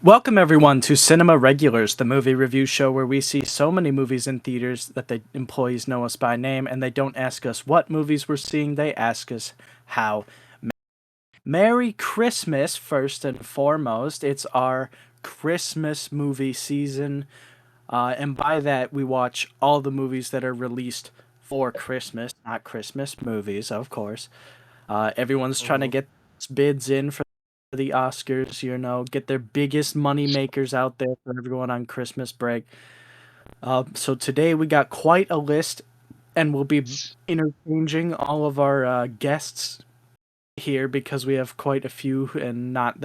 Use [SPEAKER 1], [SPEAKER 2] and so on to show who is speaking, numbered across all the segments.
[SPEAKER 1] Welcome everyone to Cinema Regulars, the movie review show where we see so many movies in theaters that the employees know us by name and they don't ask us what movies we're seeing, they ask us how. Merry Christmas, first and foremost. It's our Christmas movie season. And by that, we watch all the movies that are released for Christmas, not Christmas movies, of course. Everyone's trying to
[SPEAKER 2] Mhm.
[SPEAKER 1] get bids in for the Oscars, get their biggest money makers out there for everyone on Christmas break. So today we got quite a list, and we'll be interchanging all of our guests here because we have quite a few, and not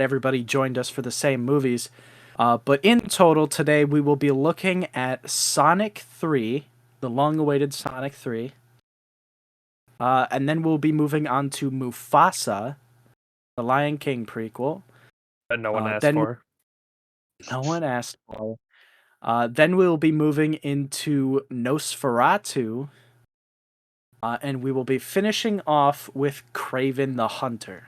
[SPEAKER 1] everybody joined us for the same movies. But in total today we will be looking at Sonic 3, the long-awaited Sonic 3. And then we'll be moving on to Mufasa, the Lion King prequel.
[SPEAKER 2] That no one asked
[SPEAKER 1] Then
[SPEAKER 2] for.
[SPEAKER 1] no one asked for. Then we'll be moving into Nosferatu, and we will be finishing off with Kraven the Hunter.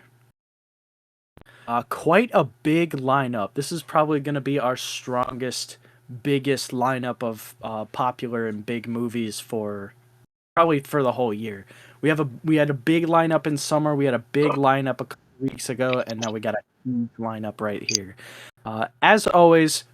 [SPEAKER 1] Quite a big lineup. This is probably going to be our strongest, biggest lineup of popular and big movies for probably for the whole year. We had a big lineup in summer. We had a big lineup a couple weeks ago, and now we got a huge lineup right here. As always,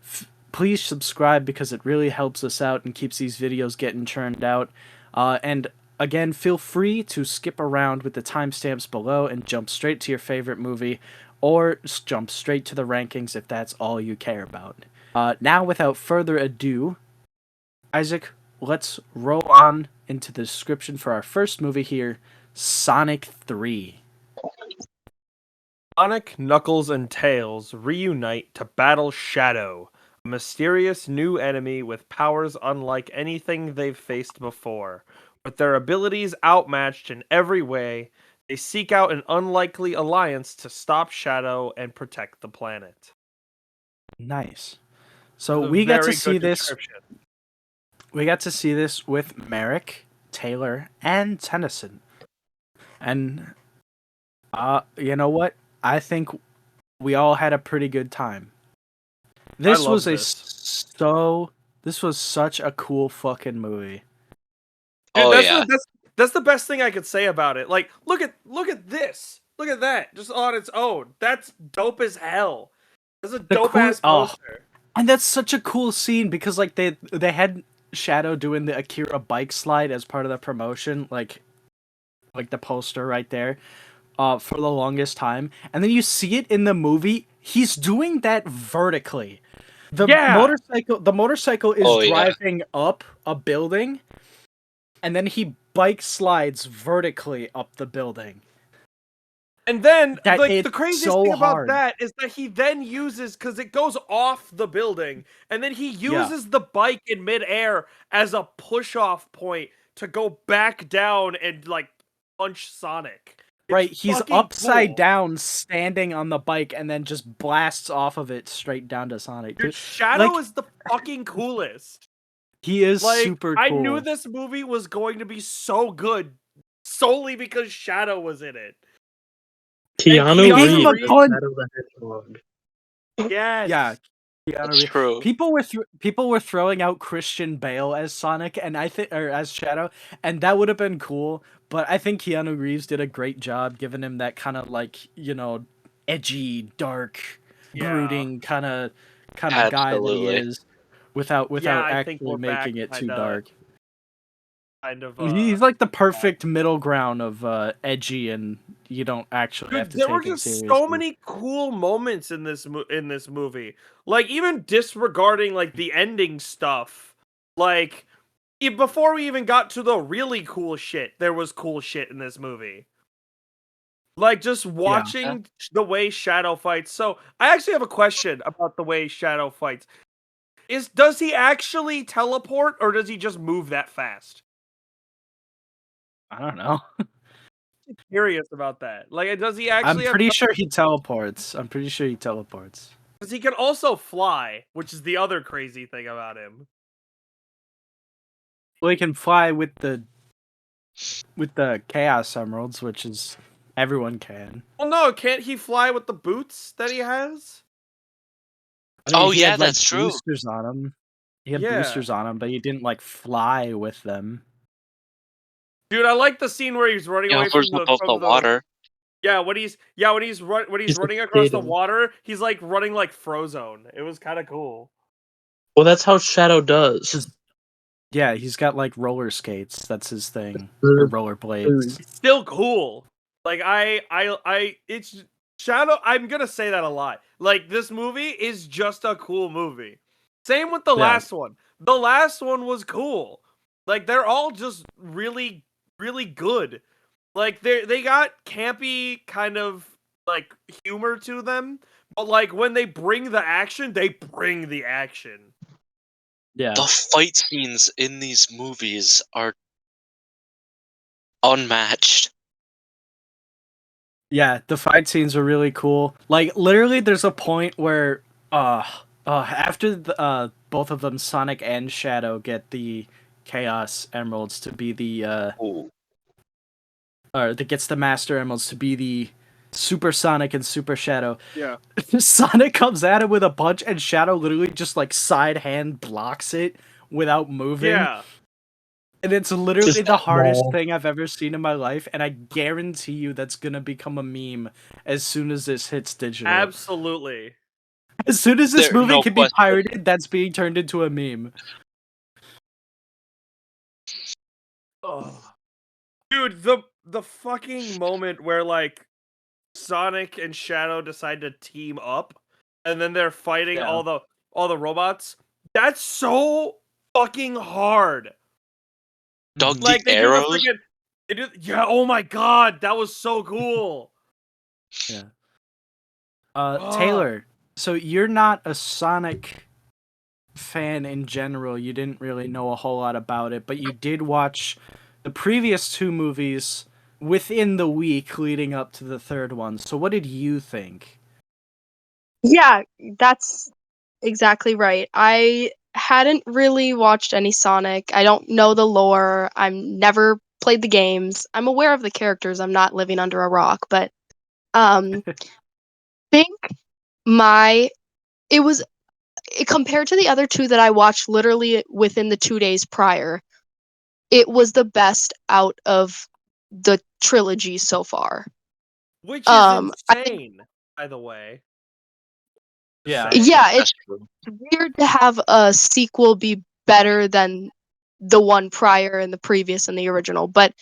[SPEAKER 1] please subscribe because it really helps us out and keeps these videos getting churned out. And again, feel free to skip around with the timestamps below and jump straight to your favorite movie, or jump straight to the rankings if that's all you care about. Now, without further ado, Isaac, let's roll on into the description for our first movie here, Sonic 3.
[SPEAKER 2] Sonic, Knuckles, and Tails reunite to battle Shadow, a mysterious new enemy with powers unlike anything they've faced before. With their abilities outmatched in every way, they seek out an unlikely alliance to stop Shadow and protect the planet.
[SPEAKER 1] Nice. So
[SPEAKER 2] That's a
[SPEAKER 1] we got to
[SPEAKER 2] very
[SPEAKER 1] see
[SPEAKER 2] good
[SPEAKER 1] this.
[SPEAKER 2] description.
[SPEAKER 1] We got to see this with Merrick, Taylor, and Tennyson. And you know what? I think we all had a pretty good time.
[SPEAKER 2] I
[SPEAKER 1] This
[SPEAKER 2] love
[SPEAKER 1] was
[SPEAKER 2] this.
[SPEAKER 1] this was such a cool fucking movie.
[SPEAKER 2] Dude,
[SPEAKER 3] Oh yeah.
[SPEAKER 2] that's the best thing I could say about it. Like, look at this. Look at that. Just on its own. That's dope as hell. That's a
[SPEAKER 1] The
[SPEAKER 2] dope
[SPEAKER 1] cool
[SPEAKER 2] ass poster.
[SPEAKER 1] and that's such a cool scene because like they had Shadow doing the Akira bike slide as part of the promotion, like the poster right there, for the longest time. And then you see it in the movie, he's doing that vertically.
[SPEAKER 2] Yeah.
[SPEAKER 1] The motorcycle is
[SPEAKER 3] Oh yeah.
[SPEAKER 1] driving up a building, and then he bike slides vertically up the building.
[SPEAKER 2] And then,
[SPEAKER 1] That
[SPEAKER 2] like, the
[SPEAKER 1] it's
[SPEAKER 2] craziest
[SPEAKER 1] so
[SPEAKER 2] thing about
[SPEAKER 1] hard.
[SPEAKER 2] that is that he then uses, because it goes off the building, and then he
[SPEAKER 1] Yeah.
[SPEAKER 2] uses the bike in midair as a push-off point to go back down and, like, punch Sonic. It's
[SPEAKER 1] Right, he's
[SPEAKER 2] fucking
[SPEAKER 1] upside
[SPEAKER 2] cool.
[SPEAKER 1] down standing on the bike and then just blasts off of it straight down to Sonic.
[SPEAKER 2] Dude,
[SPEAKER 1] Dude,
[SPEAKER 2] Shadow
[SPEAKER 1] like
[SPEAKER 2] is the fucking coolest.
[SPEAKER 1] he is
[SPEAKER 2] Like,
[SPEAKER 1] super
[SPEAKER 2] I knew
[SPEAKER 1] cool.
[SPEAKER 2] this movie was going to be so good solely because Shadow was in it. And
[SPEAKER 1] They
[SPEAKER 4] Keanu
[SPEAKER 1] gave him a
[SPEAKER 4] Reeves as
[SPEAKER 1] ton.
[SPEAKER 4] Shadow the Hedgehog.
[SPEAKER 2] Yes.
[SPEAKER 1] Yeah, Keanu
[SPEAKER 3] That's
[SPEAKER 1] Reeves.
[SPEAKER 3] true.
[SPEAKER 1] People were throwing out Christian Bale as Sonic, and I think or as Shadow, and that would have been cool. But I think Keanu Reeves did a great job, giving him that kind of like edgy, dark,
[SPEAKER 2] Yeah.
[SPEAKER 1] brooding kind of guy that he
[SPEAKER 3] Absolutely.
[SPEAKER 1] is,
[SPEAKER 2] Yeah,
[SPEAKER 1] without
[SPEAKER 2] I think
[SPEAKER 1] actually
[SPEAKER 2] we're back
[SPEAKER 1] making it too
[SPEAKER 2] kind of
[SPEAKER 1] dark.
[SPEAKER 2] kind of
[SPEAKER 1] He's like the perfect middle ground of edgy, and you don't actually have
[SPEAKER 2] dude,
[SPEAKER 1] to
[SPEAKER 2] there were
[SPEAKER 1] take him
[SPEAKER 2] just so
[SPEAKER 1] seriously.
[SPEAKER 2] many cool moments in this movie. Like, even disregarding like the ending stuff. Like, before we even got to the really cool shit, there was cool shit in this movie. Like, just
[SPEAKER 1] Yeah.
[SPEAKER 2] watching the way Shadow fights. So, I actually have a question about the way Shadow fights. Does he actually teleport, or does he just move that fast?
[SPEAKER 1] I don't know.
[SPEAKER 2] Curious about that. Like, does he
[SPEAKER 1] I'm
[SPEAKER 2] actually have?
[SPEAKER 1] pretty sure he teleports. I'm pretty sure he teleports.
[SPEAKER 2] Because he can also fly, which is the other crazy thing about him.
[SPEAKER 1] Well, he can fly with the Chaos Emeralds, which is Everyone can.
[SPEAKER 2] Well, no, can't he fly with the boots that he has?
[SPEAKER 1] I mean,
[SPEAKER 3] Oh
[SPEAKER 1] he
[SPEAKER 3] yeah,
[SPEAKER 1] had like
[SPEAKER 3] that's true.
[SPEAKER 1] boosters on him. He had
[SPEAKER 2] Yeah.
[SPEAKER 1] boosters on him, but he didn't like fly with them.
[SPEAKER 2] Dude, I like the scene where he's running
[SPEAKER 3] He
[SPEAKER 2] away
[SPEAKER 3] hovers above the
[SPEAKER 2] from the
[SPEAKER 3] water.
[SPEAKER 2] yeah, when he's
[SPEAKER 4] He's like
[SPEAKER 2] running across the
[SPEAKER 4] skating.
[SPEAKER 2] water, he's like running like Frozone. It was kind of cool.
[SPEAKER 4] Well, that's how Shadow does.
[SPEAKER 1] 'Cause- yeah, he's got like roller skates. That's his thing. Or
[SPEAKER 4] The-
[SPEAKER 1] roller blades.
[SPEAKER 2] It's still cool. Like it's Shadow. I'm gonna say that a lot. Like this movie is just a cool movie. Same with the
[SPEAKER 1] Yeah.
[SPEAKER 2] last one. The last one was cool. Like they're all just really, really good. Like they got campy kind of like humor to them, but like when they bring the action, they bring the action.
[SPEAKER 1] Yeah.
[SPEAKER 3] The fight scenes in these movies are unmatched.
[SPEAKER 1] Yeah, the fight scenes are really cool. Like literally there's a point where after both of them, Sonic and Shadow, get the Chaos Emeralds to be the
[SPEAKER 3] Ooh.
[SPEAKER 1] or that gets the Master Emeralds to be the Super Sonic and Super Shadow.
[SPEAKER 2] Yeah.
[SPEAKER 1] Sonic comes at him with a punch and Shadow literally just like side hand blocks it without moving.
[SPEAKER 2] Yeah.
[SPEAKER 1] And it's literally
[SPEAKER 4] Just
[SPEAKER 1] the hardest
[SPEAKER 4] small.
[SPEAKER 1] thing I've ever seen in my life, and I guarantee you that's gonna become a meme as soon as this hits digital.
[SPEAKER 2] Absolutely.
[SPEAKER 1] As soon as this
[SPEAKER 3] There-
[SPEAKER 1] movie
[SPEAKER 3] no
[SPEAKER 1] can be
[SPEAKER 3] question.
[SPEAKER 1] pirated, that's being turned into a meme.
[SPEAKER 2] Oh. Dude, the fucking moment where like Sonic and Shadow decide to team up and then they're fighting
[SPEAKER 1] Yeah.
[SPEAKER 2] all the robots. That's so fucking hard.
[SPEAKER 3] Dug
[SPEAKER 1] Mhm.
[SPEAKER 2] Like
[SPEAKER 3] the arrows.
[SPEAKER 2] yeah, oh my god, that was so cool.
[SPEAKER 1] Yeah.
[SPEAKER 2] Oh.
[SPEAKER 1] Taylor, so you're not a Sonic fan in general. You didn't really know a whole lot about it, but you did watch the previous two movies within the week leading up to the third one. So what did you think?
[SPEAKER 5] Yeah, that's exactly right. I hadn't really watched any Sonic. I don't know the lore. I'm never played the games. I'm aware of the characters. I'm not living under a rock, but think my it was compared to the other two that I watched literally within the 2 days prior, it was the best out of the trilogy so far.
[SPEAKER 2] Which is
[SPEAKER 5] I think
[SPEAKER 2] insane, by the way. Just
[SPEAKER 1] Yeah.
[SPEAKER 2] saying.
[SPEAKER 5] yeah, it's
[SPEAKER 3] That's true.
[SPEAKER 5] weird to have a sequel be better than the one prior and the previous and the original, but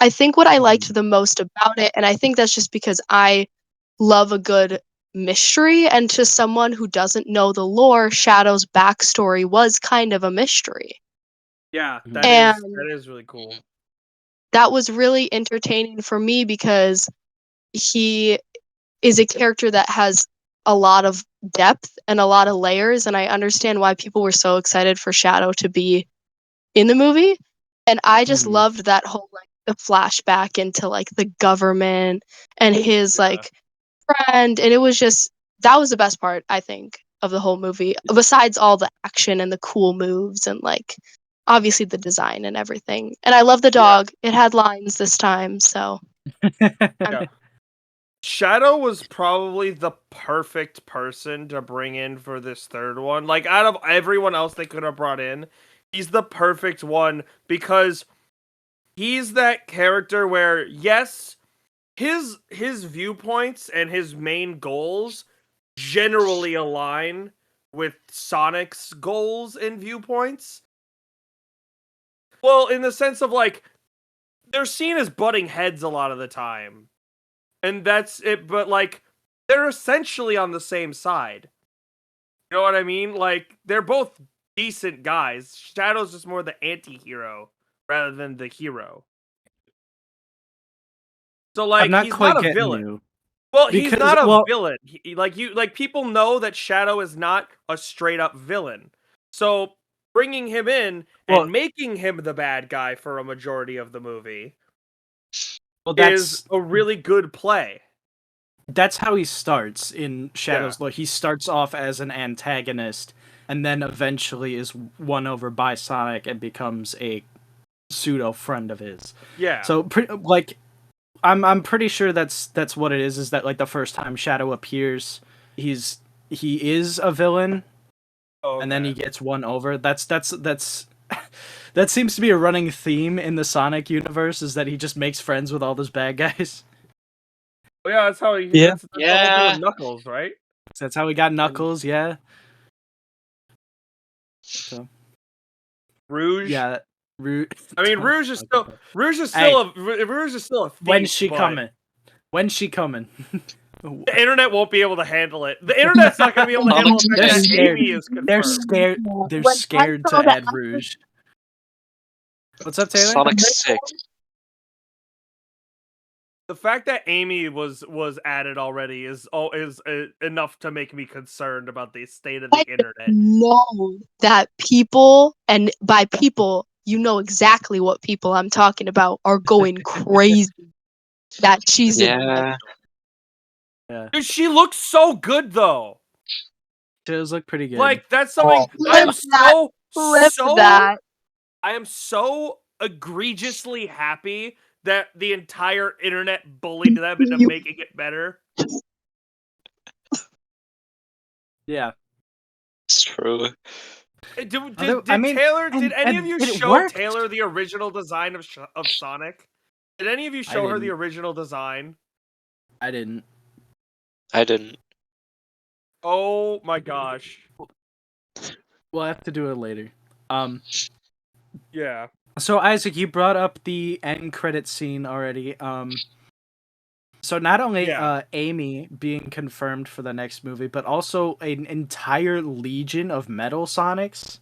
[SPEAKER 5] I think what I liked the most about it, and I think that's just because I love a good mystery, and to someone who doesn't know the lore, Shadow's backstory was kind of a mystery.
[SPEAKER 2] Yeah,
[SPEAKER 1] Mhm.
[SPEAKER 2] that
[SPEAKER 5] And
[SPEAKER 2] is really cool.
[SPEAKER 5] that was really entertaining for me because he is a character that has a lot of depth and a lot of layers, and I understand why people were so excited for Shadow to be in the movie. And I just
[SPEAKER 1] Mhm.
[SPEAKER 5] loved that whole like the flashback into like the government and his
[SPEAKER 2] Yeah.
[SPEAKER 5] like friend, and it was just that was the best part I think of the whole movie. Besides all the action and the cool moves and like obviously the design and everything. And I love the dog. It had lines this time, so
[SPEAKER 2] Yeah. Shadow was probably the perfect person to bring in for this third one. Like out of everyone else they could have brought in, he's the perfect one because he's that character where yes, his viewpoints and his main goals generally align with Sonic's goals and viewpoints. Well, in the sense of like they're seen as butting heads a lot of the time. And that's it, but like they're essentially on the same side. You know what I mean? Like they're both decent guys. Shadow's just more the anti-hero rather than the hero. So
[SPEAKER 1] I'm
[SPEAKER 2] like
[SPEAKER 1] not
[SPEAKER 2] he's
[SPEAKER 1] quite
[SPEAKER 2] not a
[SPEAKER 1] getting
[SPEAKER 2] villain.
[SPEAKER 1] you.
[SPEAKER 2] Well, he's
[SPEAKER 1] Because
[SPEAKER 2] not a
[SPEAKER 1] well,
[SPEAKER 2] villain. Like people know that Shadow is not a straight up villain. So bringing him in
[SPEAKER 1] well,
[SPEAKER 2] and making him the bad guy for a majority of the movie is
[SPEAKER 1] that's
[SPEAKER 2] a really good play.
[SPEAKER 1] how he starts in Shadow's Law. He starts off as an antagonist and then eventually is won over by Sonic and becomes a pseudo friend of his.
[SPEAKER 2] Yeah.
[SPEAKER 1] So like I'm pretty sure that's what it is that like the first time Shadow appears, he is a villain,
[SPEAKER 2] Oh,
[SPEAKER 1] and then he
[SPEAKER 2] okay.
[SPEAKER 1] gets won over. That's that seems to be a running theme in the Sonic universe, is that he just makes friends with all those bad guys.
[SPEAKER 2] Well, yeah, that's how he.
[SPEAKER 4] Yeah.
[SPEAKER 2] That's the whole thing with Knuckles, right?
[SPEAKER 1] So that's how we got Knuckles, yeah. So
[SPEAKER 2] Rouge.
[SPEAKER 1] yeah,
[SPEAKER 2] I mean, Rouge is still Rouge is still a thief.
[SPEAKER 1] When's she
[SPEAKER 2] but
[SPEAKER 1] coming? When's she coming?
[SPEAKER 2] The internet won't be able to handle it. The internet's not going to be able to handle the
[SPEAKER 1] They're
[SPEAKER 2] fact that
[SPEAKER 1] scared.
[SPEAKER 2] Amy is
[SPEAKER 1] They're
[SPEAKER 2] confirmed.
[SPEAKER 1] scared. They're
[SPEAKER 5] When I
[SPEAKER 1] scared
[SPEAKER 5] saw
[SPEAKER 1] to
[SPEAKER 5] that
[SPEAKER 1] add Rouge. What's up, Taylor?
[SPEAKER 3] Sonic 6.
[SPEAKER 2] The fact that Amy was added already is enough to make me concerned about the state of the internet.
[SPEAKER 5] know that people, and by people, you know exactly what people I'm talking about, are going crazy that she's in.
[SPEAKER 3] Yeah.
[SPEAKER 1] Yeah,
[SPEAKER 2] Dude, she looks so good though.
[SPEAKER 1] she does look pretty good.
[SPEAKER 2] Like that's something
[SPEAKER 5] Oh,
[SPEAKER 2] I am
[SPEAKER 5] flip
[SPEAKER 2] so
[SPEAKER 5] that.
[SPEAKER 2] I am so egregiously happy that the entire internet bullied them into
[SPEAKER 5] You-
[SPEAKER 2] making it better.
[SPEAKER 1] Yeah.
[SPEAKER 3] It's true.
[SPEAKER 2] Did
[SPEAKER 1] I mean,
[SPEAKER 2] Taylor?
[SPEAKER 1] and-
[SPEAKER 2] Did any of
[SPEAKER 1] and
[SPEAKER 2] you
[SPEAKER 1] it
[SPEAKER 2] show
[SPEAKER 1] worked.
[SPEAKER 2] Taylor the original design of Sonic? Did any of you show her the
[SPEAKER 1] didn't.
[SPEAKER 2] original design?
[SPEAKER 1] I didn't.
[SPEAKER 3] I didn't.
[SPEAKER 2] Oh my gosh!
[SPEAKER 1] We'll have to do it later.
[SPEAKER 2] Yeah.
[SPEAKER 1] So Isaac, you brought up the end credit scene already. So not only
[SPEAKER 2] Yeah.
[SPEAKER 1] Amy being confirmed for the next movie, but also an entire legion of Metal Sonics.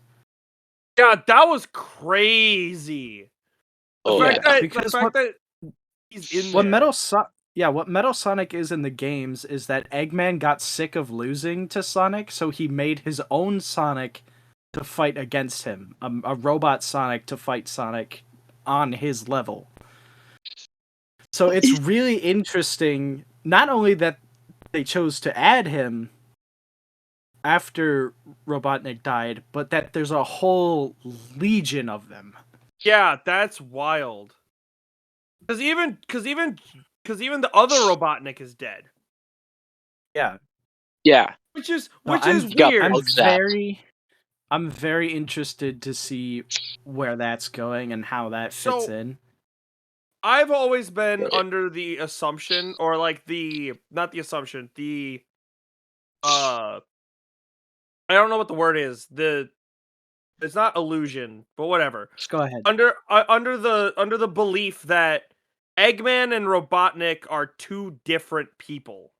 [SPEAKER 2] Yeah, that was crazy.
[SPEAKER 3] Oh,
[SPEAKER 2] The fact
[SPEAKER 3] yeah.
[SPEAKER 2] that
[SPEAKER 1] Because
[SPEAKER 2] he's in
[SPEAKER 1] what
[SPEAKER 2] there.
[SPEAKER 1] what Metal Sonic is in the games is that Eggman got sick of losing to Sonic, so he made his own Sonic to fight against him, a robot Sonic to fight Sonic on his level. So it's really interesting, not only that they chose to add him after Robotnik died, but that there's a whole legion of them.
[SPEAKER 2] Yeah, that's wild. Because even the other Robotnik is dead,
[SPEAKER 1] Yeah,
[SPEAKER 3] Yeah.
[SPEAKER 2] which is
[SPEAKER 1] No,
[SPEAKER 3] got
[SPEAKER 2] weird.
[SPEAKER 3] bugs out.
[SPEAKER 1] I'm very interested to see where that's going and how that fits
[SPEAKER 2] So-
[SPEAKER 1] in.
[SPEAKER 2] I've always been
[SPEAKER 3] Right.
[SPEAKER 2] under the assumption, or like not the assumption, the I don't know what the word is. It's not illusion, but whatever.
[SPEAKER 1] Just go ahead.
[SPEAKER 2] Under the belief that Eggman and Robotnik are two different people.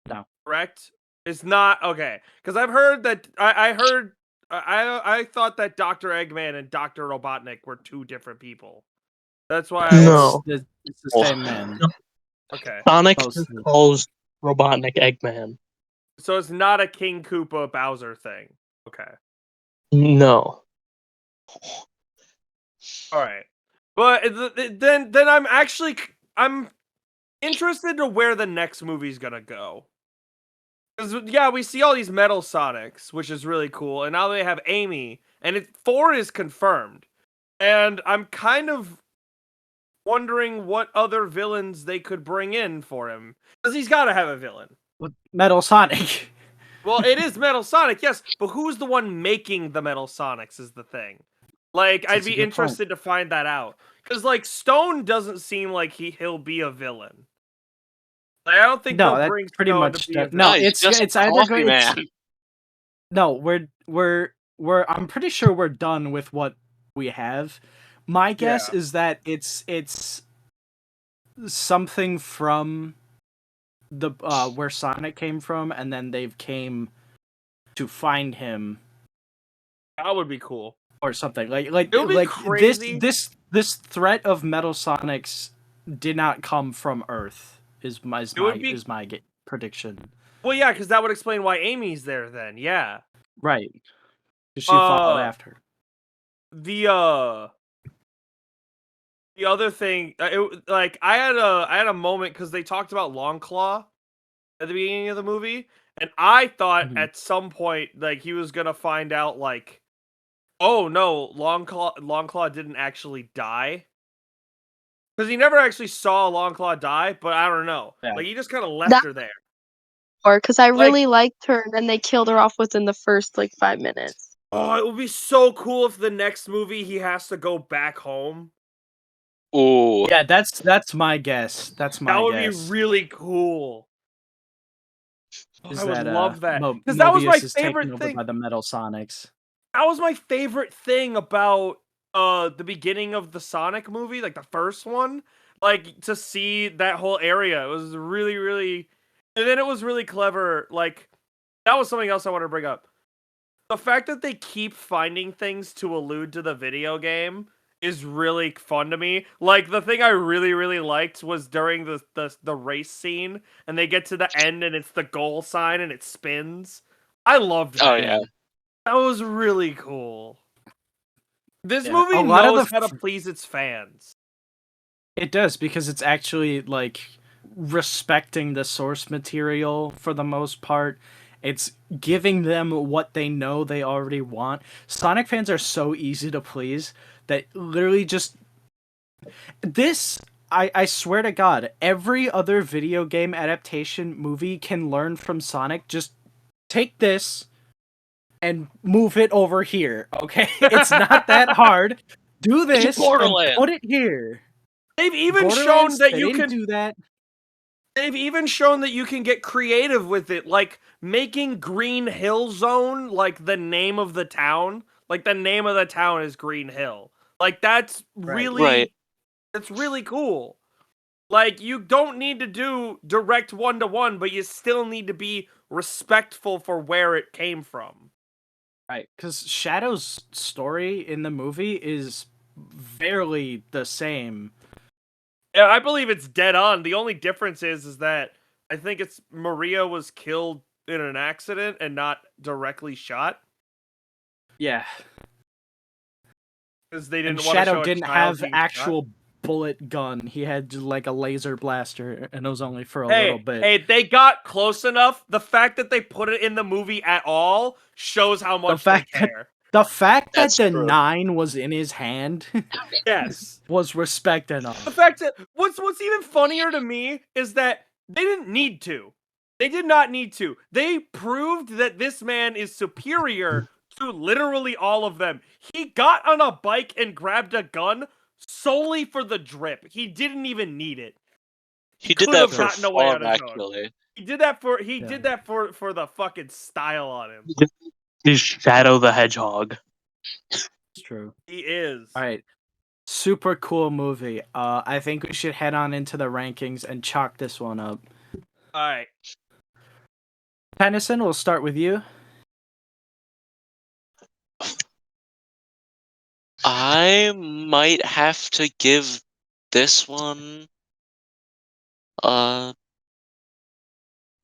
[SPEAKER 1] No.
[SPEAKER 2] Correct? It's not okay. Because I've heard that I thought that Dr. Eggman and Dr. Robotnik were two different people. That's why I was
[SPEAKER 4] No.
[SPEAKER 1] It's the same man.
[SPEAKER 2] okay.
[SPEAKER 4] Sonic
[SPEAKER 1] Mostly.
[SPEAKER 4] calls Robotnik Eggman.
[SPEAKER 2] So it's not a King Koopa Bowser thing. Okay.
[SPEAKER 4] No.
[SPEAKER 2] All right. But then I'm interested to where the next movie's gonna go. Because yeah, we see all these Metal Sonics, which is really cool, and now they have Amy, and 4 is confirmed, and I'm kind of wondering what other villains they could bring in for him, because he's got to have a villain.
[SPEAKER 1] Metal Sonic.
[SPEAKER 2] Well, it is Metal Sonic, yes, but who's the one making the Metal Sonics is the thing. Like,
[SPEAKER 1] That's
[SPEAKER 2] I'd
[SPEAKER 1] a
[SPEAKER 2] be
[SPEAKER 1] good
[SPEAKER 2] interested to find that out. Because, like, Stone doesn't seem like he'll be a villain. Like, I don't think
[SPEAKER 1] No,
[SPEAKER 2] they'll
[SPEAKER 1] that's
[SPEAKER 2] bring
[SPEAKER 1] pretty
[SPEAKER 2] Stone
[SPEAKER 1] much
[SPEAKER 2] to be a
[SPEAKER 1] done.
[SPEAKER 2] villain.
[SPEAKER 1] No,
[SPEAKER 3] he's
[SPEAKER 1] it's
[SPEAKER 3] just a
[SPEAKER 1] either
[SPEAKER 3] coffee
[SPEAKER 1] going.
[SPEAKER 3] man.
[SPEAKER 1] No, we're I'm pretty sure we're done with what we have. My guess
[SPEAKER 2] Yeah.
[SPEAKER 1] is that it's something from the where Sonic came from, and then they've came to find him
[SPEAKER 2] That would be cool.
[SPEAKER 1] or something like
[SPEAKER 2] It would be crazy.
[SPEAKER 1] this threat of Metal Sonics did not come from Earth. Is my prediction.
[SPEAKER 2] Well, yeah, because that would explain why Amy's there then. Yeah.
[SPEAKER 1] Right. 'Cause she followed
[SPEAKER 2] Uh,
[SPEAKER 1] after.
[SPEAKER 2] The other thing, like I had a moment because they talked about Longclaw at the beginning of the movie, and I thought
[SPEAKER 1] Mhm.
[SPEAKER 2] at some point like he was gonna find out like, oh no, Longclaw didn't actually die. Because he never actually saw Longclaw die, but I don't know.
[SPEAKER 1] Yeah.
[SPEAKER 2] Like, he just kind of left
[SPEAKER 5] That-
[SPEAKER 2] her there.
[SPEAKER 5] Or because I
[SPEAKER 2] Like-
[SPEAKER 5] really liked her, and then they killed her off within the first 5 minutes.
[SPEAKER 2] Oh, it would be so cool if the next movie he has to go back home.
[SPEAKER 3] Ooh.
[SPEAKER 1] Yeah, that's my guess. That's my
[SPEAKER 2] That would
[SPEAKER 1] guess.
[SPEAKER 2] be really cool. Oh,
[SPEAKER 1] Is
[SPEAKER 2] I would
[SPEAKER 1] that
[SPEAKER 2] love that.
[SPEAKER 1] Mo-
[SPEAKER 2] Because that was my
[SPEAKER 1] Mobius is taken
[SPEAKER 2] favorite
[SPEAKER 1] over
[SPEAKER 2] thing.
[SPEAKER 1] by the Metal Sonics.
[SPEAKER 2] That was my favorite thing about the beginning of the Sonic movie, like the first one. Like, to see that whole area. It was really, really... And then it was really clever. Like, that was something else I wanted to bring up. The fact that they keep finding things to allude to the video game is really fun to me. Like, the thing I really, really liked was during the race scene, and they get to the end, and it's the goal sign, and it spins. I loved that.
[SPEAKER 3] Oh yeah.
[SPEAKER 2] That was really cool. This
[SPEAKER 1] Yeah,
[SPEAKER 2] movie
[SPEAKER 1] a lot of
[SPEAKER 2] knows
[SPEAKER 1] the
[SPEAKER 2] how to please its fans.
[SPEAKER 1] It does, because it's actually like respecting the source material for the most part. It's giving them what they know they already want. Sonic fans are so easy to please that literally just this I swear to God, every other video game adaptation movie can learn from Sonic. Just take this and move it over here, okay? It's not that hard. Do this and
[SPEAKER 3] Borderlands.
[SPEAKER 1] put it here.
[SPEAKER 2] They've even shown
[SPEAKER 1] Borderlands,
[SPEAKER 2] that
[SPEAKER 1] they
[SPEAKER 2] you
[SPEAKER 1] didn't
[SPEAKER 2] can
[SPEAKER 1] do that.
[SPEAKER 2] They've even shown that you can get creative with it, like making Green Hill Zone like the name of the town. Like, the name of the town is Green Hill. Like, that's really
[SPEAKER 3] Right.
[SPEAKER 2] that's really cool. Like, you don't need to do direct one-to-one, but you still need to be respectful for where it came from.
[SPEAKER 1] Right, because Shadow's story in the movie is barely the same.
[SPEAKER 2] Yeah, I believe it's dead on. The only difference is that I think it's Maria was killed in an accident and not directly shot.
[SPEAKER 1] Yeah,
[SPEAKER 2] Because they
[SPEAKER 1] and
[SPEAKER 2] didn't want to show
[SPEAKER 1] Shadow
[SPEAKER 2] a
[SPEAKER 1] didn't
[SPEAKER 2] child
[SPEAKER 1] have
[SPEAKER 2] being shot.
[SPEAKER 1] actual bullet gun. He had like a laser blaster, and it was only for a
[SPEAKER 2] Hey,
[SPEAKER 1] little bit.
[SPEAKER 2] hey, they got close enough. The fact that they put it in the movie at all shows how much they
[SPEAKER 1] fact that-
[SPEAKER 2] care.
[SPEAKER 1] The fact that
[SPEAKER 3] That's
[SPEAKER 1] the
[SPEAKER 3] true.
[SPEAKER 1] 9 was in his hand
[SPEAKER 2] Yes.
[SPEAKER 1] was respect
[SPEAKER 2] The
[SPEAKER 1] enough.
[SPEAKER 2] fact that what's even funnier to me is that they didn't need to. They did not need to. They proved that this man is superior to literally all of them. He got on a bike and grabbed a gun solely for the drip. He didn't even need it.
[SPEAKER 3] He did
[SPEAKER 2] could
[SPEAKER 3] that
[SPEAKER 2] have
[SPEAKER 3] for
[SPEAKER 2] gotten away
[SPEAKER 3] fun,
[SPEAKER 2] on his own.
[SPEAKER 3] actually.
[SPEAKER 2] He did that for
[SPEAKER 1] Yeah.
[SPEAKER 2] for the fucking style on him.
[SPEAKER 4] He's Shadow the Hedgehog.
[SPEAKER 1] It's true.
[SPEAKER 2] He is.
[SPEAKER 1] All right, super cool movie. I think we should head on into the rankings and chalk this one up.
[SPEAKER 2] All right.
[SPEAKER 1] Tennyson, we'll start with you.
[SPEAKER 3] I might have to give this one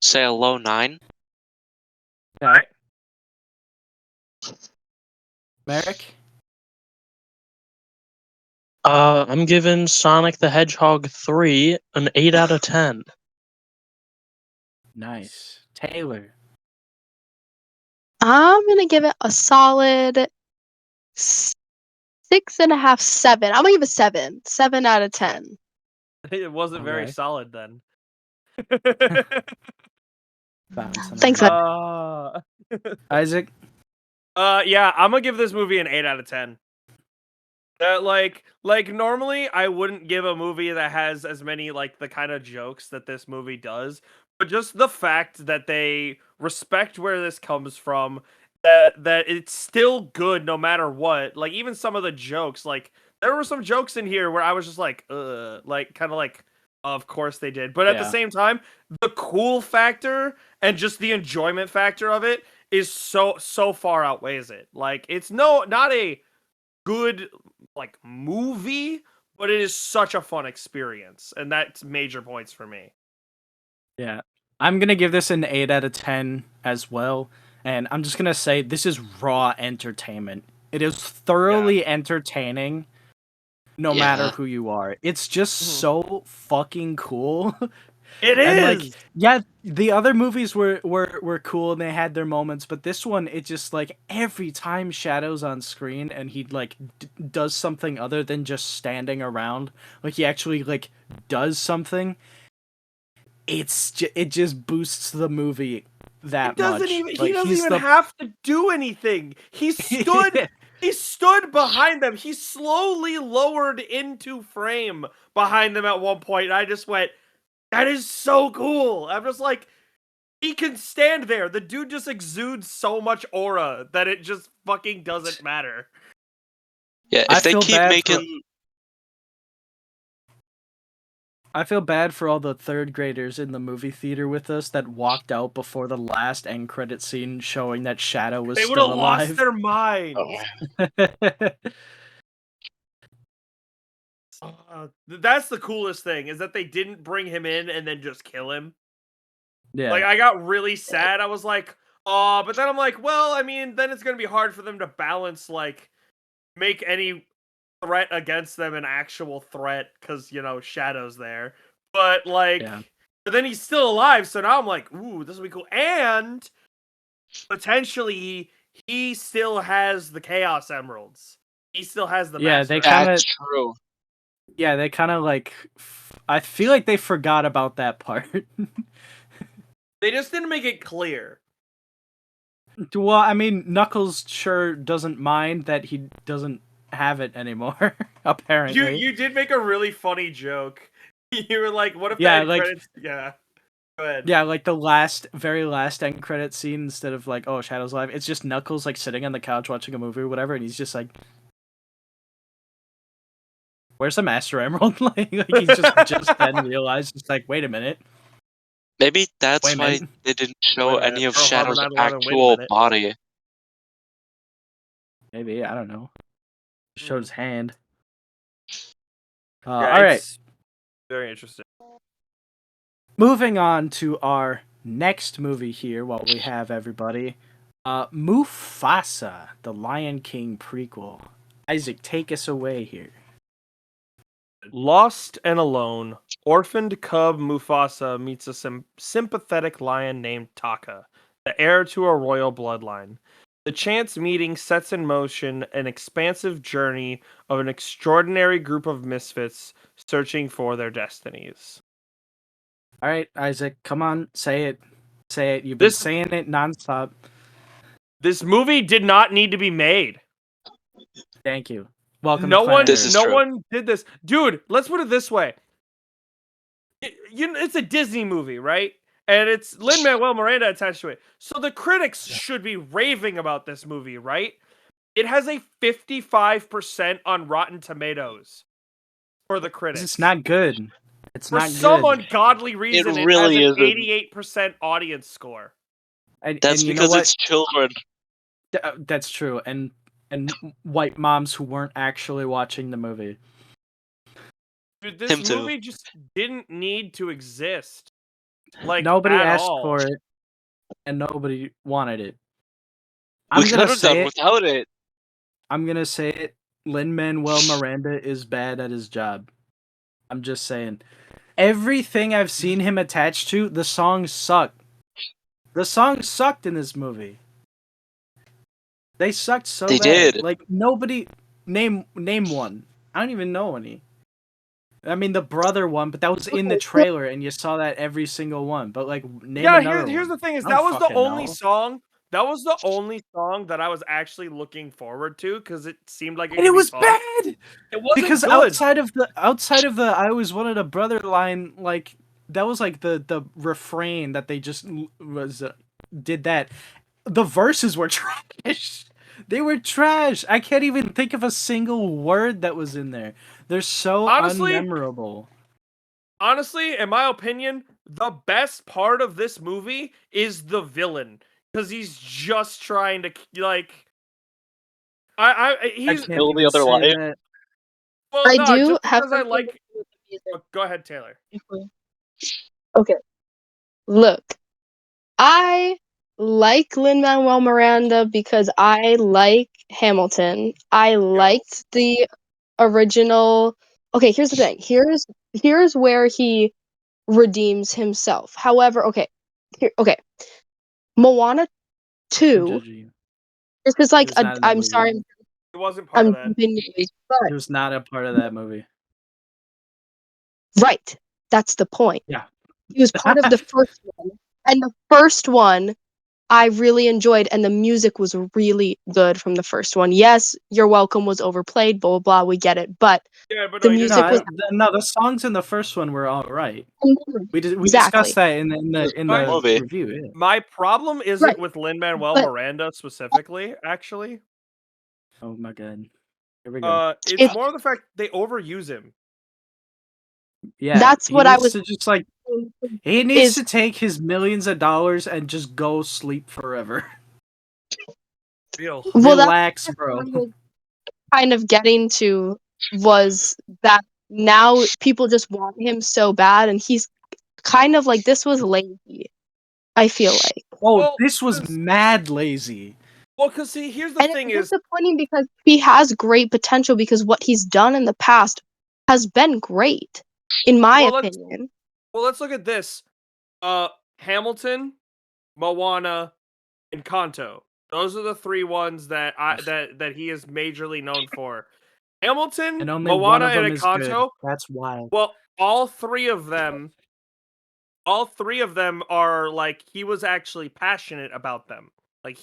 [SPEAKER 3] say a low 9.
[SPEAKER 1] Okay.
[SPEAKER 2] Alright.
[SPEAKER 1] Merrick.
[SPEAKER 4] I'm giving Sonic the Hedgehog 3 an 8 out of 10.
[SPEAKER 1] Nice. Taylor.
[SPEAKER 5] I'm gonna give it a solid 6.5, 7. I'm gonna give it 7. 7 out of 10.
[SPEAKER 2] It wasn't very
[SPEAKER 1] Okay.
[SPEAKER 2] solid then.
[SPEAKER 1] Bouncing
[SPEAKER 5] Thanks,
[SPEAKER 1] around. Isaac.
[SPEAKER 2] Yeah, I'm gonna give this movie an 8 out of 10. Like normally I wouldn't give a movie that has as many like the kind of jokes that this movie does, but just the fact that they respect where this comes from, that it's still good no matter what. Like, even some of the jokes, like there were some jokes in here where I was just like kind of like, of course they did. But at the
[SPEAKER 1] Yeah.
[SPEAKER 2] same time, the cool factor and just the enjoyment factor of it is so far outweighs it. Like, it's not a good like movie, but it is such a fun experience, and that's major points for me.
[SPEAKER 1] Yeah. I'm going to give this an 8 out of 10 as well. And I'm just going to say this is raw entertainment. It is thoroughly entertaining no matter
[SPEAKER 3] Yeah.
[SPEAKER 1] who you are. It's just
[SPEAKER 2] Mhm.
[SPEAKER 1] so fucking cool
[SPEAKER 2] It
[SPEAKER 1] And like,
[SPEAKER 2] is.
[SPEAKER 1] yeah, the other movies were cool and they had their moments, but this one, it just like every time Shadow's on screen and he like does something other than just standing around, like he actually like does something. It just boosts the movie that much.
[SPEAKER 2] He
[SPEAKER 1] Like
[SPEAKER 2] doesn't
[SPEAKER 1] he's
[SPEAKER 2] even
[SPEAKER 1] the
[SPEAKER 2] have to do anything. He stood behind them. He slowly lowered into frame behind them at one point, and I just went, that is so cool. I'm just like, he can stand there. The dude just exudes so much aura that it just fucking doesn't matter.
[SPEAKER 3] Yeah,
[SPEAKER 1] I
[SPEAKER 3] if they
[SPEAKER 1] feel
[SPEAKER 3] keep
[SPEAKER 1] bad for
[SPEAKER 3] making
[SPEAKER 1] I feel bad for all the third graders in the movie theater with us that walked out before the last end credit scene showing that Shadow was
[SPEAKER 2] They would have
[SPEAKER 1] still
[SPEAKER 2] lost
[SPEAKER 1] alive.
[SPEAKER 2] their minds. That's the coolest thing, is that they didn't bring him in and then just kill him.
[SPEAKER 1] Yeah.
[SPEAKER 2] Like, I got really sad. I was like, oh, but then I'm like, well, I mean, then it's going to be hard for them to balance, like, make any threat against them an actual threat, because, you know, Shadow's there. But, like,
[SPEAKER 1] Yeah.
[SPEAKER 2] but then he's still alive, so now I'm like, ooh, this will be cool. And potentially, he still has the Chaos Emeralds. He still has the
[SPEAKER 1] Yeah,
[SPEAKER 2] Master
[SPEAKER 1] they
[SPEAKER 2] Emeralds.
[SPEAKER 1] kinda-
[SPEAKER 3] that's true.
[SPEAKER 1] Yeah, they kind of like. I feel like they forgot about that part.
[SPEAKER 2] They just didn't make it clear.
[SPEAKER 1] Well, I mean, Knuckles sure doesn't mind that he doesn't have it anymore. Apparently,
[SPEAKER 2] You did make a really funny joke. You were like, what if
[SPEAKER 1] Yeah,
[SPEAKER 2] the end
[SPEAKER 1] like-
[SPEAKER 2] credits? Yeah. Go ahead.
[SPEAKER 1] yeah, like the very last end credit scene. Instead of like, oh, Shadow's alive, it's just Knuckles like sitting on the couch watching a movie or whatever, and he's just like, "Where's the Master Emerald?" like he's just then realized, it's like, wait a minute.
[SPEAKER 3] Maybe
[SPEAKER 1] Wait
[SPEAKER 3] that's
[SPEAKER 1] a
[SPEAKER 3] why
[SPEAKER 1] minute.
[SPEAKER 3] they didn't
[SPEAKER 2] Wait
[SPEAKER 3] show
[SPEAKER 2] a minute,
[SPEAKER 3] any of
[SPEAKER 2] Pearl Harbor
[SPEAKER 3] Shadow's
[SPEAKER 2] 9/11, wait a
[SPEAKER 3] actual
[SPEAKER 2] minute.
[SPEAKER 3] body.
[SPEAKER 1] Maybe, I don't know. Showed his hand.
[SPEAKER 2] Yeah,
[SPEAKER 1] All right.
[SPEAKER 2] it's very interesting.
[SPEAKER 1] Moving on to our next movie here, while we have everybody, Mufasa, the Lion King prequel. Isaac, take us away here.
[SPEAKER 2] Lost and alone, orphaned cub Mufasa meets a sympathetic lion named Taka, the heir to a royal bloodline. The chance meeting sets in motion an expansive journey of an extraordinary group of misfits searching for their destinies.
[SPEAKER 1] All right, Isaac, come on, say it. Say it. You've been
[SPEAKER 2] This-
[SPEAKER 1] saying it nonstop.
[SPEAKER 2] This movie did not need to be made.
[SPEAKER 1] Thank you. Welcome
[SPEAKER 2] No
[SPEAKER 1] to Planet
[SPEAKER 2] one,
[SPEAKER 3] This
[SPEAKER 1] Earth.
[SPEAKER 3] is
[SPEAKER 2] no
[SPEAKER 3] true.
[SPEAKER 2] one did this, dude. Let's put it this way: it's a Disney movie, right? And it's Lin-Manuel Miranda attached to it, so the critics should be raving about this movie, right? It has a 55% on Rotten Tomatoes for the critics.
[SPEAKER 1] It's not good. It's
[SPEAKER 2] For
[SPEAKER 1] not
[SPEAKER 2] some
[SPEAKER 1] good.
[SPEAKER 2] ungodly reason, it
[SPEAKER 3] really
[SPEAKER 2] has an
[SPEAKER 3] isn't.
[SPEAKER 2] 88% audience score.
[SPEAKER 3] That's
[SPEAKER 1] and you know
[SPEAKER 3] because
[SPEAKER 1] what?
[SPEAKER 3] it's children.
[SPEAKER 1] That's true. And white moms who weren't actually watching the movie.
[SPEAKER 2] Dude, this
[SPEAKER 3] Him too.
[SPEAKER 2] movie just didn't need to exist. Like,
[SPEAKER 1] Nobody
[SPEAKER 2] at
[SPEAKER 1] asked
[SPEAKER 2] all.
[SPEAKER 1] for it, and nobody wanted it.
[SPEAKER 3] We
[SPEAKER 1] I'm
[SPEAKER 3] could
[SPEAKER 1] gonna
[SPEAKER 3] have
[SPEAKER 1] say
[SPEAKER 3] done
[SPEAKER 1] it.
[SPEAKER 3] without it.
[SPEAKER 1] I'm gonna say it. Lin-Manuel Miranda is bad at his job. I'm just saying. Everything I've seen him attached to, the songs suck. The songs sucked in this movie. They sucked so
[SPEAKER 3] They
[SPEAKER 1] bad.
[SPEAKER 3] did.
[SPEAKER 1] Like nobody name one. I don't even know any. I mean the brother one, but that was in the trailer and you saw that every single one. But like name
[SPEAKER 2] Yeah,
[SPEAKER 1] another
[SPEAKER 2] here's
[SPEAKER 1] one.
[SPEAKER 2] the thing: is
[SPEAKER 1] I
[SPEAKER 2] that
[SPEAKER 1] don't
[SPEAKER 2] was the
[SPEAKER 1] fucking
[SPEAKER 2] only
[SPEAKER 1] know.
[SPEAKER 2] song. That was the only song that I was actually looking forward to, because it seemed like
[SPEAKER 1] And
[SPEAKER 2] could
[SPEAKER 1] it
[SPEAKER 2] be
[SPEAKER 1] was
[SPEAKER 2] fun.
[SPEAKER 1] bad.
[SPEAKER 2] It wasn't
[SPEAKER 1] Because
[SPEAKER 2] good.
[SPEAKER 1] outside of the I always wanted a brother line, like that was like the refrain that they just was did that. The verses were trash. They were trash. I can't even think of a single word that was in there. They're so
[SPEAKER 2] Honestly-
[SPEAKER 1] unmemorable.
[SPEAKER 2] Honestly, in my opinion, the best part of this movie is the villain, because he's just trying to like.
[SPEAKER 1] I
[SPEAKER 2] He's
[SPEAKER 1] can't
[SPEAKER 3] Kill the
[SPEAKER 1] even
[SPEAKER 3] other
[SPEAKER 1] say
[SPEAKER 3] lion.
[SPEAKER 1] that.
[SPEAKER 2] well,
[SPEAKER 5] I
[SPEAKER 2] no,
[SPEAKER 5] do
[SPEAKER 2] just
[SPEAKER 5] have
[SPEAKER 2] because I
[SPEAKER 5] something
[SPEAKER 2] like.
[SPEAKER 5] to do with the music.
[SPEAKER 2] Oh, go ahead, Taylor.
[SPEAKER 5] Okay. Look, I like Lin-Manuel Miranda because I like Hamilton. I liked the original. Okay, here's the thing. Here's where he redeems himself. However, okay, Moana
[SPEAKER 1] I'm
[SPEAKER 5] 2.
[SPEAKER 1] judging you.
[SPEAKER 5] This is like
[SPEAKER 1] It was not in that
[SPEAKER 5] I'm
[SPEAKER 1] movie.
[SPEAKER 5] sorry,
[SPEAKER 2] It wasn't part of
[SPEAKER 5] I'm
[SPEAKER 2] that.
[SPEAKER 5] jumping in, but
[SPEAKER 1] It was not a part of that movie.
[SPEAKER 5] right, that's the point.
[SPEAKER 1] Yeah.
[SPEAKER 5] He was part of the first one, and the first one I really enjoyed, and the music was really good from the first one. Yes, You're Welcome was overplayed, blah blah blah. We get it, but
[SPEAKER 2] Yeah, but
[SPEAKER 5] the
[SPEAKER 2] no, you
[SPEAKER 5] music was
[SPEAKER 1] No, the songs in the first one were all right. We
[SPEAKER 5] exactly
[SPEAKER 1] discussed that in
[SPEAKER 2] My-
[SPEAKER 1] the
[SPEAKER 3] movie.
[SPEAKER 1] review. Yeah.
[SPEAKER 2] My problem
[SPEAKER 5] right.
[SPEAKER 2] isn't with Lin-Manuel
[SPEAKER 5] But
[SPEAKER 2] Miranda specifically, actually.
[SPEAKER 1] Oh my god. Here we go.
[SPEAKER 2] It's
[SPEAKER 5] if
[SPEAKER 2] more of the fact they overuse him.
[SPEAKER 1] Yeah,
[SPEAKER 5] that's
[SPEAKER 1] he
[SPEAKER 5] what I
[SPEAKER 1] needs
[SPEAKER 5] was
[SPEAKER 1] to just like
[SPEAKER 5] saying,
[SPEAKER 1] he needs
[SPEAKER 5] is
[SPEAKER 1] to take his millions of dollars and just go sleep forever.
[SPEAKER 2] Real.
[SPEAKER 5] well, that's
[SPEAKER 1] Relax,
[SPEAKER 5] what
[SPEAKER 1] bro.
[SPEAKER 5] I was kind of getting to was that now people just want him so bad, and he's kind of like this was lazy. I feel like.
[SPEAKER 1] Oh,
[SPEAKER 2] Well,
[SPEAKER 1] this was mad lazy.
[SPEAKER 2] because see, here's the
[SPEAKER 5] And
[SPEAKER 2] thing
[SPEAKER 5] it's
[SPEAKER 2] is,
[SPEAKER 5] disappointing because he has great potential because what he's done in the past has been great, in my
[SPEAKER 2] well,
[SPEAKER 5] opinion.
[SPEAKER 2] let's look at this. Hamilton, Moana, and Kanto. Those are the three ones that he is majorly known for. Hamilton,
[SPEAKER 1] And only one
[SPEAKER 2] Moana,
[SPEAKER 1] of
[SPEAKER 2] and
[SPEAKER 1] them is good.
[SPEAKER 2] Encanto.
[SPEAKER 1] That's wild.
[SPEAKER 2] Well, all three of them are like he was actually passionate about them. Like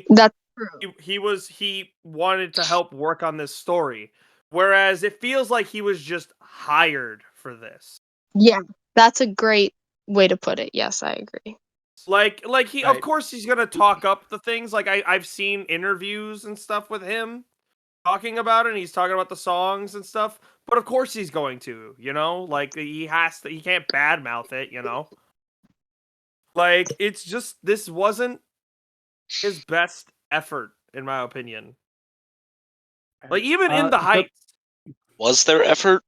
[SPEAKER 5] That's true.
[SPEAKER 2] he wanted to help work on this story. Whereas it feels like he was just hired for this.
[SPEAKER 5] Yeah, that's a great way to put it. Yes, I agree.
[SPEAKER 2] Like he of
[SPEAKER 1] Right.
[SPEAKER 2] course he's gonna talk up the things. Like I've seen interviews and stuff with him talking about it, and he's talking about the songs and stuff. But of course he's going to, like he can't badmouth it, Like it's just this wasn't his best effort, in my opinion. Like even in the
[SPEAKER 1] The
[SPEAKER 2] Heights.
[SPEAKER 3] Was there effort?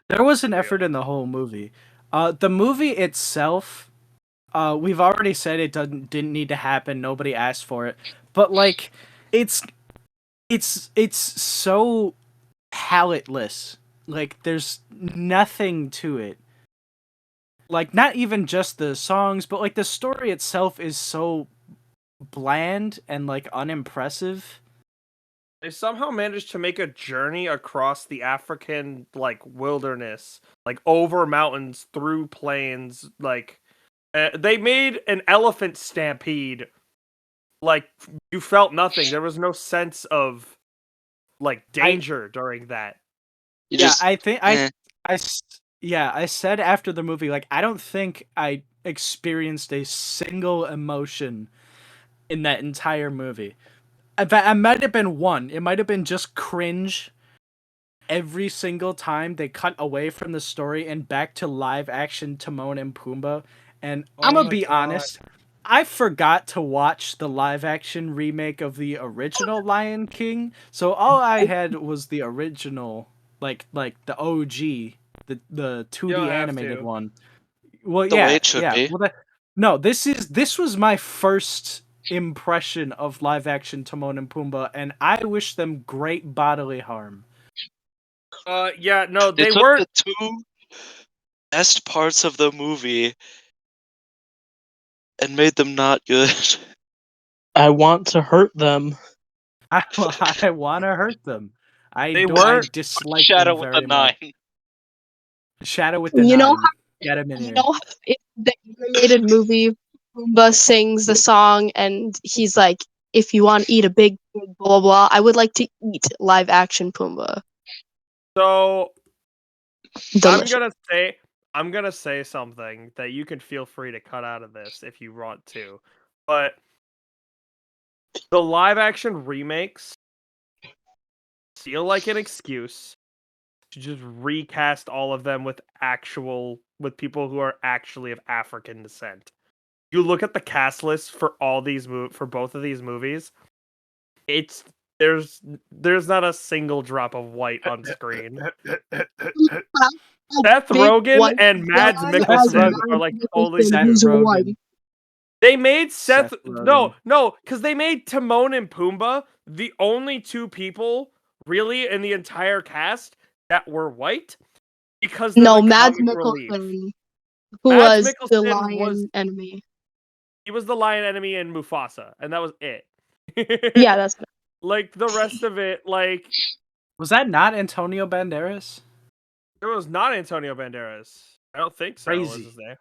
[SPEAKER 1] There was an
[SPEAKER 2] Real.
[SPEAKER 1] effort in the whole movie. The movie itself, we've already said it didn't need to happen. Nobody asked for it, but like, it's it's so palateless. Like, there's nothing to it. Like, not even just the songs, but like the story itself is so bland and like unimpressive.
[SPEAKER 2] They somehow managed to make a journey across the African like wilderness, like over mountains, through plains, like they made an elephant stampede. Like you felt nothing. There was no sense of like danger during that.
[SPEAKER 3] You
[SPEAKER 1] Yeah,
[SPEAKER 3] just
[SPEAKER 1] I think
[SPEAKER 3] eh.
[SPEAKER 1] I said after the movie, like, I don't think I experienced a single emotion in that entire movie. In fact, I might have been one. It might have been just cringe every single time they cut away from the story and back to live action Timon and Pumbaa. And I'm
[SPEAKER 2] Oh
[SPEAKER 1] gonna
[SPEAKER 2] my
[SPEAKER 1] be
[SPEAKER 2] God.
[SPEAKER 1] honest, I forgot to watch the live action remake of the original Lion King, so all I had was the original, like the OG, the
[SPEAKER 2] You don't
[SPEAKER 1] 2D
[SPEAKER 2] have
[SPEAKER 1] animated
[SPEAKER 2] to.
[SPEAKER 1] one. Well,
[SPEAKER 3] The way
[SPEAKER 1] yeah,
[SPEAKER 3] it should
[SPEAKER 1] yeah.
[SPEAKER 3] be.
[SPEAKER 1] Well, no, this was my first impression of live action Timon and Pumbaa, and I wish them great bodily harm.
[SPEAKER 2] Yeah, no,
[SPEAKER 3] They
[SPEAKER 2] they
[SPEAKER 3] took
[SPEAKER 2] weren't.
[SPEAKER 3] the two best parts of the movie and made them not good.
[SPEAKER 4] I want to hurt them.
[SPEAKER 1] I want to hurt them.
[SPEAKER 2] They
[SPEAKER 1] I
[SPEAKER 2] weren't.
[SPEAKER 1] dislike
[SPEAKER 3] Shadow
[SPEAKER 1] them
[SPEAKER 3] with the
[SPEAKER 1] very much.
[SPEAKER 3] 9.
[SPEAKER 1] Shadow with the
[SPEAKER 5] You know,
[SPEAKER 1] Nine. Get him in
[SPEAKER 5] you
[SPEAKER 1] here.
[SPEAKER 5] know, in the animated movie, Pumbaa sings the song, and he's like, "If you want to eat a big pig, blah blah blah." I would like to eat live action Pumbaa.
[SPEAKER 2] So
[SPEAKER 5] Delicious.
[SPEAKER 2] I'm gonna say something that you can feel free to cut out of this if you want to. But the live action remakes feel like an excuse to just recast all of them with people who are actually of African descent. You look at the cast list for for both of these movies, it's there's not a single drop of white on screen. Seth
[SPEAKER 5] Big
[SPEAKER 2] Rogen
[SPEAKER 5] white
[SPEAKER 2] and Mads
[SPEAKER 5] guy has
[SPEAKER 2] Mikkelsen
[SPEAKER 1] Rogen.
[SPEAKER 2] are
[SPEAKER 5] Mads
[SPEAKER 2] like totally
[SPEAKER 5] Mikkelsen,
[SPEAKER 1] Seth
[SPEAKER 5] who's
[SPEAKER 2] different.
[SPEAKER 5] white.
[SPEAKER 1] Rogen.
[SPEAKER 2] They made
[SPEAKER 1] Seth Rogen.
[SPEAKER 2] no, because they made Timon and Pumbaa the only two people really in the entire cast that were white. because they're
[SPEAKER 5] No,
[SPEAKER 2] the
[SPEAKER 5] Mads
[SPEAKER 2] comic relief.
[SPEAKER 5] Mikkelsen, who
[SPEAKER 2] Mads
[SPEAKER 5] was the
[SPEAKER 2] Mikkelsen
[SPEAKER 5] lion enemy.
[SPEAKER 2] he was the lion enemy in Mufasa, and that was it.
[SPEAKER 5] Yeah, that's
[SPEAKER 2] Like the rest of it, like
[SPEAKER 1] Was that not Antonio Banderas?
[SPEAKER 2] it was not Antonio Banderas. I don't think so. Was
[SPEAKER 1] Crazy.
[SPEAKER 2] his name?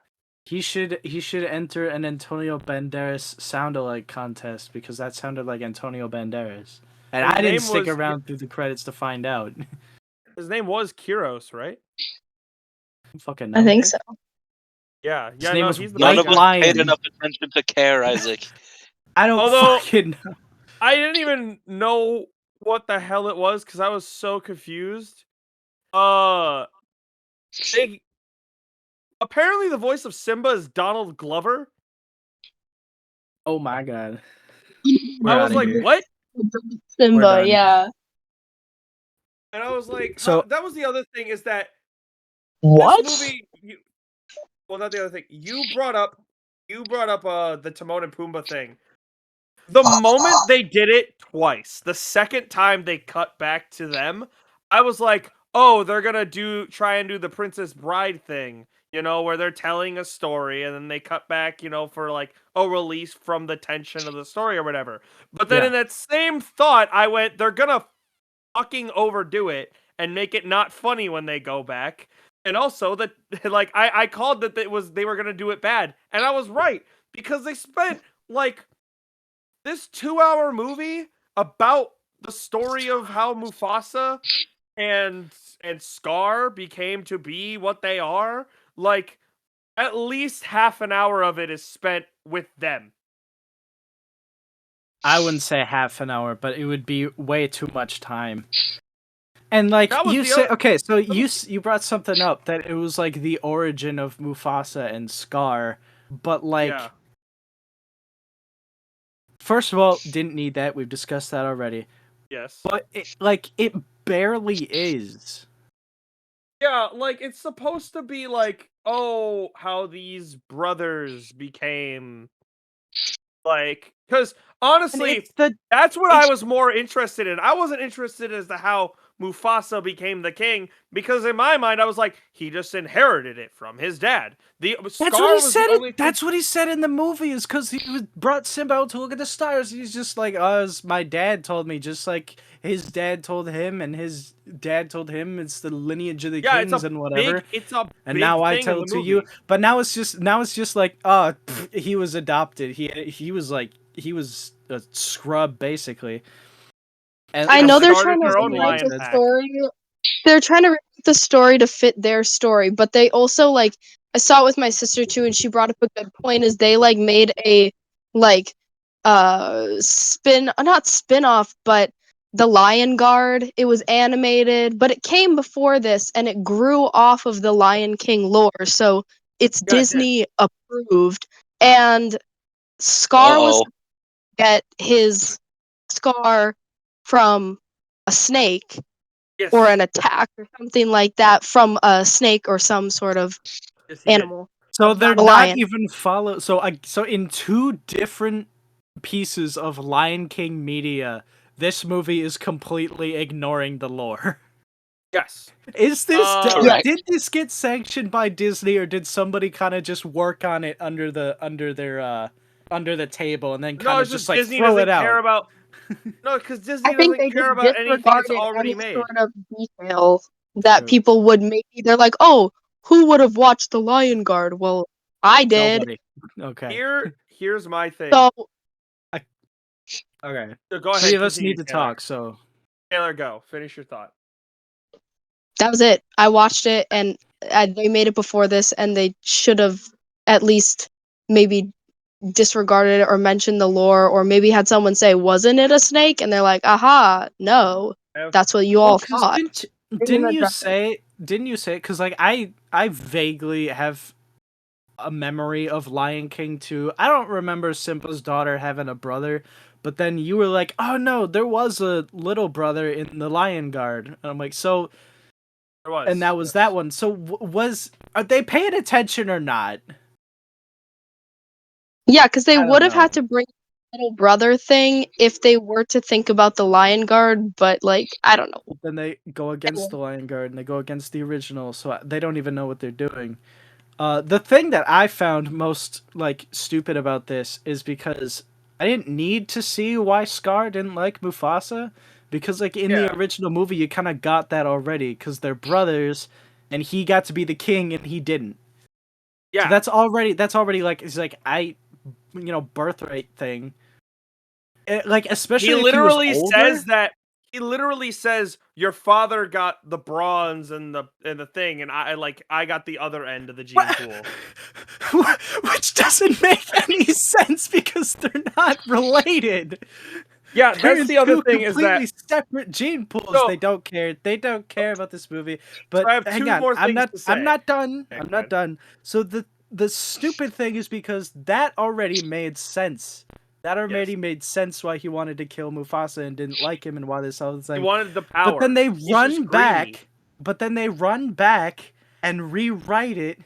[SPEAKER 1] He should enter an Antonio Banderas sound-alike contest because that sounded like Antonio Banderas. And
[SPEAKER 2] His
[SPEAKER 1] I didn't
[SPEAKER 2] name
[SPEAKER 1] stick
[SPEAKER 2] was-
[SPEAKER 1] around through the credits to find out.
[SPEAKER 2] His name was Kiros, right?
[SPEAKER 1] Fucking
[SPEAKER 5] I
[SPEAKER 1] know.
[SPEAKER 5] think so.
[SPEAKER 2] Yeah,
[SPEAKER 1] His
[SPEAKER 2] yeah.
[SPEAKER 1] name
[SPEAKER 2] No,
[SPEAKER 1] was
[SPEAKER 2] he's the
[SPEAKER 3] None
[SPEAKER 1] White
[SPEAKER 2] bad
[SPEAKER 3] of us
[SPEAKER 2] guy.
[SPEAKER 3] paid
[SPEAKER 1] Lion.
[SPEAKER 3] enough attention to care, Isaac.
[SPEAKER 1] I don't
[SPEAKER 2] Although-
[SPEAKER 1] fucking know.
[SPEAKER 2] I didn't even know what the hell it was because I was so confused. They apparently the voice of Simba is Donald Glover.
[SPEAKER 1] Oh my god. We're
[SPEAKER 2] I was
[SPEAKER 1] outta
[SPEAKER 2] like,
[SPEAKER 1] here.
[SPEAKER 2] what?
[SPEAKER 5] Simba,
[SPEAKER 1] done.
[SPEAKER 5] yeah.
[SPEAKER 2] And I was like,
[SPEAKER 1] So-
[SPEAKER 2] that was the other thing is that
[SPEAKER 4] What?
[SPEAKER 2] this movie. Well, not the other thing. You brought up the Timon and Pumbaa thing. The moment they did it twice, the second time they cut back to them, I was like, oh, they're gonna try and do the Princess Bride thing, where they're telling a story and then they cut back, for like a release from the tension of the story or whatever. But then
[SPEAKER 1] Yeah.
[SPEAKER 2] in that same thought, I went, they're gonna fucking overdo it and make it not funny when they go back. And also that like I called that they were gonna do it bad. And I was right, because they spent like this 2-hour movie about the story of how Mufasa and Scar became to be what they are. Like at least half an hour of it is spent with them.
[SPEAKER 1] I wouldn't say half an hour, but it would be way too much time. And like
[SPEAKER 2] That was
[SPEAKER 1] you
[SPEAKER 2] the
[SPEAKER 1] say,
[SPEAKER 2] other-
[SPEAKER 1] okay, so you brought something up that it was like the origin of Mufasa and Scar, but like,
[SPEAKER 2] Yeah.
[SPEAKER 1] first of all, didn't need that. We've discussed that already.
[SPEAKER 2] Yes.
[SPEAKER 1] But it barely is.
[SPEAKER 2] Yeah, like it's supposed to be like, oh, how these brothers became like, because
[SPEAKER 1] And
[SPEAKER 2] honestly,
[SPEAKER 1] it's the
[SPEAKER 2] that's what I
[SPEAKER 1] it's-
[SPEAKER 2] was more interested in. I wasn't interested as to how Mufasa became the king, because in my mind I was like, he just inherited it from his dad.
[SPEAKER 1] That's
[SPEAKER 2] Scar
[SPEAKER 1] what he
[SPEAKER 2] was the
[SPEAKER 1] said.
[SPEAKER 2] only thing-
[SPEAKER 1] That's what he said in the movie. Is because brought Simba out to look at the stars. He's just like, as my dad told me, just like his dad told him, and his dad told him. It's the lineage of the
[SPEAKER 2] yeah, it's
[SPEAKER 1] kings
[SPEAKER 2] a
[SPEAKER 1] and whatever.
[SPEAKER 2] it's a
[SPEAKER 1] And
[SPEAKER 2] big
[SPEAKER 1] now I
[SPEAKER 2] thing in
[SPEAKER 1] tell
[SPEAKER 2] the
[SPEAKER 1] it to
[SPEAKER 2] movie.
[SPEAKER 1] you. But now it's just like, he was adopted. He was like he was a scrub basically. And
[SPEAKER 5] I know they're
[SPEAKER 2] started
[SPEAKER 5] trying to
[SPEAKER 2] their own
[SPEAKER 5] rewrite
[SPEAKER 2] lion
[SPEAKER 5] the
[SPEAKER 2] pack.
[SPEAKER 5] story. They're trying to rewrite the story to fit their story, but they also like I saw it with my sister too, and she brought up a good point. Is they like made a like not spin off, but the Lion Guard. It was animated, but it came before this, and it grew off of the Lion King lore, so it's
[SPEAKER 2] Yeah, it did.
[SPEAKER 5] Disney approved. And Scar was
[SPEAKER 3] Uh-oh.
[SPEAKER 5] get his scar from a snake
[SPEAKER 2] Yes.
[SPEAKER 5] or an attack or something like that from a snake or some sort of
[SPEAKER 2] Yes, he did.
[SPEAKER 5] animal.
[SPEAKER 1] so they're
[SPEAKER 5] a
[SPEAKER 1] not
[SPEAKER 5] lion.
[SPEAKER 1] even follow. So in two different pieces of Lion King media, this movie is completely ignoring the lore.
[SPEAKER 2] Yes.
[SPEAKER 1] Is this
[SPEAKER 3] Correct.
[SPEAKER 1] did this get sanctioned by Disney, or did somebody kind of just work on it under the table and then
[SPEAKER 2] No,
[SPEAKER 1] kind of
[SPEAKER 2] it's
[SPEAKER 1] just
[SPEAKER 2] just
[SPEAKER 1] like
[SPEAKER 2] Disney
[SPEAKER 1] throw
[SPEAKER 2] doesn't
[SPEAKER 1] it out?
[SPEAKER 2] care about. No, because Disney
[SPEAKER 5] I think
[SPEAKER 2] doesn't
[SPEAKER 5] they
[SPEAKER 2] care
[SPEAKER 5] just
[SPEAKER 2] about anything that's
[SPEAKER 5] disregarded
[SPEAKER 2] already
[SPEAKER 5] any
[SPEAKER 2] made.
[SPEAKER 5] sort of detail that
[SPEAKER 1] True.
[SPEAKER 5] people would maybe they're like, oh, who would have watched the Lion Guard? Well, I did.
[SPEAKER 1] Nobody. Okay.
[SPEAKER 2] Here's my thing.
[SPEAKER 5] So
[SPEAKER 1] Okay.
[SPEAKER 2] So go ahead.
[SPEAKER 1] Three of us
[SPEAKER 2] continue,
[SPEAKER 1] need to
[SPEAKER 2] Taylor.
[SPEAKER 1] talk. So
[SPEAKER 2] Taylor, go. Finish your thought.
[SPEAKER 5] that was it. I watched it, and they made it before this, and they should have at least maybe disregarded it or mentioned the lore, or maybe had someone say, "Wasn't it a snake?" And they're like, "Aha, no, that's what you all thought."
[SPEAKER 1] didn't you say? Because like I vaguely have a memory of Lion King 2. I don't remember Simba's daughter having a brother, but then you were like, "Oh no, there was a little brother in the Lion Guard." And I'm like, "So,"
[SPEAKER 2] There was.
[SPEAKER 1] and that was
[SPEAKER 2] yes.
[SPEAKER 1] that one. So are they paying attention or not?
[SPEAKER 5] Yeah, because they
[SPEAKER 1] I don't
[SPEAKER 5] would have
[SPEAKER 1] know.
[SPEAKER 5] had to bring little brother thing if they were to think about the Lion Guard, but like I don't know.
[SPEAKER 1] Then they go against the Lion Guard and they go against the original, so they don't even know what they're doing. The thing that I found most like stupid about this is because I didn't need to see why Scar didn't like Mufasa, because like in the
[SPEAKER 2] Yeah.
[SPEAKER 1] original movie you kind of got that already because they're brothers, and he got to be the king and he didn't.
[SPEAKER 2] Yeah.
[SPEAKER 1] So that's already like it's like birthright thing. Like especially
[SPEAKER 2] He
[SPEAKER 1] if he was
[SPEAKER 2] literally
[SPEAKER 1] older.
[SPEAKER 2] says that. He literally says your father got the bronze and the thing, and I got the other end of the gene pool.
[SPEAKER 1] Which doesn't make any sense because they're not related.
[SPEAKER 2] Yeah,
[SPEAKER 1] They're
[SPEAKER 2] that's
[SPEAKER 1] in
[SPEAKER 2] the other
[SPEAKER 1] two
[SPEAKER 2] thing is
[SPEAKER 1] completely
[SPEAKER 2] that.
[SPEAKER 1] separate gene pools.
[SPEAKER 2] So,
[SPEAKER 1] They don't care. They don't care about this movie.
[SPEAKER 2] so
[SPEAKER 1] But
[SPEAKER 2] I have
[SPEAKER 1] hang
[SPEAKER 2] two
[SPEAKER 1] on,
[SPEAKER 2] more things to say.
[SPEAKER 1] I'm not done.
[SPEAKER 2] Okay,
[SPEAKER 1] I'm
[SPEAKER 2] go
[SPEAKER 1] not
[SPEAKER 2] ahead.
[SPEAKER 1] done. So the stupid thing is because that already made sense. That already
[SPEAKER 2] Yes.
[SPEAKER 1] made sense why he wanted to kill Mufasa and didn't like him and why this other
[SPEAKER 2] He
[SPEAKER 1] thing.
[SPEAKER 2] wanted the power.
[SPEAKER 1] But then they
[SPEAKER 2] He's
[SPEAKER 1] run
[SPEAKER 2] just greedy.
[SPEAKER 1] back. But then they run back and rewrite it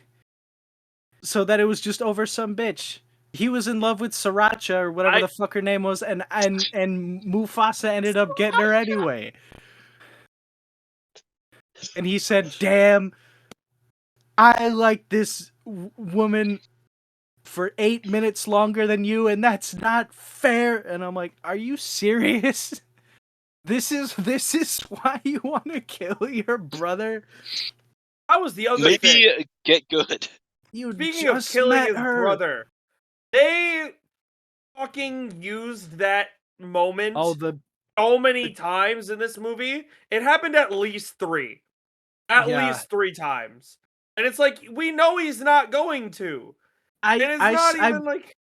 [SPEAKER 1] so that it was just over some bitch. He was in love with Sriracha or whatever the fuck her name was, and Mufasa ended up getting her anyway. And he said, "Damn, I like this woman for 8 minutes longer than you, and that's not fair." And I'm like, "Are you serious? This is why you want to kill your brother?
[SPEAKER 2] That was the other thing.
[SPEAKER 3] Maybe get good.
[SPEAKER 1] You
[SPEAKER 2] Speaking of
[SPEAKER 1] just
[SPEAKER 2] killing
[SPEAKER 1] met
[SPEAKER 2] his
[SPEAKER 1] her."
[SPEAKER 2] brother, they fucking used that moment
[SPEAKER 1] Oh, the
[SPEAKER 2] so many times in this movie. It happened at least 3. At
[SPEAKER 1] Yeah.
[SPEAKER 2] least 3 times. And it's like, we know he's not going to. And it's not even like...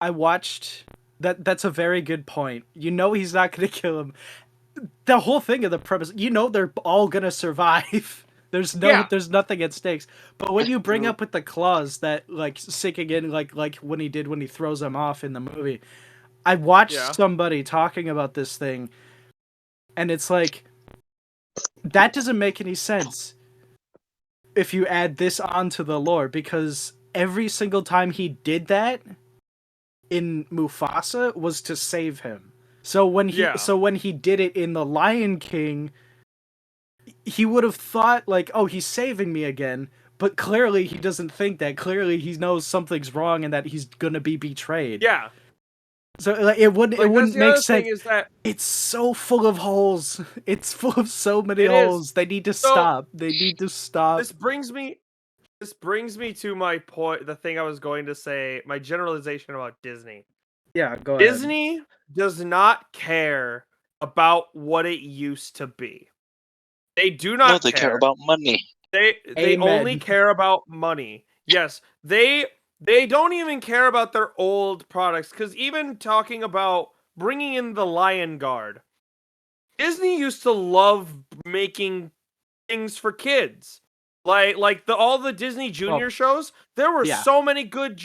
[SPEAKER 1] I watched that. That's a very good point. You know he's not gonna kill him. The whole thing of the premise, you know they're all gonna survive. There's nothing at stakes. But when you bring up with the claws that like sinking in like when he did when he throws them off in the movie, I watched somebody talking about this thing, and it's like that doesn't make any sense if you add this onto the lore, because every single time he did that in Mufasa was to save him. So when he did it in The Lion King, he would have thought like, "Oh, he's saving me again," but clearly he doesn't think that. Clearly he knows something's wrong and that he's gonna be betrayed.
[SPEAKER 2] Yeah.
[SPEAKER 1] So like, it wouldn't make sense.
[SPEAKER 2] Is that
[SPEAKER 1] it's so full of holes. It's full of so many holes. They need to stop. They need to stop.
[SPEAKER 2] This brings me to my point, the thing I was going to say, my generalization about Disney.
[SPEAKER 1] Yeah, go ahead.
[SPEAKER 2] Disney does not care about what it used to be. They do not
[SPEAKER 3] they care about money.
[SPEAKER 2] They only care about money. Yes, they don't even care about their old products, because even talking about bringing in the Lion Guard, Disney used to love making things for kids. Like all the Disney Junior shows, there were so many good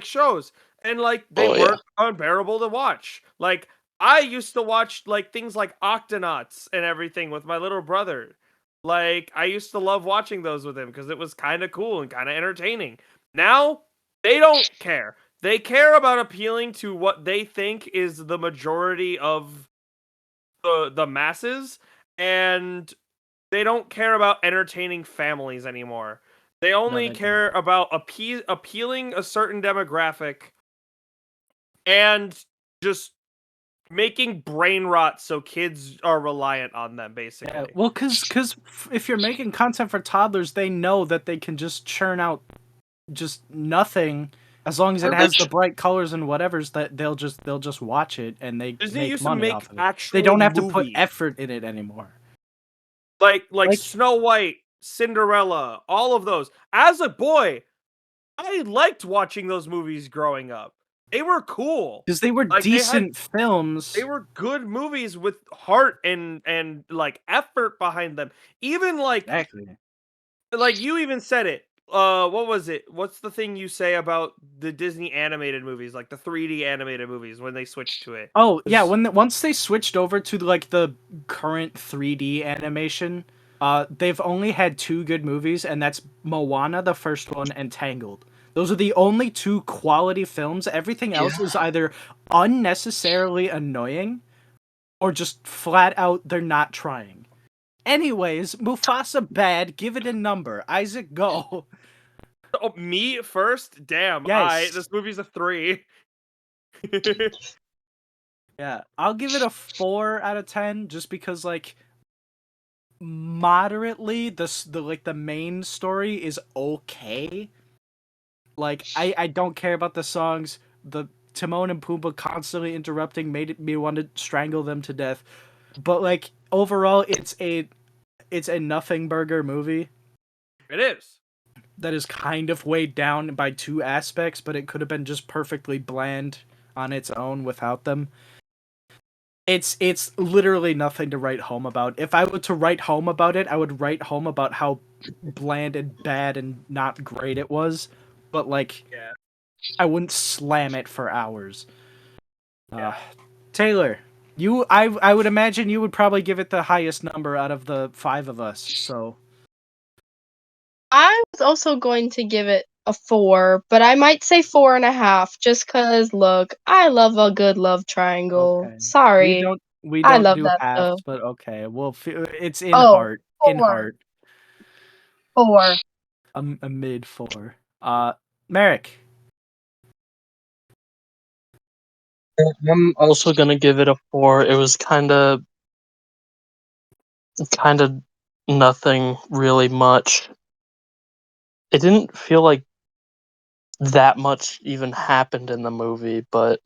[SPEAKER 2] shows, and like they weren't unbearable to watch. Like I used to watch like things like Octonauts and everything with my little brother. Like I used to love watching those with him because it was kind of cool and kind of entertaining. Now they don't care. They care about appealing to what they think is the majority of the masses, and they don't care about entertaining families anymore. They only care about appealing a certain demographic and just making brain rot so kids are reliant on them, basically.
[SPEAKER 1] Yeah, well, because if you're making content for toddlers, they know that they can just churn out just nothing as long as it has the bright colors and whatever's, that they'll just watch it and they make money off of it. They don't have to put effort in it anymore.
[SPEAKER 2] Like Snow White, Cinderella, all of those. As a boy, I liked watching those movies growing up. They were cool
[SPEAKER 1] because they were decent films.
[SPEAKER 2] They were good movies with heart and like effort behind them. Even like you even said it. What was it? What's the thing you say about the Disney animated movies, like the 3D animated movies when they switched to it?
[SPEAKER 1] Oh yeah, once they switched over to like the current 3D animation, they've only had 2 good movies, and that's Moana, the first one, and Tangled. Those are the only two quality films. Everything else is either unnecessarily annoying or just flat out they're not trying. Anyways, Mufasa bad, give it a number. Isaac, go.
[SPEAKER 2] Oh, me first? Damn.
[SPEAKER 1] Yes.
[SPEAKER 2] This movie's a 3.
[SPEAKER 1] Yeah, I'll give it a 4 out of 10 just because like moderately the main story is okay. Like I don't care about the songs. The Timon and Pumbaa constantly interrupting made me want to strangle them to death. But like overall it's a nothing burger movie
[SPEAKER 2] It is.
[SPEAKER 1] that is kind of weighed down by two aspects, but it could have been just perfectly bland on its own without them. It's literally nothing to write home about. If I were to write home about it, I would write home about how bland and bad and not great it was. But like,
[SPEAKER 2] Yeah.
[SPEAKER 1] I wouldn't slam it for hours.
[SPEAKER 2] Yeah.
[SPEAKER 1] Taylor, I would imagine you would probably give it the highest number out of the 5 of us. So
[SPEAKER 5] I was also going to give it a 4, but I might say 4.5 just because, look, I love a good love triangle.
[SPEAKER 1] okay,
[SPEAKER 5] Sorry.
[SPEAKER 1] we
[SPEAKER 5] I
[SPEAKER 1] don't
[SPEAKER 5] love
[SPEAKER 1] do
[SPEAKER 5] that
[SPEAKER 1] halves,
[SPEAKER 5] stuff.
[SPEAKER 1] but okay, well it's in
[SPEAKER 5] Oh,
[SPEAKER 1] heart, in
[SPEAKER 5] 4.
[SPEAKER 1] heart,
[SPEAKER 5] 4.
[SPEAKER 1] a mid 4. Merrick.
[SPEAKER 4] I'm also gonna give it a 4. It was kind of nothing really much. It didn't feel like that much even happened in the movie, but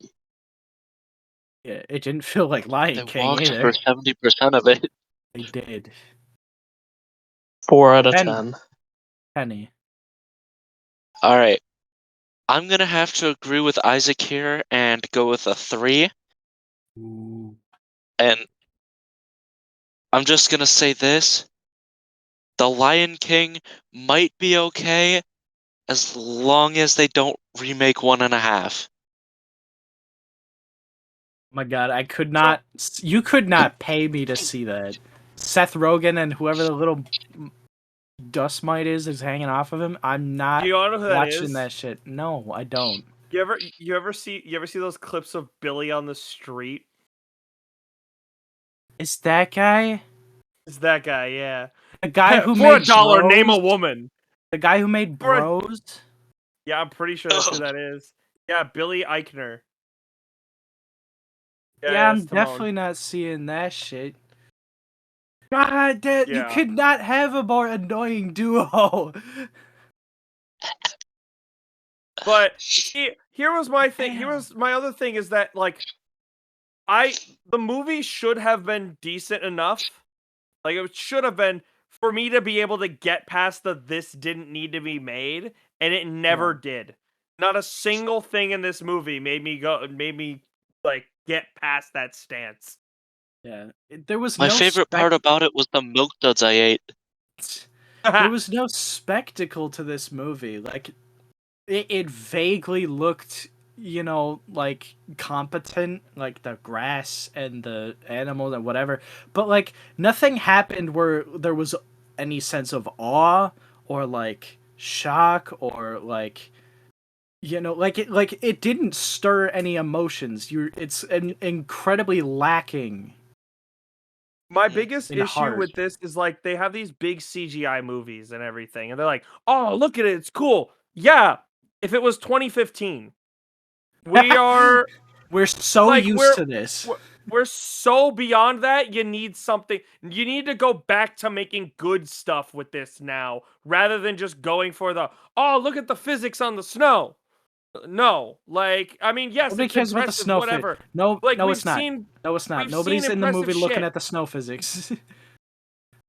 [SPEAKER 1] Yeah, it didn't feel like Lion
[SPEAKER 3] They
[SPEAKER 1] King
[SPEAKER 3] walked
[SPEAKER 1] either.
[SPEAKER 3] for 70% of it.
[SPEAKER 1] They did.
[SPEAKER 4] 4 out of
[SPEAKER 1] Penny.
[SPEAKER 4] 10.
[SPEAKER 1] Penny.
[SPEAKER 3] All right. I'm going to have to agree with Isaac here and go with a 3.
[SPEAKER 1] Ooh.
[SPEAKER 3] And I'm just going to say this. The Lion King might be okay as long as they don't remake 1.5.
[SPEAKER 1] My God, I could not. You could not pay me to see that. Seth Rogen and whoever the little dust mite is hanging off of him. I'm not
[SPEAKER 2] Do you know who that
[SPEAKER 1] watching
[SPEAKER 2] is?
[SPEAKER 1] that shit. No, I don't.
[SPEAKER 2] You ever see those clips of Billy on the street?
[SPEAKER 1] Is that guy
[SPEAKER 2] It's that guy, yeah.
[SPEAKER 1] the guy who
[SPEAKER 2] For
[SPEAKER 1] made
[SPEAKER 2] a dollar, name a
[SPEAKER 1] Bros?
[SPEAKER 2] woman.
[SPEAKER 1] The guy who made
[SPEAKER 2] For a-
[SPEAKER 1] Bros?
[SPEAKER 2] Yeah, I'm pretty sure that's who that is. Yeah, Billy Eichner.
[SPEAKER 1] Yeah,
[SPEAKER 2] that's
[SPEAKER 1] I'm
[SPEAKER 2] Timon.
[SPEAKER 1] definitely not seeing that shit. God, that you
[SPEAKER 2] Yeah.
[SPEAKER 1] could not have a more annoying duo.
[SPEAKER 2] But see, here was my thing. Here
[SPEAKER 1] Damn.
[SPEAKER 2] was my other thing is that like the movie should have been decent enough. Like it should have been for me to be able to get past this didn't need to be made, and it never did. Not a single thing in this movie made me like get past that stance.
[SPEAKER 1] Yeah, there was
[SPEAKER 3] My
[SPEAKER 1] no
[SPEAKER 3] favorite part about it was the milk duds I ate.
[SPEAKER 1] there was no spectacle to this movie. Like it vaguely looked, like competent, like the grass and the animals and whatever. But like nothing happened where there was any sense of awe or like shock or like it didn't stir any emotions. It's incredibly lacking
[SPEAKER 2] My biggest
[SPEAKER 1] in
[SPEAKER 2] issue
[SPEAKER 1] heart.
[SPEAKER 2] with this is like they have these big CGI movies and everything, and they're like, "Oh, look at it, it's cool." Yeah, if it was 2015, we are
[SPEAKER 1] We're so
[SPEAKER 2] like
[SPEAKER 1] used to this.
[SPEAKER 2] we're so beyond that. You need something. You need to go back to making good stuff with this now, rather than just going for the "Oh, look at the physics on the snow." No, like I mean, yes,
[SPEAKER 1] Nobody
[SPEAKER 2] it's
[SPEAKER 1] cares about the
[SPEAKER 2] impressive,
[SPEAKER 1] snow physics.
[SPEAKER 2] whatever.
[SPEAKER 1] No,
[SPEAKER 2] Like
[SPEAKER 1] no, it's not. No, it's not.
[SPEAKER 2] we've seen
[SPEAKER 1] Nobody's in the
[SPEAKER 2] impressive
[SPEAKER 1] movie looking
[SPEAKER 2] shit.
[SPEAKER 1] at the snow physics.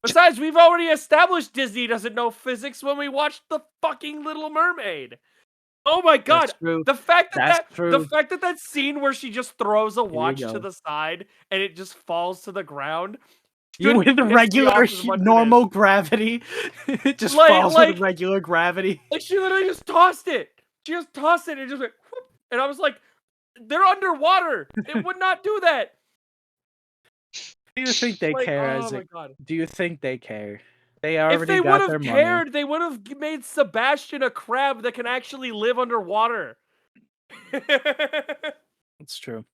[SPEAKER 2] Besides, we've already established Disney doesn't know physics when we watched the fucking Little Mermaid. Oh my god,
[SPEAKER 1] That's true.
[SPEAKER 2] the fact
[SPEAKER 1] That's true.
[SPEAKER 2] that scene where she just throws a
[SPEAKER 1] Here you
[SPEAKER 2] watch to
[SPEAKER 1] go.
[SPEAKER 2] the side and it just falls to the ground.
[SPEAKER 1] You
[SPEAKER 2] Shouldn't
[SPEAKER 1] with
[SPEAKER 2] piss me
[SPEAKER 1] regular
[SPEAKER 2] off as much as it
[SPEAKER 1] normal gravity, it just falls with regular gravity.
[SPEAKER 2] like she literally just tossed it. She just tossed it and it just went whoop. And I was like, they're underwater. It would not do that.
[SPEAKER 1] Do you think they
[SPEAKER 2] Like,
[SPEAKER 1] care,
[SPEAKER 2] oh
[SPEAKER 1] Isaac?
[SPEAKER 2] my god.
[SPEAKER 1] Do you think they care? They
[SPEAKER 2] If
[SPEAKER 1] already
[SPEAKER 2] they would
[SPEAKER 1] got their
[SPEAKER 2] have
[SPEAKER 1] money.
[SPEAKER 2] cared, they would have made Sebastian a crab that can actually live underwater.
[SPEAKER 1] It's true.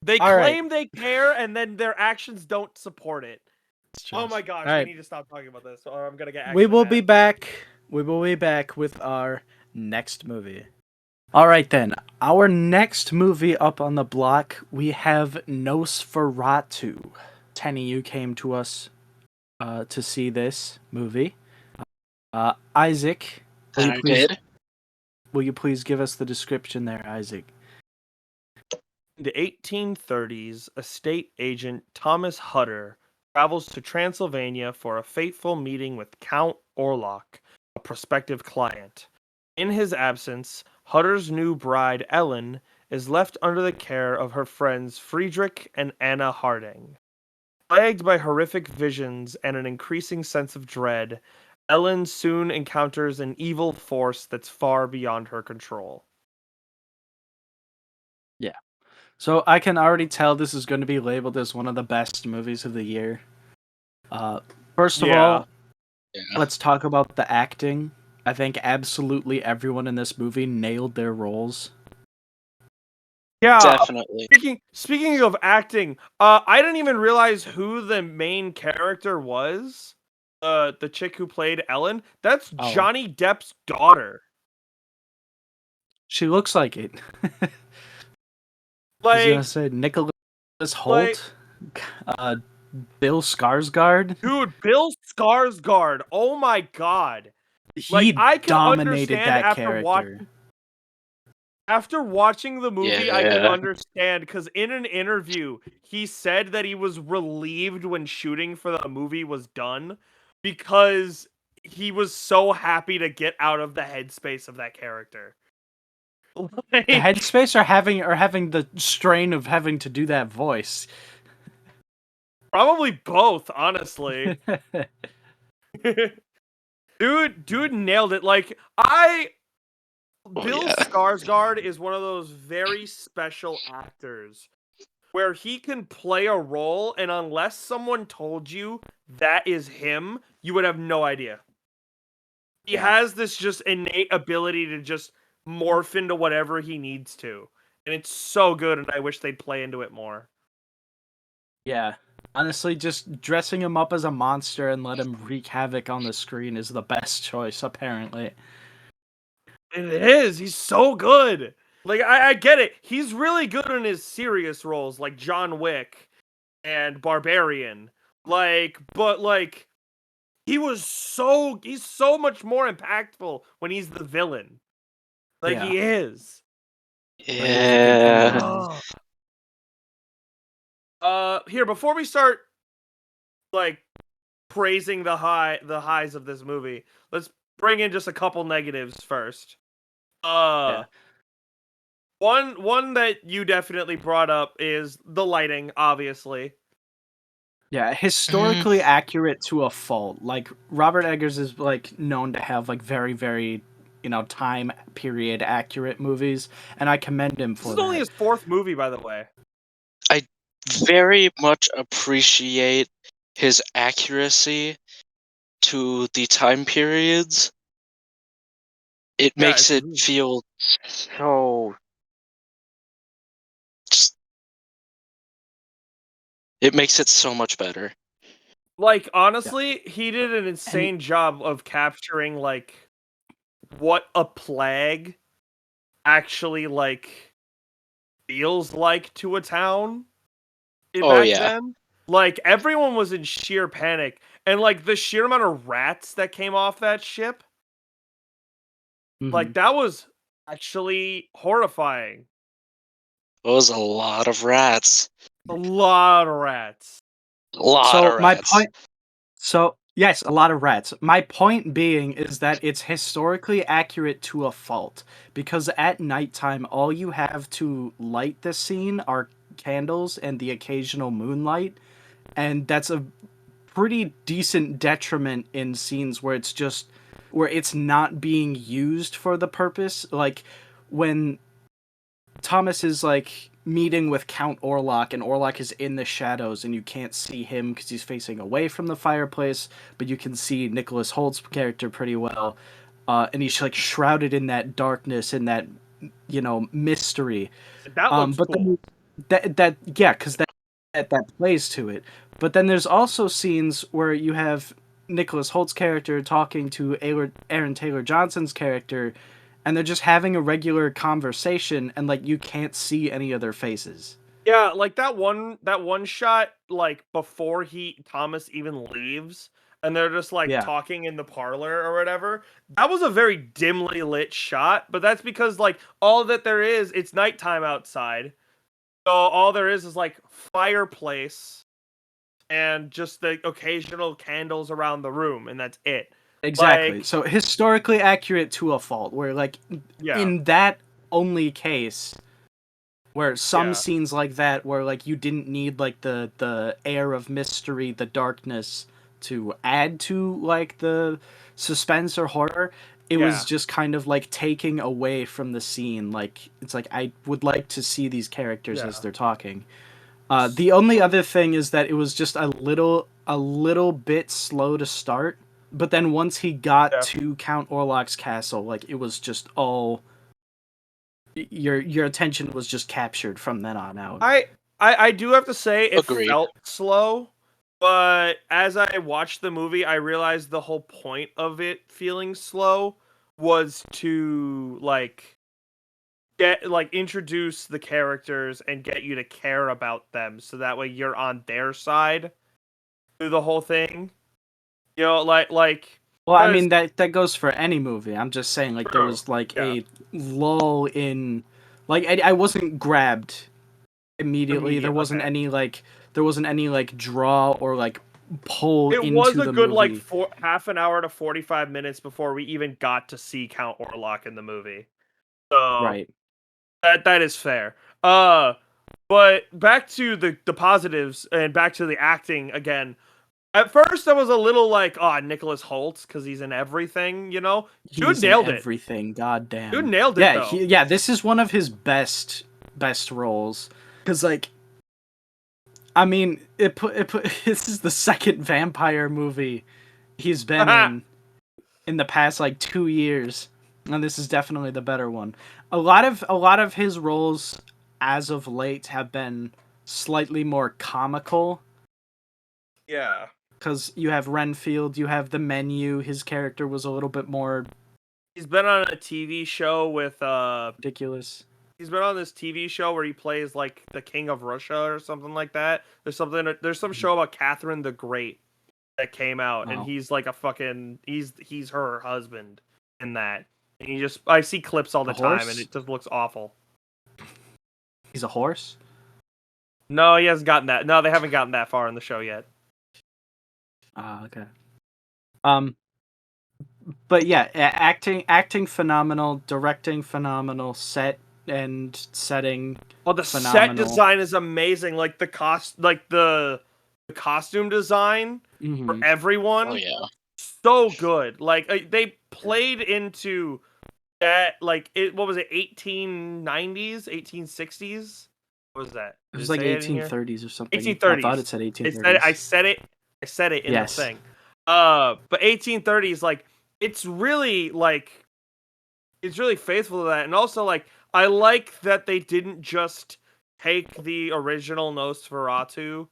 [SPEAKER 2] They
[SPEAKER 1] All right.
[SPEAKER 2] claim they care, and then their actions don't support it.
[SPEAKER 1] It's true.
[SPEAKER 2] Oh my gosh,
[SPEAKER 1] All
[SPEAKER 2] we
[SPEAKER 1] right.
[SPEAKER 2] need to stop talking about this, or I'm gonna get
[SPEAKER 1] We
[SPEAKER 2] actually
[SPEAKER 1] will
[SPEAKER 2] mad.
[SPEAKER 1] be back. We will be back with our next movie. All right, then. Our next movie up on the block, we have Nosferatu. Tenny, you came to us to see this movie. Isaac,
[SPEAKER 3] That I did.
[SPEAKER 1] will you please give us the description there, Isaac?
[SPEAKER 2] In the 1830s, estate agent Thomas Hutter travels to Transylvania for a fateful meeting with Count Orlok, a prospective client. In his absence, Hutter's new bride, Ellen, is left under the care of her friends Friedrich and Anna Harding. Plagued by horrific visions and an increasing sense of dread, Ellen soon encounters an evil force that's far beyond her control.
[SPEAKER 1] Yeah. So I can already tell this is going to be labeled as one of the best movies of the year. First of all,
[SPEAKER 3] Yeah.
[SPEAKER 1] let's talk about the acting. I think absolutely everyone in this movie nailed their roles.
[SPEAKER 2] Yeah,
[SPEAKER 3] Definitely.
[SPEAKER 2] speaking of acting, I didn't even realize who the main character was. The chick who played Ellen. That's
[SPEAKER 1] Oh.
[SPEAKER 2] Johnny Depp's daughter.
[SPEAKER 1] She looks like it. I was gonna
[SPEAKER 2] Like,
[SPEAKER 1] say Nicholas Holt, Bill Skarsgård.
[SPEAKER 2] dude, Bill Skarsgård. Oh my god. Like,
[SPEAKER 1] He
[SPEAKER 2] I can
[SPEAKER 1] dominated
[SPEAKER 2] understand
[SPEAKER 1] that
[SPEAKER 2] after
[SPEAKER 1] character.
[SPEAKER 2] After watching the movie, I can
[SPEAKER 3] Yeah.
[SPEAKER 2] understand, because in an interview, he said that he was relieved when shooting for the movie was done because he was so happy to get out of the headspace of that character.
[SPEAKER 1] The headspace or having the strain of having to do that voice.
[SPEAKER 2] Probably both, honestly. Dude nailed it. Like, Bill
[SPEAKER 3] yeah.
[SPEAKER 2] Skarsgård is one of those very special actors where he can play a role, and unless someone told you that is him, you would have no idea. He has this just innate ability to just morph into whatever he needs to. And it's so good, and I wish they'd play into it more.
[SPEAKER 1] Yeah. Honestly, just dressing him up as a monster and let him wreak havoc on the screen is the best choice, apparently.
[SPEAKER 2] It is. He's so good. Like, I get it. He's really good in his serious roles, like John Wick and Barbarian. But he's so much more impactful when he's the villain. Like,
[SPEAKER 1] Yeah.
[SPEAKER 2] he is.
[SPEAKER 3] Yeah.
[SPEAKER 2] Here, before we start, like, praising the highs of this movie, let's bring in just a couple negatives first. One that you definitely brought up is the lighting, obviously.
[SPEAKER 1] Yeah, historically accurate to a fault. Like, Robert Eggers is, like, known to have, like, very, very, time period accurate movies, and I commend him
[SPEAKER 2] This
[SPEAKER 1] for
[SPEAKER 2] is
[SPEAKER 1] that.
[SPEAKER 2] only his fourth movie, by the way.
[SPEAKER 3] I very much appreciate his accuracy to the time periods. It
[SPEAKER 2] Yeah,
[SPEAKER 3] makes
[SPEAKER 2] it's
[SPEAKER 3] it feel so. Just, it makes it so much better.
[SPEAKER 2] Like, honestly, he did an insane job of capturing, like, what a plague actually, like, feels like to a town back then. Like, everyone was in sheer panic. And, like, the sheer amount of rats that came off that ship, like, that was actually horrifying.
[SPEAKER 3] It was a lot of rats.
[SPEAKER 2] A lot of rats.
[SPEAKER 3] A lot of rats.
[SPEAKER 1] Yes, a lot of rats. My point being is that it's historically accurate to a fault, because at nighttime, all you have to light the scene are candles and the occasional moonlight, and that's a pretty decent detriment in scenes where it's not being used for the purpose. Like, when Thomas is like meeting with Count Orlok, and Orlok is in the shadows, and you can't see him because he's facing away from the fireplace, but you can see Nicholas Holt's character pretty well, and he's like shrouded in that darkness and that mystery.
[SPEAKER 2] That looks
[SPEAKER 1] But
[SPEAKER 2] cool.
[SPEAKER 1] then because that plays to it. But then there's also scenes where you have Nicholas Holt's character talking to Aaron Taylor Johnson's character, and they're just having a regular conversation, and like you can't see any of their faces.
[SPEAKER 2] Yeah, like that one shot, like before Thomas even leaves, and they're just like
[SPEAKER 1] Yeah,
[SPEAKER 2] talking in the parlor or whatever. That was a very dimly lit shot, but that's because like all that there is, it's nighttime outside. So all there is like fireplace and just the occasional candles around the room, and that's it.
[SPEAKER 1] exactly.
[SPEAKER 2] Like,
[SPEAKER 1] So historically accurate to a fault, where like
[SPEAKER 2] yeah,
[SPEAKER 1] in that only case, where some
[SPEAKER 2] yeah,
[SPEAKER 1] scenes like that where like you didn't need like the air of mystery, the darkness to add to like the suspense or horror, it was
[SPEAKER 2] yeah,
[SPEAKER 1] just kind of like taking away from the scene. Like it's like I would like to see these characters as
[SPEAKER 2] yeah,
[SPEAKER 1] they're talking. The only other thing is that it was just a little bit slow to start, but then once he got
[SPEAKER 2] yeah.
[SPEAKER 1] to Count Orlok's castle, like it was just all your attention was just captured from then on out.
[SPEAKER 2] I do have to say it
[SPEAKER 3] Agreed.
[SPEAKER 2] felt slow, but as I watched the movie, I realized the whole point of it feeling slow was to introduce the characters and get you to care about them, so that way you're on their side through the whole thing. You know,
[SPEAKER 1] Well, I
[SPEAKER 2] because
[SPEAKER 1] mean that goes for any movie. I'm just saying like there
[SPEAKER 2] true,
[SPEAKER 1] was like
[SPEAKER 2] yeah,
[SPEAKER 1] a lull in like I wasn't grabbed immediately. There
[SPEAKER 2] immediate,
[SPEAKER 1] wasn't
[SPEAKER 2] okay.
[SPEAKER 1] any like draw or like pull
[SPEAKER 2] It was
[SPEAKER 1] into
[SPEAKER 2] a
[SPEAKER 1] the
[SPEAKER 2] good
[SPEAKER 1] movie.
[SPEAKER 2] half an hour to 45 minutes before we even got to see Count Orlok in the movie. So
[SPEAKER 1] Right.
[SPEAKER 2] that is fair. Uh, but back to the positives and back to the acting again. At first, I was a little like, oh, Nicholas Holt, because he's in everything, you know? Dude
[SPEAKER 1] He's in
[SPEAKER 2] nailed it.
[SPEAKER 1] everything. God
[SPEAKER 2] Dude
[SPEAKER 1] damn.
[SPEAKER 2] nailed it,
[SPEAKER 1] Yeah,
[SPEAKER 2] though.
[SPEAKER 1] this is one of his best roles cuz like I mean, it put this is the second vampire movie he's been in the past like 2 years, and this is definitely the better one. A lot of his roles as of late have been slightly more comical
[SPEAKER 2] Yeah.
[SPEAKER 1] cuz you have Renfield, you have The Menu, his character was a little bit more
[SPEAKER 2] He's been on a TV show with,
[SPEAKER 1] ridiculous.
[SPEAKER 2] he's been on this TV show where he plays, like, the King of Russia or something like that. There's some show about Catherine the Great that came out, and
[SPEAKER 1] Wow.
[SPEAKER 2] he's like he's her husband in that. And I see clips all
[SPEAKER 1] A
[SPEAKER 2] the time, and
[SPEAKER 1] horse?
[SPEAKER 2] it just looks awful.
[SPEAKER 1] He's a horse?
[SPEAKER 2] No, he hasn't gotten that. No, they haven't gotten that far in the show yet.
[SPEAKER 1] Ah, okay. Um but yeah, acting phenomenal, directing phenomenal, set and setting
[SPEAKER 2] Well, the set
[SPEAKER 1] phenomenal.
[SPEAKER 2] design is amazing. Like the costume design for
[SPEAKER 1] Mhm.
[SPEAKER 2] everyone,
[SPEAKER 3] Oh yeah.
[SPEAKER 2] so good. Like they played into that. Like what was it? 1890s, 1860s. What was that?
[SPEAKER 1] It
[SPEAKER 2] Did
[SPEAKER 1] was
[SPEAKER 2] it
[SPEAKER 1] like
[SPEAKER 2] say it in here?
[SPEAKER 1] 1830s or something. I thought
[SPEAKER 2] 1830s.
[SPEAKER 1] it said
[SPEAKER 2] It said I
[SPEAKER 1] 1830s.
[SPEAKER 2] said it. I said it in the
[SPEAKER 1] Yes.
[SPEAKER 2] thing. But 1830s, like it's really faithful to that, and also like I like that they didn't just take the original Nosferatu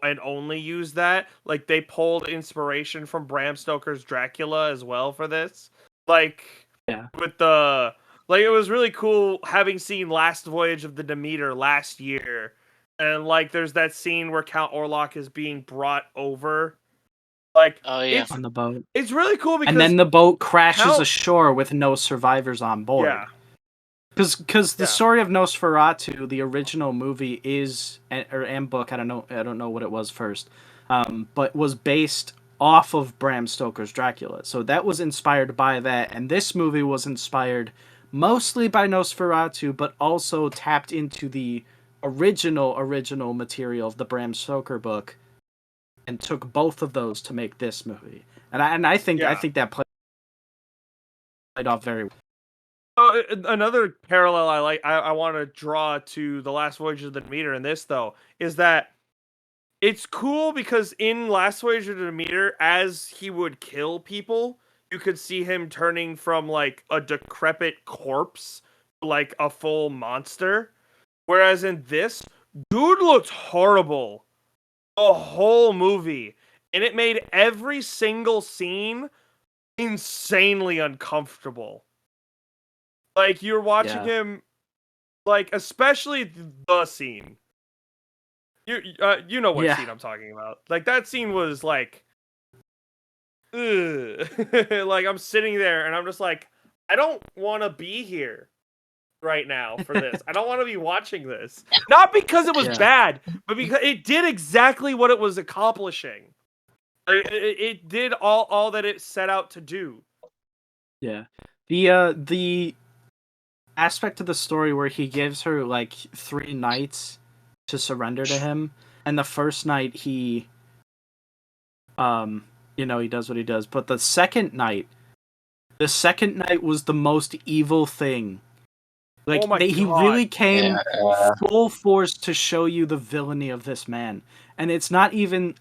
[SPEAKER 2] and only use that. Like they pulled inspiration from Bram Stoker's Dracula as well for this. Like
[SPEAKER 1] Yeah.
[SPEAKER 2] with the it was really cool having seen Last Voyage of the Demeter last year. And like there's that scene where Count Orlok is being brought over. Like
[SPEAKER 3] Oh yeah.
[SPEAKER 1] On the boat.
[SPEAKER 2] it's really cool
[SPEAKER 1] And
[SPEAKER 2] because
[SPEAKER 1] then the boat crashes
[SPEAKER 2] Count
[SPEAKER 1] ashore with no survivors on board.
[SPEAKER 2] yeah.
[SPEAKER 1] Because the
[SPEAKER 2] Yeah.
[SPEAKER 1] story of Nosferatu, the original movie and book, I don't know what it was first, but was based off of Bram Stoker's Dracula. So that was inspired by that, and this movie was inspired mostly by Nosferatu, but also tapped into the original material of the Bram Stoker book, and took both of those to make this movie. And I think
[SPEAKER 2] Yeah.
[SPEAKER 1] that played off very well.
[SPEAKER 2] Another parallel I want to draw to The Last Voyage of the Demeter in this, though, is that it's cool because in Last Voyage of the Demeter, as he would kill people, you could see him turning from like a decrepit corpse to like a full monster. Whereas in this, dude looked horrible the whole movie, and it made every single scene insanely uncomfortable. Like you're watching
[SPEAKER 1] Yeah.
[SPEAKER 2] him, like especially the scene. You know what
[SPEAKER 1] Yeah.
[SPEAKER 2] scene I'm talking about. Like that scene was like, ugh. Like I'm sitting there and I'm just like, I don't want to be here right now for this. I don't want to be watching this. Not because it was
[SPEAKER 1] Yeah.
[SPEAKER 2] bad, but because it did exactly what it was accomplishing. It did all that it set out to do.
[SPEAKER 1] Yeah. The aspect of the story where he gives her like 3 nights to surrender to him, and the first night he he does what he does, but the second night was the most evil thing. Like
[SPEAKER 2] Oh my
[SPEAKER 1] he
[SPEAKER 2] God.
[SPEAKER 1] really came
[SPEAKER 4] Yeah.
[SPEAKER 1] full force to show you the villainy of this man. And it's not even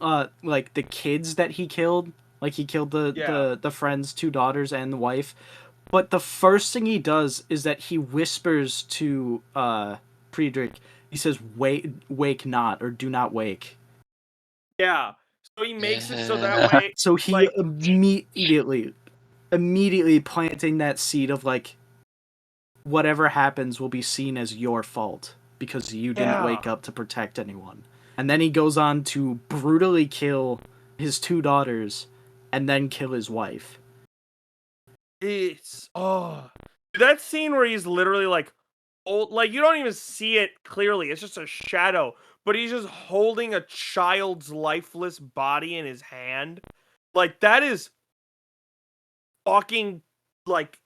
[SPEAKER 1] like the kids that he killed. Like he killed the friend's 2 daughters and the wife. But the first thing he does is that he whispers to Friedrich. He says, wake not, or do not wake.
[SPEAKER 2] Yeah. So he makes it so that
[SPEAKER 3] Yeah.
[SPEAKER 2] way.
[SPEAKER 1] So he
[SPEAKER 2] like,
[SPEAKER 1] immediately planting that seed of like, whatever happens will be seen as your fault because you didn't
[SPEAKER 2] Yeah.
[SPEAKER 1] wake up to protect anyone. And then he goes on to brutally kill his 2 daughters and then kill his wife.
[SPEAKER 2] It's that scene where he's literally like old, like you don't even see it clearly. It's just a shadow, but he's just holding a child's lifeless body in his hand. Like that is fucking like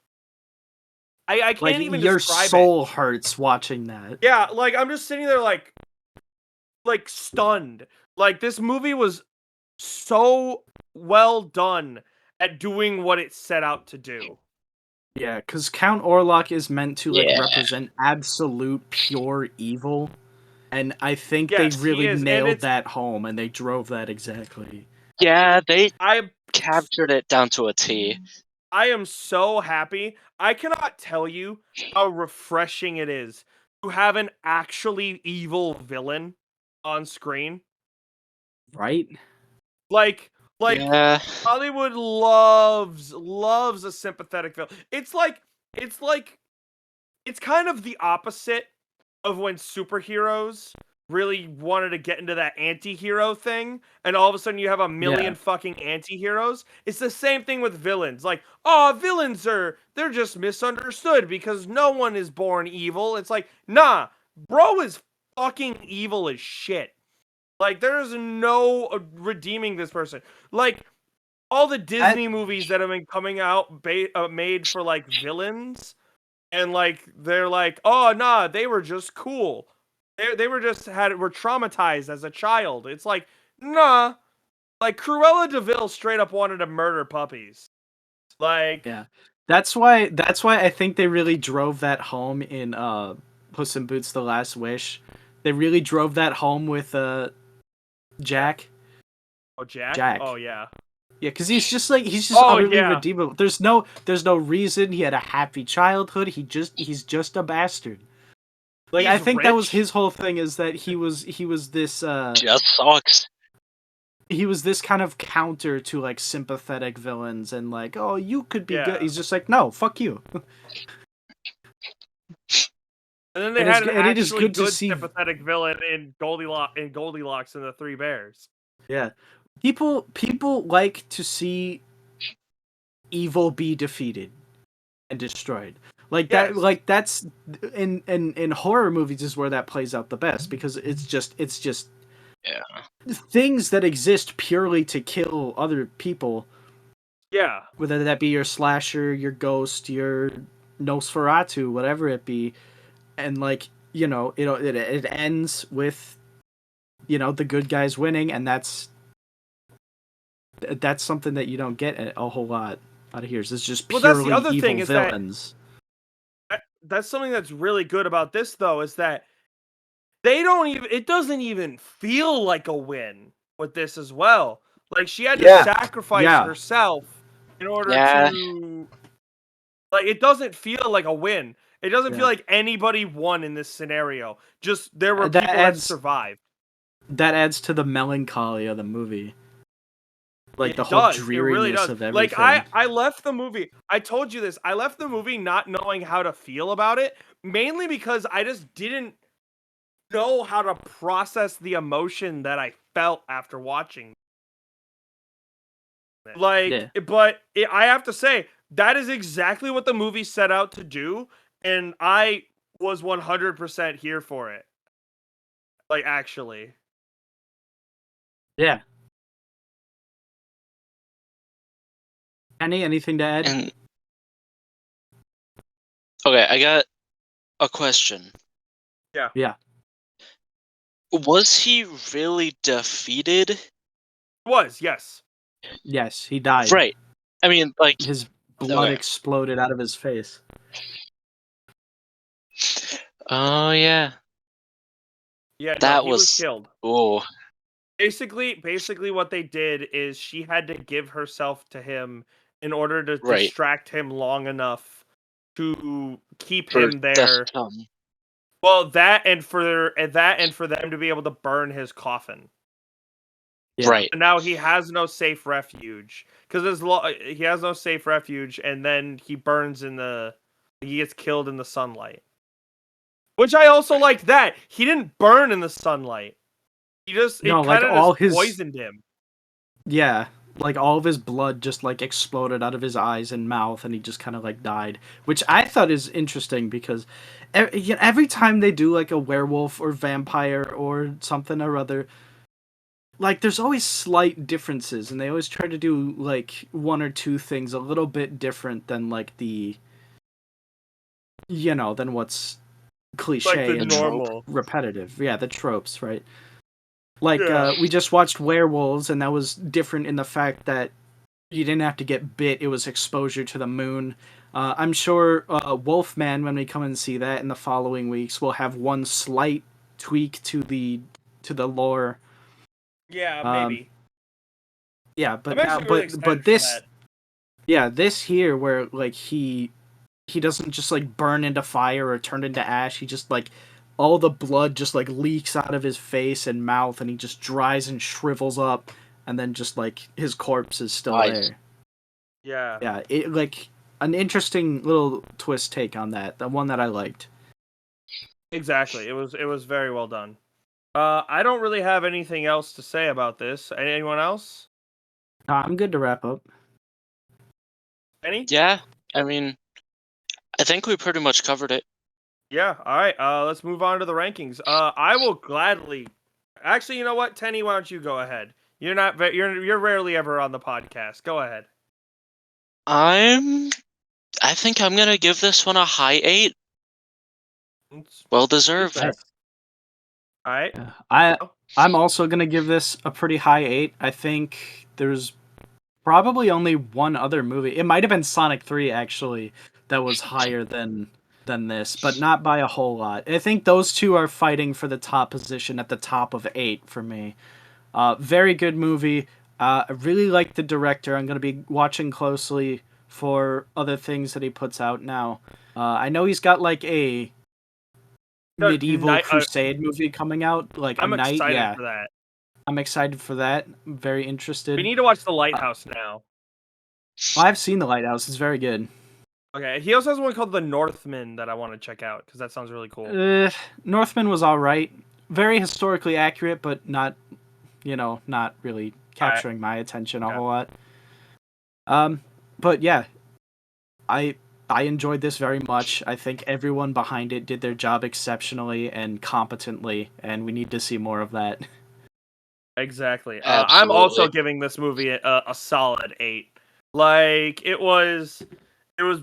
[SPEAKER 2] I can't
[SPEAKER 1] Like
[SPEAKER 2] even
[SPEAKER 1] your
[SPEAKER 2] describe
[SPEAKER 1] soul
[SPEAKER 2] it.
[SPEAKER 1] hurts watching that.
[SPEAKER 2] Yeah, like I'm just sitting there like stunned. Like this movie was so well done at doing what it set out to do.
[SPEAKER 1] Yeah, because Count Orlok is meant to like
[SPEAKER 4] Yeah.
[SPEAKER 1] represent absolute pure evil, and I think they
[SPEAKER 2] Yes, he
[SPEAKER 1] really
[SPEAKER 2] is, and
[SPEAKER 1] nailed
[SPEAKER 2] it's
[SPEAKER 1] that home, and they drove that exactly.
[SPEAKER 3] Yeah, they
[SPEAKER 2] I
[SPEAKER 3] captured it down to a T.
[SPEAKER 2] I am so happy. I cannot tell you how refreshing it is to have an actually evil villain on screen.
[SPEAKER 1] Right?
[SPEAKER 2] Like
[SPEAKER 3] Yeah.
[SPEAKER 2] Hollywood loves a sympathetic villain. It's kind of the opposite of when superheroes really wanted to get into that anti-hero thing, and all of a sudden you have a million
[SPEAKER 1] Yeah.
[SPEAKER 2] fucking anti-heroes. It's the same thing with villains. Like, oh, they're just misunderstood because no one is born evil. It's like, nah, bro is fucking evil as shit. Like, there's no redeeming this person. Like, all the Disney movies that have been coming out made for like villains, and like they're like, oh nah, they were just cool. They were traumatized as a child. It's like, nah, like Cruella DeVille straight up wanted to murder puppies. Like,
[SPEAKER 1] Yeah. That's why I think they really drove that home in Puss in Boots: The Last Wish. They really drove that home with Jack.
[SPEAKER 2] oh Jack?
[SPEAKER 1] Jack.
[SPEAKER 2] Oh yeah.
[SPEAKER 1] Yeah, because he's just
[SPEAKER 2] Oh,
[SPEAKER 1] utterly
[SPEAKER 2] yeah.
[SPEAKER 1] redeemable. There's no reason he had a happy childhood. He's just a bastard. Like I
[SPEAKER 2] He's
[SPEAKER 1] think that was
[SPEAKER 2] rich.
[SPEAKER 1] his whole thing, is that he was this
[SPEAKER 3] Just sucks.
[SPEAKER 1] he was this kind of counter to like sympathetic villains, and like, oh, you could be
[SPEAKER 2] Yeah.
[SPEAKER 1] good. He's just like, no, fuck you.
[SPEAKER 2] And then they
[SPEAKER 1] And it's
[SPEAKER 2] had an
[SPEAKER 1] good- and it is
[SPEAKER 2] actually
[SPEAKER 1] good to
[SPEAKER 2] good
[SPEAKER 1] see-
[SPEAKER 2] sympathetic villain in Goldilocks and the Three Bears.
[SPEAKER 1] Yeah. People like to see evil be defeated and destroyed. Like that
[SPEAKER 2] Yes.
[SPEAKER 1] like that's in horror movies is where that plays out the best, because it's just
[SPEAKER 3] Yeah.
[SPEAKER 1] things that exist purely to kill other people,
[SPEAKER 2] Yeah.
[SPEAKER 1] whether that be your slasher, your ghost, your Nosferatu, whatever it be. And like, it ends with the good guys winning, and that's something that you don't get a whole lot out of here. It's just
[SPEAKER 2] Well, that's the
[SPEAKER 1] purely
[SPEAKER 2] other
[SPEAKER 1] evil
[SPEAKER 2] thing is that-
[SPEAKER 1] villains.
[SPEAKER 2] that's something that's really good about this though, is that it doesn't even feel like a win with this as well. Like she had to
[SPEAKER 1] Yeah.
[SPEAKER 2] sacrifice
[SPEAKER 1] Yeah.
[SPEAKER 2] herself in order
[SPEAKER 3] Yeah.
[SPEAKER 2] to, like, it doesn't feel like a win. It doesn't feel
[SPEAKER 1] Yeah.
[SPEAKER 2] like anybody won in this scenario. Just there were
[SPEAKER 1] That
[SPEAKER 2] people that
[SPEAKER 1] adds
[SPEAKER 2] survived.
[SPEAKER 1] that adds to the melancholy of the movie. Like the
[SPEAKER 2] It
[SPEAKER 1] whole
[SPEAKER 2] does. It really
[SPEAKER 1] dreariness
[SPEAKER 2] does.
[SPEAKER 1] of
[SPEAKER 2] Like
[SPEAKER 1] everything.
[SPEAKER 2] I left the movie. I told you this. I left the movie not knowing how to feel about it, mainly because I just didn't know how to process the emotion that I felt after watching it.
[SPEAKER 1] Yeah.
[SPEAKER 2] I have to say that is exactly what the movie set out to do, and I was 100% here for it. Like, actually.
[SPEAKER 1] Yeah. Anything to add?
[SPEAKER 3] And okay, I got a question.
[SPEAKER 1] Yeah.
[SPEAKER 3] Was he really defeated?
[SPEAKER 2] It was, yes.
[SPEAKER 1] Yes, he died.
[SPEAKER 3] Right. I mean, like,
[SPEAKER 1] His blood
[SPEAKER 3] okay.
[SPEAKER 1] exploded out of his face.
[SPEAKER 3] Oh yeah,
[SPEAKER 2] Yeah, no,
[SPEAKER 3] that
[SPEAKER 2] he was
[SPEAKER 3] was.
[SPEAKER 2] killed.
[SPEAKER 3] Oh,
[SPEAKER 2] Basically what they did is she had to give herself to him in order to
[SPEAKER 3] right.
[SPEAKER 2] distract him long enough to keep
[SPEAKER 3] For
[SPEAKER 2] him
[SPEAKER 3] death
[SPEAKER 2] there.
[SPEAKER 3] to come.
[SPEAKER 2] Well, that and for them to be able to burn his coffin.
[SPEAKER 1] Yeah.
[SPEAKER 3] Right.
[SPEAKER 2] And now he has no safe refuge because he has no safe refuge, and then he gets killed in the sunlight. Which I also like that he didn't burn in the sunlight.
[SPEAKER 1] No,
[SPEAKER 2] It
[SPEAKER 1] like
[SPEAKER 2] kind of
[SPEAKER 1] all
[SPEAKER 2] just
[SPEAKER 1] his
[SPEAKER 2] poisoned him.
[SPEAKER 1] Yeah, like all of his blood just like exploded out of his eyes and mouth, and he just kind of like died, which I thought is interesting because every time they do like a werewolf or vampire or something or other, like there's always slight differences, and they always try to do like one or two things a little bit different than like than what's cliche
[SPEAKER 2] Like the
[SPEAKER 1] and
[SPEAKER 2] normal.
[SPEAKER 1] repetitive. Yeah, the tropes, right? Like
[SPEAKER 2] Yeah.
[SPEAKER 1] we just watched Werewolves, and that was different in the fact that you didn't have to get bit. It was exposure to the moon. I'm sure Wolfman, when we come and see that in the following weeks, will have one slight tweak to the lore.
[SPEAKER 2] Yeah,
[SPEAKER 1] Um,
[SPEAKER 2] maybe.
[SPEAKER 1] yeah,
[SPEAKER 2] I'm
[SPEAKER 1] but
[SPEAKER 2] actually really excited for
[SPEAKER 1] this,
[SPEAKER 2] that.
[SPEAKER 1] yeah, this here where like he doesn't just like burn into fire or turn into ash. He just like all the blood just like leaks out of his face and mouth, and he just dries and shrivels up, and then just like his corpse is still
[SPEAKER 3] Nice.
[SPEAKER 1] there.
[SPEAKER 2] Yeah.
[SPEAKER 1] Yeah, it like an interesting little twist take on that. The one that I liked.
[SPEAKER 2] Exactly. It was very well done. I don't really have anything else to say about this. Anyone else?
[SPEAKER 1] I'm good to wrap up.
[SPEAKER 2] Any?
[SPEAKER 3] Yeah. I mean, I think we pretty much covered it.
[SPEAKER 2] Yeah. All right. Let's move on to the rankings. I will gladly. Actually, you know what, Tenny? Why don't you go ahead? You're rarely ever on the podcast. Go ahead.
[SPEAKER 3] I think I'm gonna give this one a high 8. Well deserved.
[SPEAKER 2] All right.
[SPEAKER 1] I'm also gonna give this a pretty high 8. I think there's probably only one other movie. It might have been Sonic 3 actually that was higher than this, but not by a whole lot. I think those two are fighting for the top position at the top of 8 for me. Very good movie. I really like the director. I'm going to be watching closely for other things that he puts out now. I know he's got like a medieval crusade movie coming out, like
[SPEAKER 2] I'm
[SPEAKER 1] a night.
[SPEAKER 2] excited
[SPEAKER 1] Yeah,
[SPEAKER 2] for that.
[SPEAKER 1] I'm excited for that. I'm very interested.
[SPEAKER 2] We need to watch The Lighthouse now.
[SPEAKER 1] I've seen The Lighthouse. It's very good.
[SPEAKER 2] Okay. He also has one called The Northman that I want to check out because that sounds really cool.
[SPEAKER 1] Northman was all right. Very historically accurate, but not really capturing my attention a whole lot. But yeah, I enjoyed this very much. I think everyone behind it did their job exceptionally and competently, and we need to see more of that.
[SPEAKER 2] Exactly. I'm also giving this movie a solid 8. Like, it was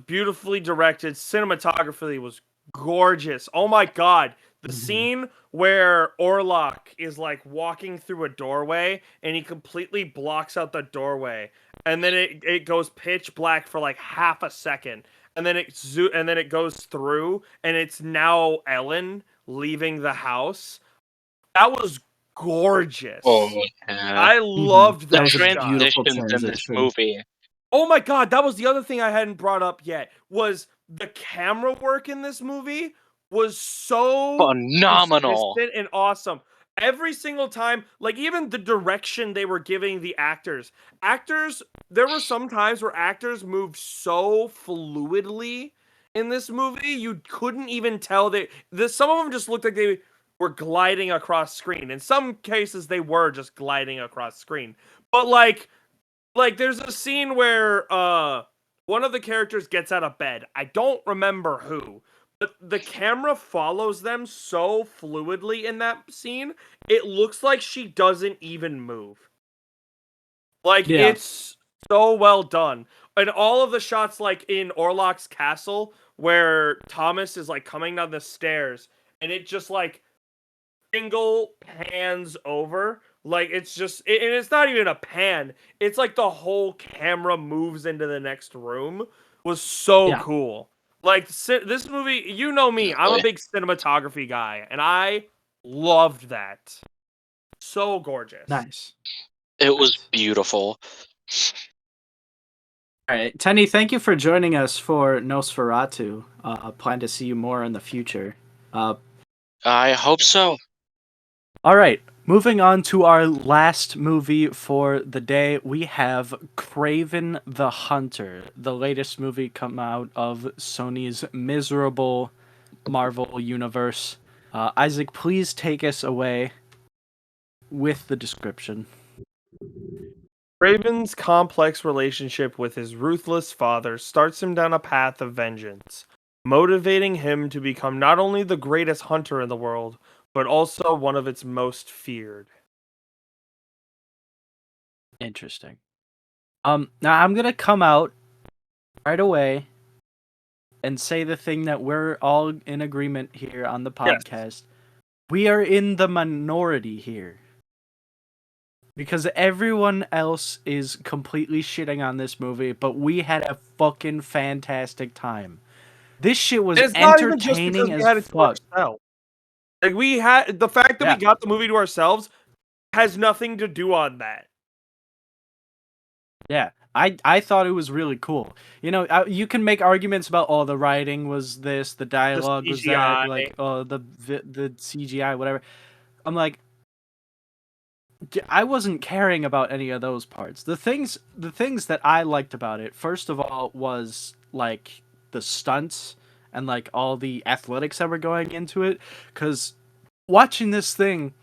[SPEAKER 2] beautifully directed. Cinematography was gorgeous. Oh my god. The scene where Orlok is like walking through a doorway and he completely blocks out the doorway, and then it goes pitch black for like half a second, and then it goes through, and it's now Ellen leaving the house. That was gorgeous.
[SPEAKER 3] Oh yeah.
[SPEAKER 2] I loved
[SPEAKER 3] The
[SPEAKER 2] that
[SPEAKER 1] was a
[SPEAKER 2] shot.
[SPEAKER 1] beautiful
[SPEAKER 3] transitions in this
[SPEAKER 1] transition.
[SPEAKER 3] movie.
[SPEAKER 2] Oh my god, that was the other thing I hadn't brought up yet. Was the camera work in this movie was so
[SPEAKER 3] Phenomenal.
[SPEAKER 2] consistent and awesome. Every single time, like even the direction they were giving the actors. There were some times where actors moved so fluidly in this movie, you couldn't even tell some of them just looked like they were gliding across screen. In some cases they were just gliding across screen. But like there's a scene where one of the characters gets out of bed. I don't remember who. But the camera follows them so fluidly in that scene. It looks like she doesn't even move. Like
[SPEAKER 1] Yeah.
[SPEAKER 2] it's so well done. And all of the shots like in Orlok's castle where Thomas is like coming down the stairs and it just like single pans over. Like it's just and it's not even a pan. It's like the whole camera moves into the next room. Was so
[SPEAKER 1] Yeah.
[SPEAKER 2] cool. Like this movie, you know me, I'm a big cinematography guy and I loved that. So gorgeous.
[SPEAKER 1] Nice.
[SPEAKER 3] It was
[SPEAKER 1] Nice.
[SPEAKER 3] beautiful.
[SPEAKER 1] All right, Tenny, thank you for joining us for Nosferatu. Plan to see you more in the future.
[SPEAKER 3] I hope so.
[SPEAKER 1] All right, moving on to our last movie for the day, we have Kraven the Hunter, the latest movie come out of Sony's miserable Marvel universe. Isaac, please take us away with the description.
[SPEAKER 2] Raven's complex relationship with his ruthless father starts him down a path of vengeance, motivating him to become not only the greatest hunter in the world, but also one of its most feared.
[SPEAKER 1] Interesting. Now I'm gonna come out right away and say the thing that we're all in agreement here on the
[SPEAKER 2] Yes.
[SPEAKER 1] podcast. We are in the minority here. Because everyone else is completely shitting on this movie, but we had a fucking fantastic time. This shit was
[SPEAKER 2] It's not even just because
[SPEAKER 1] entertaining
[SPEAKER 2] we
[SPEAKER 1] as
[SPEAKER 2] had it to
[SPEAKER 1] fuck.
[SPEAKER 2] ourselves. Like we had the fact that
[SPEAKER 1] Yeah.
[SPEAKER 2] we got the movie to ourselves has nothing to do on that.
[SPEAKER 1] Yeah, I thought it was really cool. You know, you can make arguments about, oh, the writing was this, the dialogue was that,
[SPEAKER 2] CGI.
[SPEAKER 1] like, oh, the CGI, whatever. I'm like, I wasn't caring about any of those parts. The things that I liked about it, first of all, was like the stunts and like all the athletics that were going into it. Because watching this thing,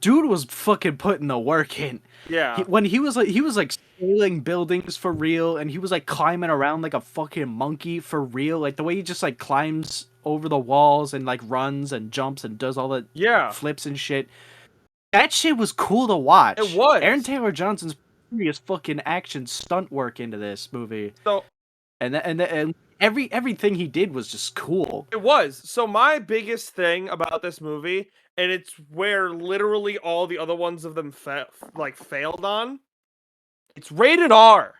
[SPEAKER 1] dude was fucking putting the work in.
[SPEAKER 2] Yeah.
[SPEAKER 1] When he was like scaling buildings for real, and he was like climbing around like a fucking monkey for real. Like the way he just like climbs over the walls and like runs and jumps and does all the
[SPEAKER 2] Yeah.
[SPEAKER 1] flips and shit. That shit was cool to watch.
[SPEAKER 2] It was.
[SPEAKER 1] Aaron Taylor Johnson's serious fucking action stunt work into this movie,
[SPEAKER 2] So
[SPEAKER 1] and everything he did was just cool.
[SPEAKER 2] it was. So my biggest thing about this movie, and it's where literally all the other ones of them failed on. It's rated R.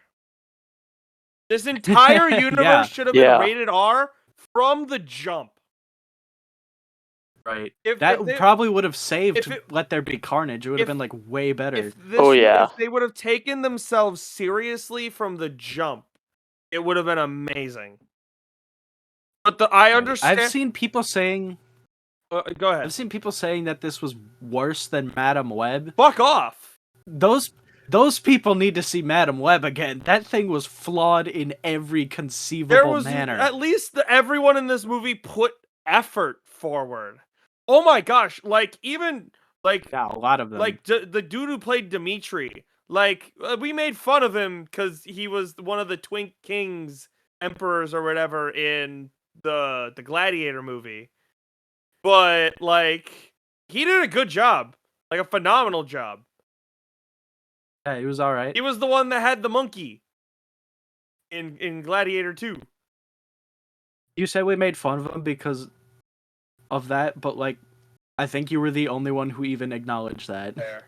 [SPEAKER 2] This entire universe
[SPEAKER 1] Yeah.
[SPEAKER 2] should have
[SPEAKER 4] Yeah.
[SPEAKER 2] been rated R from the jump.
[SPEAKER 1] Right.
[SPEAKER 2] If they-
[SPEAKER 1] probably would have saved
[SPEAKER 2] if it-
[SPEAKER 1] Let There Be Carnage. It would have
[SPEAKER 2] if-
[SPEAKER 1] been like way better.
[SPEAKER 2] If they would have taken themselves seriously from the jump, it would have been amazing. But I understand.
[SPEAKER 1] I've seen people saying.
[SPEAKER 2] Go ahead.
[SPEAKER 1] I've seen people saying that this was worse than Madam Web.
[SPEAKER 2] Fuck off.
[SPEAKER 1] Those people need to see Madam Web again. That thing was flawed in every conceivable manner.
[SPEAKER 2] At least everyone in this movie put effort forward. Oh my gosh! Like even like
[SPEAKER 1] yeah, a lot of them.
[SPEAKER 2] like the dude who played Dimitri. Like we made fun of him because he was one of the Twink Kings, emperors or whatever in the Gladiator movie. But like he did a good job, like a phenomenal job.
[SPEAKER 1] Yeah, he was all right.
[SPEAKER 2] He was the one that had the monkey in Gladiator 2.
[SPEAKER 1] You said we made fun of him because of that, but like, I think you were the only one who even acknowledged that.
[SPEAKER 2] There.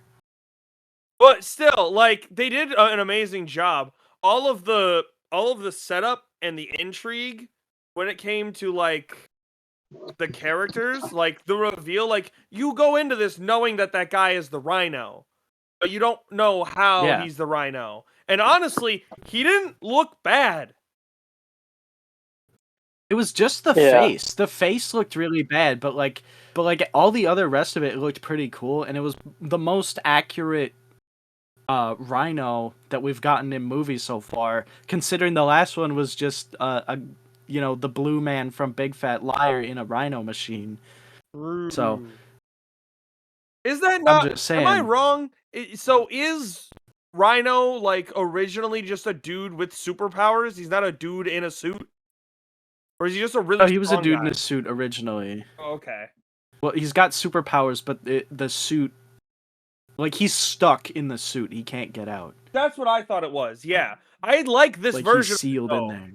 [SPEAKER 2] But still, like, they did an amazing job. All of the all of the setup and the intrigue when it came to like the characters, like the reveal, like you go into this knowing that that guy is the Rhino, but you don't know how
[SPEAKER 1] Yeah.
[SPEAKER 2] he's the Rhino. And honestly, he didn't look bad.
[SPEAKER 1] It was just the
[SPEAKER 4] Yeah.
[SPEAKER 1] face. The face looked really bad, but like all the other rest of it looked pretty cool, and it was the most accurate Rhino that we've gotten in movies so far, considering the last one was just the blue man from Big Fat Liar in a rhino machine. So
[SPEAKER 2] Is that
[SPEAKER 1] I'm
[SPEAKER 2] not?
[SPEAKER 1] just
[SPEAKER 2] Am I
[SPEAKER 1] saying.
[SPEAKER 2] wrong? So is Rhino like originally just a dude with superpowers? He's not a dude in a suit, or is he just a really?
[SPEAKER 1] Oh, he was a
[SPEAKER 2] strong
[SPEAKER 1] dude
[SPEAKER 2] guy?
[SPEAKER 1] in a suit originally.
[SPEAKER 2] Oh, okay.
[SPEAKER 1] Well, he's got superpowers, but the suit, like, he's stuck in the suit. He can't get out.
[SPEAKER 2] That's what I thought it was. Yeah, I like this
[SPEAKER 1] Like,
[SPEAKER 2] version
[SPEAKER 1] he's sealed in
[SPEAKER 2] though,
[SPEAKER 1] there.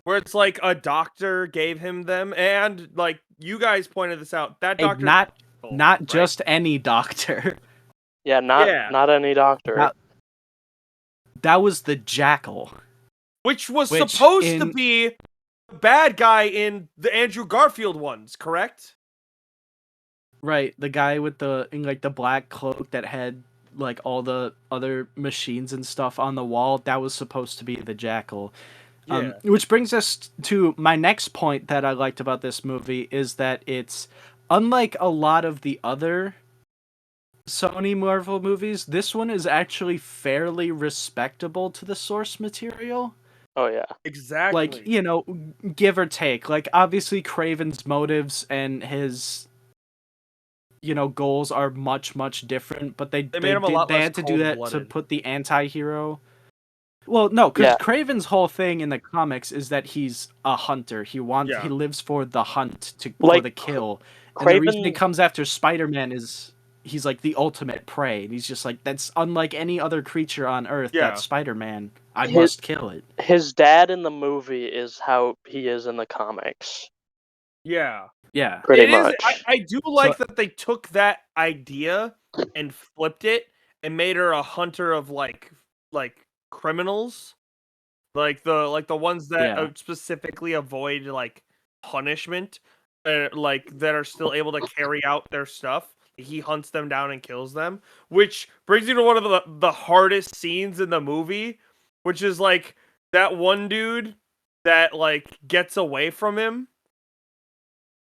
[SPEAKER 2] where it's like a doctor gave him them, and like you guys pointed this out. That
[SPEAKER 1] Hey,
[SPEAKER 2] doctor,
[SPEAKER 1] not
[SPEAKER 2] right?
[SPEAKER 1] just any doctor.
[SPEAKER 4] Yeah, not any doctor.
[SPEAKER 1] Not- That was the Jackal.
[SPEAKER 2] Which was
[SPEAKER 1] Which
[SPEAKER 2] supposed to
[SPEAKER 1] in-
[SPEAKER 2] be the bad guy in the Andrew Garfield ones, correct?
[SPEAKER 1] Right, the guy with the black cloak that had like all the other machines and stuff on the wall, that was supposed to be the Jackal.
[SPEAKER 2] Yeah.
[SPEAKER 1] Which brings us to my next point that I liked about this movie is that it's unlike a lot of the other Sony Marvel movies, this one is actually fairly respectable to the source material.
[SPEAKER 4] Oh yeah.
[SPEAKER 2] Exactly.
[SPEAKER 1] Like, give or take. Like, obviously Kraven's motives and his goals are much, much different, but they
[SPEAKER 2] made him a lot
[SPEAKER 1] they
[SPEAKER 2] less
[SPEAKER 1] had to do that to
[SPEAKER 2] cold-blooded.
[SPEAKER 1] put the anti-hero. Well, no, because
[SPEAKER 4] Yeah.
[SPEAKER 1] Kraven's whole thing in the comics is that he's a hunter. He
[SPEAKER 2] Yeah.
[SPEAKER 1] lives for the hunt, for
[SPEAKER 4] Like,
[SPEAKER 1] the kill. And the reason he
[SPEAKER 4] Kraven-
[SPEAKER 1] comes after Spider-Man is he's like the ultimate prey. And he's just like, that's unlike any other creature on Earth.
[SPEAKER 2] Yeah.
[SPEAKER 1] That's Spider-Man. I
[SPEAKER 4] His-
[SPEAKER 1] must kill it.
[SPEAKER 4] His dad in the movie is how he is in the comics.
[SPEAKER 2] Yeah.
[SPEAKER 1] Yeah.
[SPEAKER 4] Pretty
[SPEAKER 2] It is.
[SPEAKER 4] much.
[SPEAKER 2] I do like that they took that idea and flipped it and made her a hunter of like criminals, like the ones that
[SPEAKER 1] Yeah.
[SPEAKER 2] specifically avoid like punishment, like that are still able to carry out their stuff. He hunts them down and kills them, which brings you to one of the hardest scenes in the movie, which is like that one dude that like gets away from him.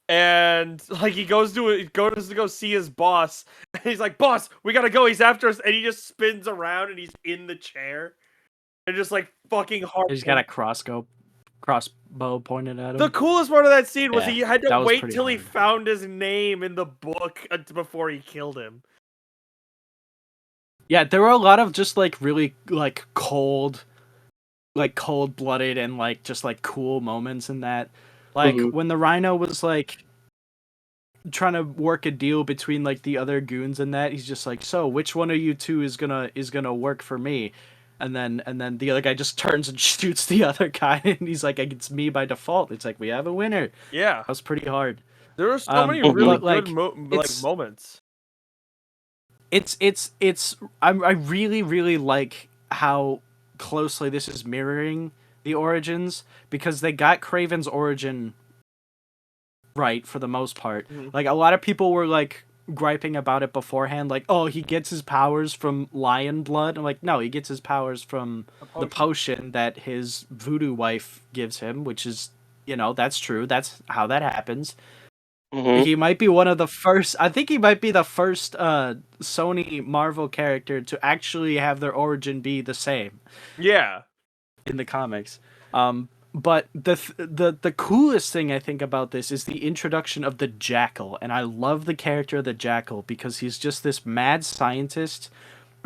[SPEAKER 2] And like he goes to go see his boss, and he's like, "Boss, we gotta go. He's after us." And he just spins around, and he's in the chair, and just like fucking hard.
[SPEAKER 1] He's got a crossbow pointed at him.
[SPEAKER 2] The coolest part of that scene was
[SPEAKER 1] Yeah,
[SPEAKER 2] he had
[SPEAKER 1] that
[SPEAKER 2] to
[SPEAKER 1] was
[SPEAKER 2] wait
[SPEAKER 1] pretty
[SPEAKER 2] till he
[SPEAKER 1] hard.
[SPEAKER 2] found his name in the book before he killed him.
[SPEAKER 1] Yeah, there were a lot of just like really like cold-blooded and like just like cool moments in that. Like
[SPEAKER 4] Mhm.
[SPEAKER 1] when the Rhino was like trying to work a deal between like the other goons and that, he's just like, "So, which one of you two is gonna work for me?" And then the other guy just turns and shoots the other guy, and he's like, "It's me by default." It's like, we have a winner.
[SPEAKER 2] Yeah,
[SPEAKER 1] That was pretty hard.
[SPEAKER 2] there were so many
[SPEAKER 4] Mhm.
[SPEAKER 2] really
[SPEAKER 1] But, like,
[SPEAKER 2] good moments.
[SPEAKER 1] I really, really like how closely this is mirroring the origins, because they got Kraven's origin right for the most part.
[SPEAKER 2] Mhm.
[SPEAKER 1] Like, a lot of people were like griping about it beforehand, like, oh, he gets his powers from lion blood. I'm like, no, he gets his powers from the potion that his voodoo wife gives him, which is, that's true. That's how that happens.
[SPEAKER 4] Mhm.
[SPEAKER 1] He might be one of the first. I think he might be the first Sony Marvel character to actually have their origin be the same
[SPEAKER 2] Yeah,
[SPEAKER 1] in the comics. But the coolest thing I think about this is the introduction of the Jackal, and I love the character of the Jackal because he's just this mad scientist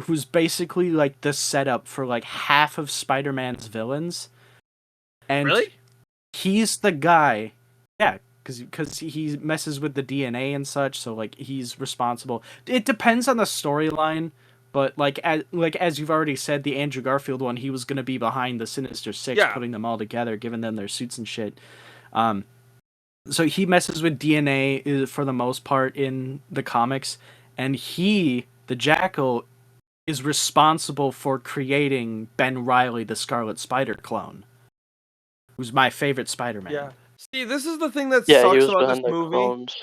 [SPEAKER 1] who's basically like the setup for like half of Spider-Man's villains. And
[SPEAKER 2] really?
[SPEAKER 1] he's the guy. Yeah. Because he messes with the DNA and such, so like he's responsible. It depends on the storyline, but like as you've already said, the Andrew Garfield one, he was gonna be behind the Sinister Six,
[SPEAKER 2] Yeah.
[SPEAKER 1] putting them all together, giving them their suits and shit. So he messes with DNA for the most part in the comics, and the Jackal, is responsible for creating Ben Reilly, the Scarlet Spider clone. who's my favorite Spider-Man.
[SPEAKER 2] Yeah. See, this is the thing that
[SPEAKER 4] Yeah, he
[SPEAKER 2] sucks
[SPEAKER 4] was
[SPEAKER 2] about this
[SPEAKER 4] behind the
[SPEAKER 2] movie.
[SPEAKER 4] clones.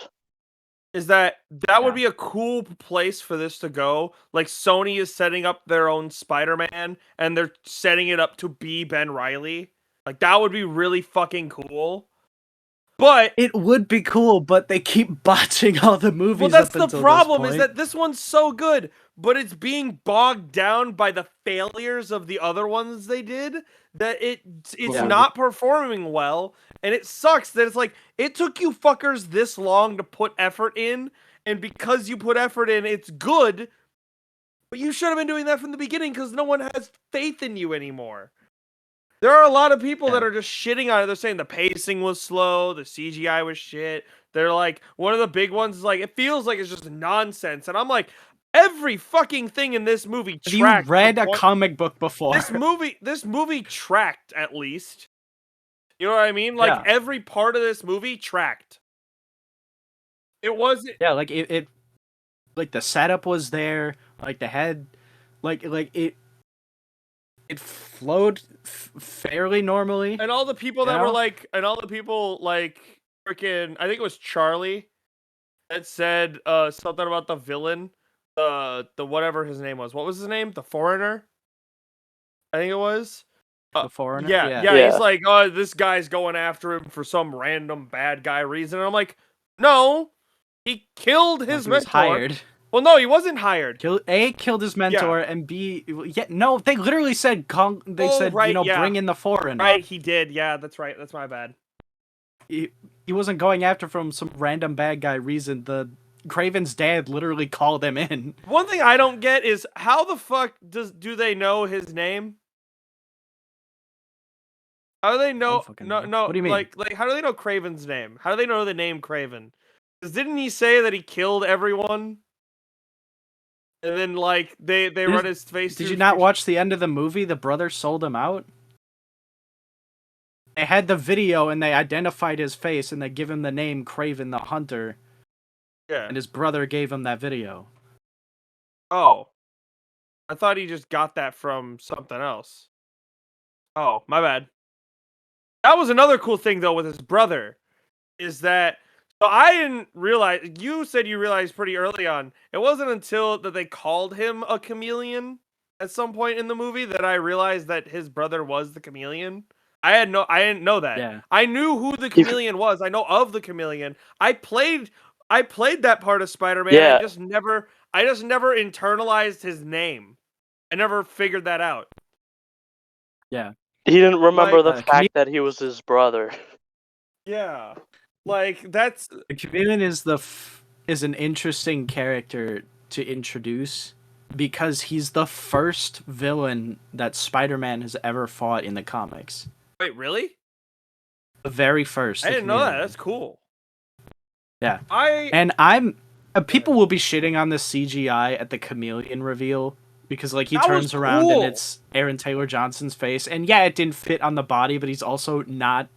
[SPEAKER 2] Is that would
[SPEAKER 1] Yeah.
[SPEAKER 2] be a cool place for this to go. Like, Sony is setting up their own Spider-Man, and they're setting it up to be Ben Reilly. Like, that would be really fucking cool. But
[SPEAKER 1] It would be cool, but they keep botching all the movies.
[SPEAKER 2] well, that's
[SPEAKER 1] up
[SPEAKER 2] the
[SPEAKER 1] until
[SPEAKER 2] problem,
[SPEAKER 1] this
[SPEAKER 2] is
[SPEAKER 1] point.
[SPEAKER 2] that this one's so good, but it's being bogged down by the failures of the other ones they did, that it's
[SPEAKER 1] Yeah.
[SPEAKER 2] not performing well, and it sucks that it's like, it took you fuckers this long to put effort in, and because you put effort in, it's good, but you should have been doing that from the beginning, because no one has faith in you anymore. There are a lot of people that are just shitting on it. They're saying the pacing was slow, the CGI was shit. They're like, one of the big ones is like, it feels like it's just nonsense. And I'm like, every fucking thing in this movie
[SPEAKER 1] Have you
[SPEAKER 2] tracked.
[SPEAKER 1] read a comic book before?
[SPEAKER 2] This movie tracked, at least. You know what I mean? Like,
[SPEAKER 1] Yeah.
[SPEAKER 2] every part of this movie tracked. It wasn't.
[SPEAKER 1] Yeah, like it like the setup was there, like the head, like it flowed fairly normally.
[SPEAKER 2] And all the people that were like, freaking, I think it was Charlie that said something about the villain, the whatever his name was. What was his name? The Foreigner? I think it was.
[SPEAKER 1] The Foreigner.
[SPEAKER 2] Yeah. He's like, oh, this guy's going after him for some random bad guy reason. And I'm like, no, he killed his
[SPEAKER 1] He was
[SPEAKER 2] mentor.
[SPEAKER 1] hired.
[SPEAKER 2] Well, no, he wasn't hired.
[SPEAKER 1] Killed his mentor, and B, no, they literally said, bring in the Foreigner.
[SPEAKER 2] Right, he did. Yeah, that's right. That's my bad.
[SPEAKER 1] He wasn't going after from some random bad guy reason. The Kraven's dad literally called him in.
[SPEAKER 2] One thing I don't get is how the fuck do they know his name? How do they know? No.
[SPEAKER 1] What do you mean?
[SPEAKER 2] Like, how do they know Kraven's name? How do they know the name Kraven? Because didn't he say that he killed everyone? And then, like, they run his face.
[SPEAKER 1] Did you not watch the end of the movie? The brother sold him out. They had the video and they identified his face and they give him the name Kraven the Hunter.
[SPEAKER 2] Yeah.
[SPEAKER 1] And his brother gave him that video.
[SPEAKER 2] Oh. I thought he just got that from something else. Oh, my bad. That was another cool thing, though, with his brother. Is that... So I didn't realize... You said you realized pretty early on. It wasn't until that they called him a chameleon at some point in the movie that I realized that his brother was the chameleon. I didn't know that.
[SPEAKER 1] Yeah.
[SPEAKER 2] I knew who the chameleon was. I know of the chameleon. I played that part of Spider-Man.
[SPEAKER 4] Yeah.
[SPEAKER 2] I just never internalized his name. I never figured that out.
[SPEAKER 1] Yeah.
[SPEAKER 4] He didn't remember
[SPEAKER 2] Like,
[SPEAKER 4] the fact that he was his brother.
[SPEAKER 2] Yeah. Like, that's...
[SPEAKER 1] The chameleon is an interesting character to introduce because he's the first villain that Spider-Man has ever fought in the comics.
[SPEAKER 2] Wait, really?
[SPEAKER 1] The very first.
[SPEAKER 2] I didn't know that. That's cool.
[SPEAKER 1] Yeah. People will be shitting on the CGI at the chameleon reveal because, like, he turns around and it's Aaron Taylor Johnson's face, and yeah, it didn't fit on the body, but he's also not,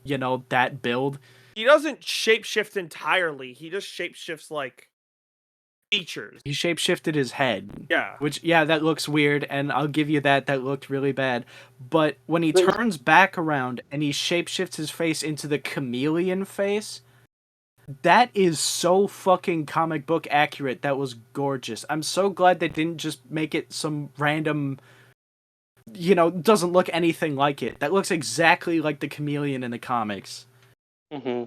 [SPEAKER 1] that build.
[SPEAKER 2] He doesn't shapeshift entirely. He just shapeshifts, like, features.
[SPEAKER 1] He shapeshifted his head.
[SPEAKER 2] Yeah.
[SPEAKER 1] Which, that looks weird, and I'll give you that. That looked really bad. But when he turns back around and he shapeshifts his face into the chameleon face, that is so fucking comic book accurate. That was gorgeous. I'm so glad they didn't just make it some random, doesn't look anything like it. That looks exactly like the chameleon in the comics.
[SPEAKER 4] Mm-hmm.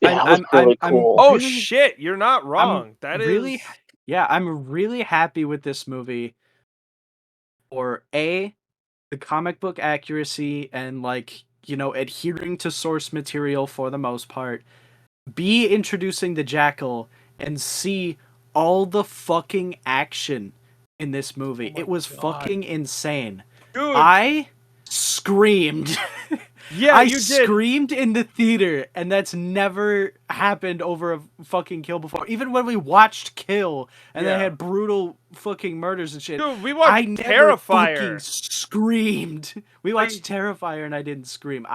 [SPEAKER 4] Yeah, that was really cool.
[SPEAKER 2] Oh, shit, you're not wrong.
[SPEAKER 1] I'm really happy with this movie for A, the comic book accuracy and, like, adhering to source material for the most part, B, introducing the Jackal, and C, all the fucking action in this movie. It was fucking insane.
[SPEAKER 2] Dude.
[SPEAKER 1] I screamed.
[SPEAKER 2] Yeah,
[SPEAKER 1] I
[SPEAKER 2] you did.
[SPEAKER 1] screamed in the theater, and that's never happened over a fucking Kill before. Even when we watched Kill, and they had brutal fucking murders and shit.
[SPEAKER 2] Dude, we watched
[SPEAKER 1] I never
[SPEAKER 2] Terrifier.
[SPEAKER 1] fucking screamed. We watched Terrifier, and I didn't scream.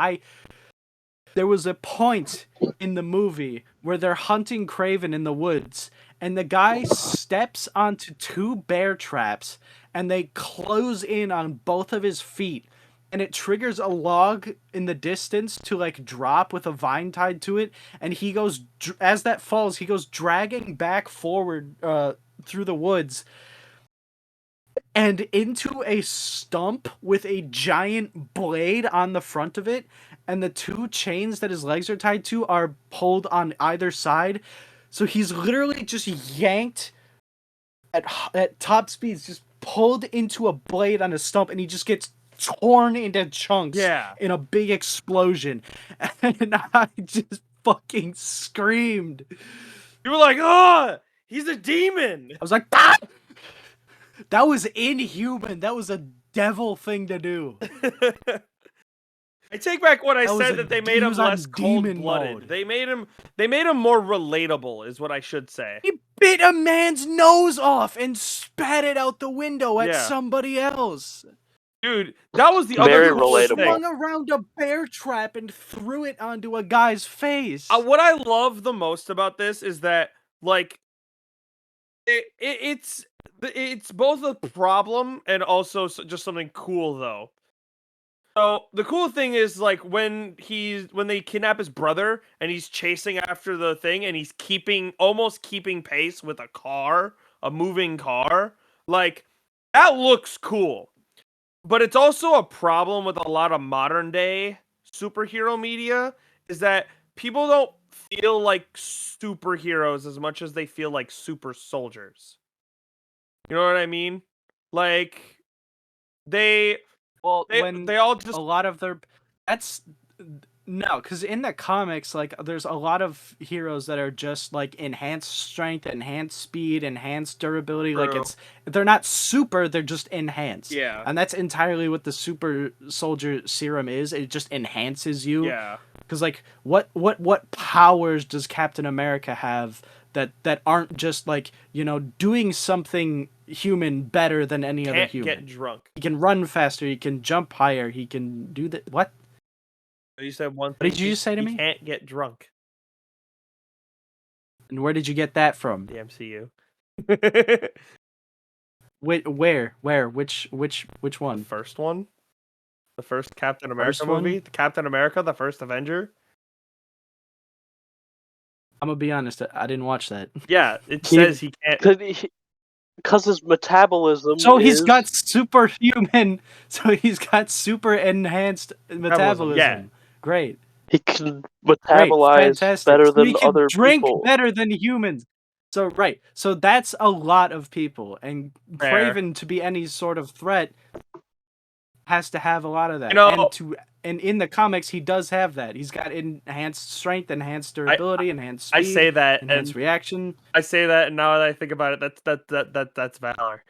[SPEAKER 1] There was a point in the movie where they're hunting Kraven in the woods, and the guy steps onto two bear traps, and they close in on both of his feet, and it triggers a log in the distance to like drop with a vine tied to it, and he goes as that falls, he goes dragging back forward through the woods and into a stump with a giant blade on the front of it, and the two chains that his legs are tied to are pulled on either side. So he's literally just yanked at top speeds, just pulled into a blade on a stump, and he just gets torn into chunks in a big explosion. And I just fucking screamed.
[SPEAKER 2] You were like, "Oh, he's a demon!"
[SPEAKER 1] I was like, ah! That was inhuman. That was a devil thing to do.
[SPEAKER 2] I take back what I
[SPEAKER 1] That was
[SPEAKER 2] said
[SPEAKER 1] a-
[SPEAKER 2] that they
[SPEAKER 1] he
[SPEAKER 2] made him
[SPEAKER 1] was on
[SPEAKER 2] less
[SPEAKER 1] demon
[SPEAKER 2] cold-blooded.
[SPEAKER 1] mode.
[SPEAKER 2] They made him more relatable, is what I should say.
[SPEAKER 1] He bit a man's nose off and spat it out the window at
[SPEAKER 2] Yeah.
[SPEAKER 1] somebody else.
[SPEAKER 2] Dude, that was the
[SPEAKER 4] Very
[SPEAKER 2] other coolest
[SPEAKER 4] relatable.
[SPEAKER 2] thing.
[SPEAKER 1] Swung around a bear trap and threw it onto a guy's face.
[SPEAKER 2] What I love the most about this is that, like, it's both a problem and also just something cool, though. So the cool thing is, like, when they kidnap his brother and he's chasing after the thing and he's almost keeping pace with a moving car, like, that looks cool. But it's also a problem with a lot of modern day superhero media, is that people don't feel like superheroes as much as they feel like super soldiers. You know what I mean? Like, they all just
[SPEAKER 1] a lot of their no, because in the comics, like, there's a lot of heroes that are just like enhanced strength, enhanced speed, enhanced durability. Like,
[SPEAKER 2] True.
[SPEAKER 1] they're not super, they're just enhanced.
[SPEAKER 2] Yeah.
[SPEAKER 1] And that's entirely what the super soldier serum is. It just enhances you.
[SPEAKER 2] Yeah.
[SPEAKER 1] Because, like, what powers does Captain America have that aren't just, like, you know, doing something human better than any other
[SPEAKER 2] Can't
[SPEAKER 1] human?
[SPEAKER 2] get drunk.
[SPEAKER 1] He can run faster, he can jump higher, he can do the what?
[SPEAKER 2] You said one thing.
[SPEAKER 1] What did you just say to
[SPEAKER 2] he
[SPEAKER 1] me?
[SPEAKER 2] Can't get drunk.
[SPEAKER 1] And where did you get that from?
[SPEAKER 2] The MCU.
[SPEAKER 1] Where? Which
[SPEAKER 2] The
[SPEAKER 1] one?
[SPEAKER 2] first one? The first Captain America
[SPEAKER 1] First one?
[SPEAKER 2] movie? The Captain America, the first Avenger?
[SPEAKER 1] I'm gonna be honest, I didn't watch that.
[SPEAKER 2] Yeah, it says he can't.
[SPEAKER 4] Because his metabolism
[SPEAKER 1] So he's
[SPEAKER 4] is...
[SPEAKER 1] got superhuman. So he's got super enhanced metabolism.
[SPEAKER 2] Yeah.
[SPEAKER 1] Great.
[SPEAKER 4] He can
[SPEAKER 1] Great.
[SPEAKER 4] metabolize
[SPEAKER 1] Fantastic.
[SPEAKER 4] better
[SPEAKER 1] So he
[SPEAKER 4] than
[SPEAKER 1] can
[SPEAKER 4] other
[SPEAKER 1] drink
[SPEAKER 4] people.
[SPEAKER 1] better than humans. So right. So that's a lot of people, and
[SPEAKER 2] Fair.
[SPEAKER 1] Kraven, to be any sort of threat, has to have a lot of that.
[SPEAKER 2] You know-
[SPEAKER 1] And in the comics, he does have that. He's got enhanced strength, enhanced durability, enhanced speed,
[SPEAKER 2] I say that,
[SPEAKER 1] enhanced
[SPEAKER 2] and
[SPEAKER 1] reaction.
[SPEAKER 2] I say that, and now that I think about it, that's valor.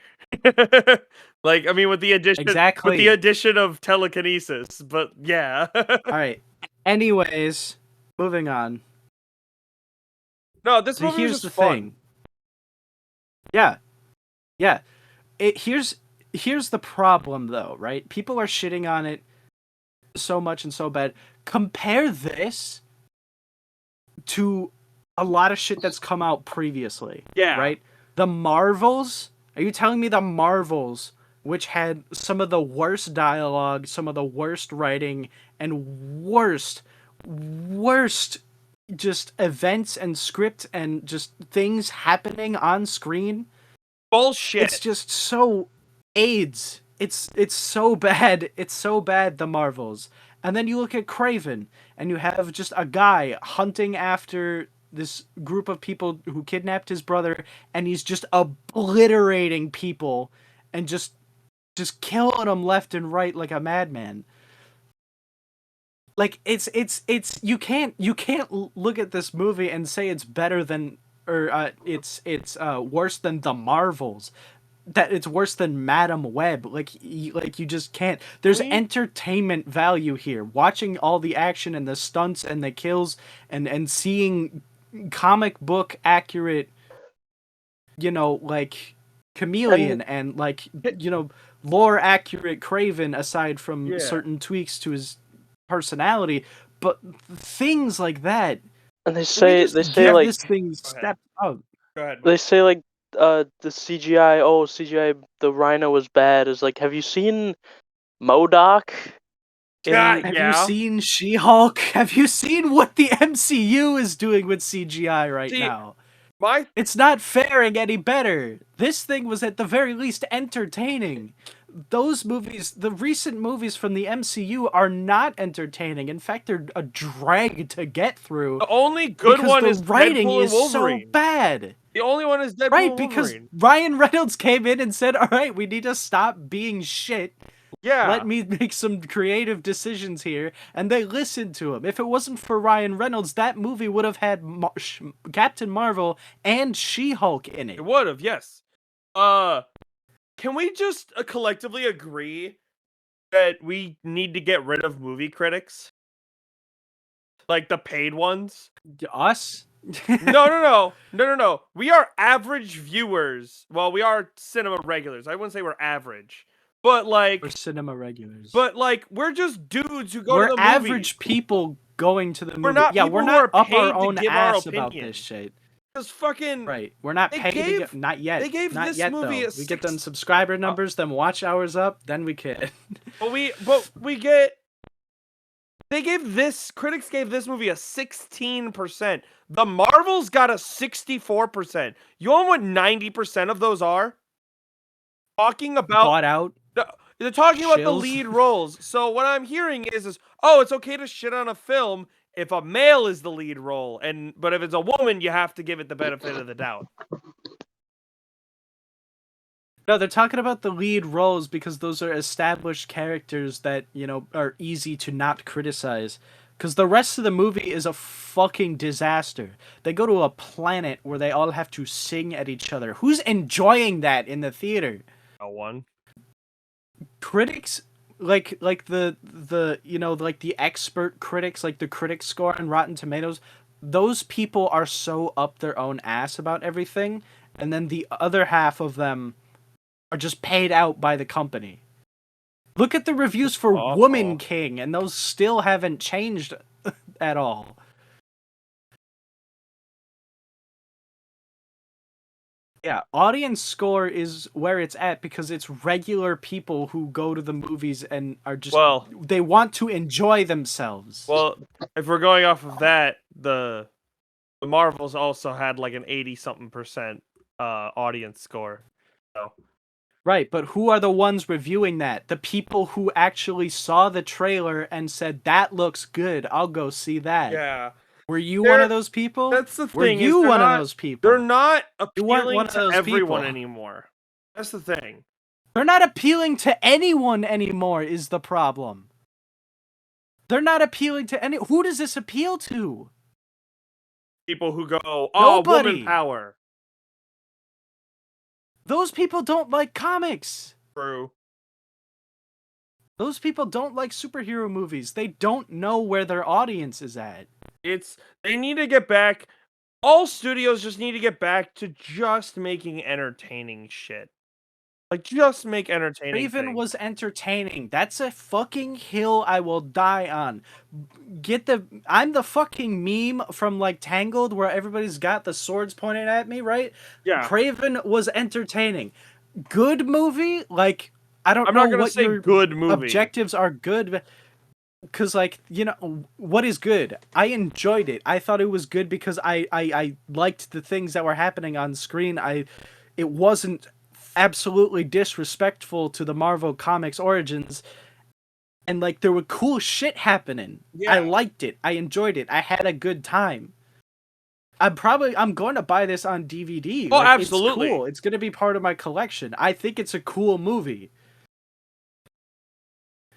[SPEAKER 2] Like, I mean, with the
[SPEAKER 1] Exactly.
[SPEAKER 2] addition of telekinesis, but yeah.
[SPEAKER 1] All right. Anyways, moving on.
[SPEAKER 2] No, this
[SPEAKER 1] So
[SPEAKER 2] movie
[SPEAKER 1] here's
[SPEAKER 2] was
[SPEAKER 1] the
[SPEAKER 2] just fun.
[SPEAKER 1] thing. Yeah. Here's the problem, though, right? People are shitting on it so much and so bad. Compare this to a lot of shit that's come out previously.
[SPEAKER 2] Yeah.
[SPEAKER 1] Right? The Marvels? Are you telling me the Marvels, which had some of the worst dialogue, some of the worst writing, and worst just events and script and just things happening on screen?
[SPEAKER 2] Bullshit.
[SPEAKER 1] It's just so AIDS. It's so bad. It's so bad, the Marvels. And then you look at Kraven, and you have just a guy hunting after this group of people who kidnapped his brother, and he's just obliterating people and just killing them left and right like a madman. Like, it's you can't look at this movie and say it's better than, or it's worse than the Marvels. That it's worse than Madam Web. Like you just can't. There's entertainment value here. Watching all the action and the stunts and the kills and seeing comic book accurate, you know, like Chameleon and like, you know, lore accurate Kraven, aside from certain tweaks to his personality, but things like that.
[SPEAKER 4] And they say
[SPEAKER 1] Give
[SPEAKER 4] like
[SPEAKER 1] this thing step up.
[SPEAKER 2] Go ahead.
[SPEAKER 4] they say like the CGI. Oh, CGI. The Rhino was bad. Is like, have you seen MODOK?
[SPEAKER 1] Have you seen She-Hulk? Have you seen what the MCU is doing with CGI right now? It's not faring any better. This thing was at the very least entertaining. Those movies, the recent movies from the MCU, are not entertaining. In fact, they're a drag to get through.
[SPEAKER 2] The only good one is
[SPEAKER 1] writing
[SPEAKER 2] Deadpool and
[SPEAKER 1] is so
[SPEAKER 2] Wolverine.
[SPEAKER 1] bad.
[SPEAKER 2] The only one is Deadpool
[SPEAKER 1] Right,
[SPEAKER 2] and
[SPEAKER 1] because
[SPEAKER 2] Wolverine.
[SPEAKER 1] Ryan Reynolds came in and said, "All right, we need to stop being shit.
[SPEAKER 2] Yeah.
[SPEAKER 1] Let me make some creative decisions here," and they listened to him. If it wasn't for Ryan Reynolds, that movie would have had Captain Marvel and She-Hulk in it.
[SPEAKER 2] It would have, yes. Can we just collectively agree that we need to get rid of movie critics? Like the paid ones?
[SPEAKER 1] Us?
[SPEAKER 2] No. We are average viewers. Well, we are cinema regulars. I wouldn't say we're average. But like,
[SPEAKER 1] We're cinema regulars.
[SPEAKER 2] But like, we're just dudes who go
[SPEAKER 1] we're
[SPEAKER 2] to the
[SPEAKER 1] average
[SPEAKER 2] movie.
[SPEAKER 1] people going to the movie.
[SPEAKER 2] We're not
[SPEAKER 1] yeah,
[SPEAKER 2] people
[SPEAKER 1] we're
[SPEAKER 2] who
[SPEAKER 1] not
[SPEAKER 2] are
[SPEAKER 1] up
[SPEAKER 2] paid
[SPEAKER 1] our
[SPEAKER 2] to
[SPEAKER 1] own
[SPEAKER 2] give our
[SPEAKER 1] ass about
[SPEAKER 2] opinion.
[SPEAKER 1] this shit.
[SPEAKER 2] Just fucking
[SPEAKER 1] Right. We're not paid to get, not yet.
[SPEAKER 2] They gave
[SPEAKER 1] not
[SPEAKER 2] this
[SPEAKER 1] yet,
[SPEAKER 2] movie
[SPEAKER 1] though. We get them subscriber numbers, them watch hours up, then we can.
[SPEAKER 2] But critics gave this movie a 16%. The Marvels got a 64%. You know what 90% of those are? Talking about
[SPEAKER 1] bought out.
[SPEAKER 2] They're talking about the
[SPEAKER 1] Shills.
[SPEAKER 2] lead roles. So what I'm hearing is, oh, it's okay to shit on a film if a male is the lead role, but if it's a woman, you have to give it the benefit of the doubt.
[SPEAKER 1] No, they're talking about the lead roles because those are established characters that, are easy to not criticize. Because the rest of the movie is a fucking disaster. They go to a planet where they all have to sing at each other. Who's enjoying that in the theater?
[SPEAKER 2] No one.
[SPEAKER 1] Critics, like the expert critics, like the critic score on Rotten Tomatoes, those people are so up their own ass about everything, and then the other half of them are just paid out by the company. Look at the reviews for Woman King, and those still haven't changed at all. Yeah, audience score is where it's at because it's regular people who go to the movies and are just they want to enjoy themselves.
[SPEAKER 2] Well, if we're going off of that, the Marvels also had like an 80-something% audience score. So.
[SPEAKER 1] Right, but who are the ones reviewing that? The people who actually saw the trailer and said, "That looks good, I'll go see that."
[SPEAKER 2] Yeah.
[SPEAKER 1] Were you one of those people?
[SPEAKER 2] That's the thing.
[SPEAKER 1] Were you one of those people?
[SPEAKER 2] They're not appealing
[SPEAKER 1] one of
[SPEAKER 2] to
[SPEAKER 1] those
[SPEAKER 2] everyone
[SPEAKER 1] people.
[SPEAKER 2] anymore. That's the thing.
[SPEAKER 1] They're not appealing to anyone anymore is the problem. They're not appealing to any... Who does this appeal to?
[SPEAKER 2] People who go, oh,
[SPEAKER 1] Nobody.
[SPEAKER 2] Woman power.
[SPEAKER 1] Those people don't like comics.
[SPEAKER 2] True.
[SPEAKER 1] Those people don't like superhero movies. They don't know where their audience is at.
[SPEAKER 2] They need to get back. All studios just need to get back to just making entertaining shit. Like, just make entertaining
[SPEAKER 1] Kraven was entertaining. That's a fucking hill I will die on. I'm the fucking meme from, like, Tangled where everybody's got the swords pointed at me, right?
[SPEAKER 2] Yeah.
[SPEAKER 1] Kraven was entertaining. Good movie? Like, I don't
[SPEAKER 2] I'm
[SPEAKER 1] know
[SPEAKER 2] not gonna
[SPEAKER 1] what
[SPEAKER 2] say
[SPEAKER 1] your
[SPEAKER 2] good movie.
[SPEAKER 1] objectives are good, because, like, what is good? I enjoyed it. I thought it was good because I liked the things that were happening on screen. It wasn't absolutely disrespectful to the Marvel Comics origins, and, like, there were cool shit happening.
[SPEAKER 2] Yeah.
[SPEAKER 1] I liked it. I enjoyed it. I had a good time. I'm going to buy this on DVD.
[SPEAKER 2] Oh,
[SPEAKER 1] like,
[SPEAKER 2] absolutely.
[SPEAKER 1] It's cool. It's going to be part of my collection. I think it's a cool movie.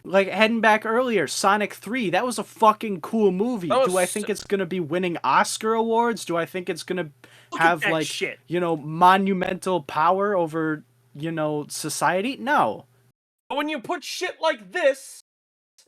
[SPEAKER 1] Like, heading back earlier, Sonic 3, that was a fucking cool movie. Do I think it's going to be winning Oscar awards? Do I think it's going to have, like,
[SPEAKER 2] shit.
[SPEAKER 1] monumental power over, society? No.
[SPEAKER 2] But when you put shit like this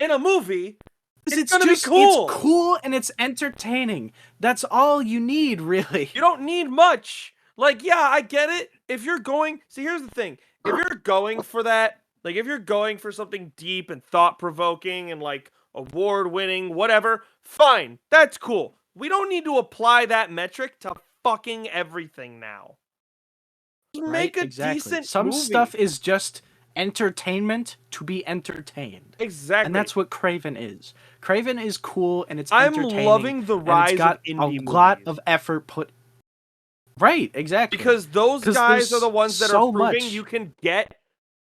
[SPEAKER 2] in a movie, it's gonna
[SPEAKER 1] just,
[SPEAKER 2] be cool.
[SPEAKER 1] It's cool and it's entertaining. That's all you need, really.
[SPEAKER 2] You don't need much. Like, yeah, I get it. If you're going... See, here's the thing. If you're going for that... Like, if you're going for something deep and thought-provoking and, like, award-winning, whatever, fine. That's cool. We don't need to apply that metric to fucking everything now. make a
[SPEAKER 1] Exactly.
[SPEAKER 2] decent
[SPEAKER 1] Some
[SPEAKER 2] movie.
[SPEAKER 1] stuff is just entertainment to be entertained.
[SPEAKER 2] Exactly.
[SPEAKER 1] And that's what Craven is. Craven is cool and it's
[SPEAKER 2] I'm
[SPEAKER 1] entertaining.
[SPEAKER 2] loving the
[SPEAKER 1] and it's
[SPEAKER 2] rise
[SPEAKER 1] got
[SPEAKER 2] of indie
[SPEAKER 1] a lot
[SPEAKER 2] movies.
[SPEAKER 1] of effort put. Right, exactly.
[SPEAKER 2] Because those guys are the ones that are
[SPEAKER 1] so
[SPEAKER 2] proving
[SPEAKER 1] much.
[SPEAKER 2] you can get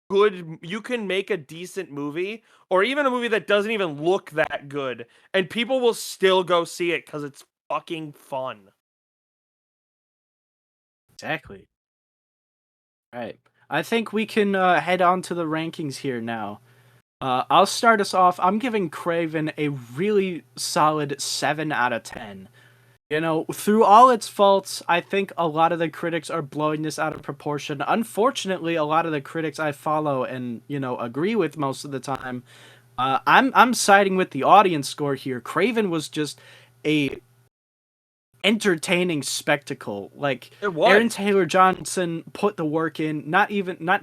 [SPEAKER 2] good, you can make a decent movie, or even a movie that doesn't even look that good, and people will still go see it because it's fucking fun.
[SPEAKER 1] Exactly. Right. I think we can head on to the rankings here now. I'll start us off. I'm giving Craven a really solid 7 out of 10. You know, through all its faults, I think a lot of the critics are blowing this out of proportion. Unfortunately, a lot of the critics I follow and, you know, agree with most of the time, I'm siding with the audience score here. Craven was just a entertaining spectacle. Like,
[SPEAKER 2] It was.
[SPEAKER 1] Aaron Taylor Johnson put the work in, not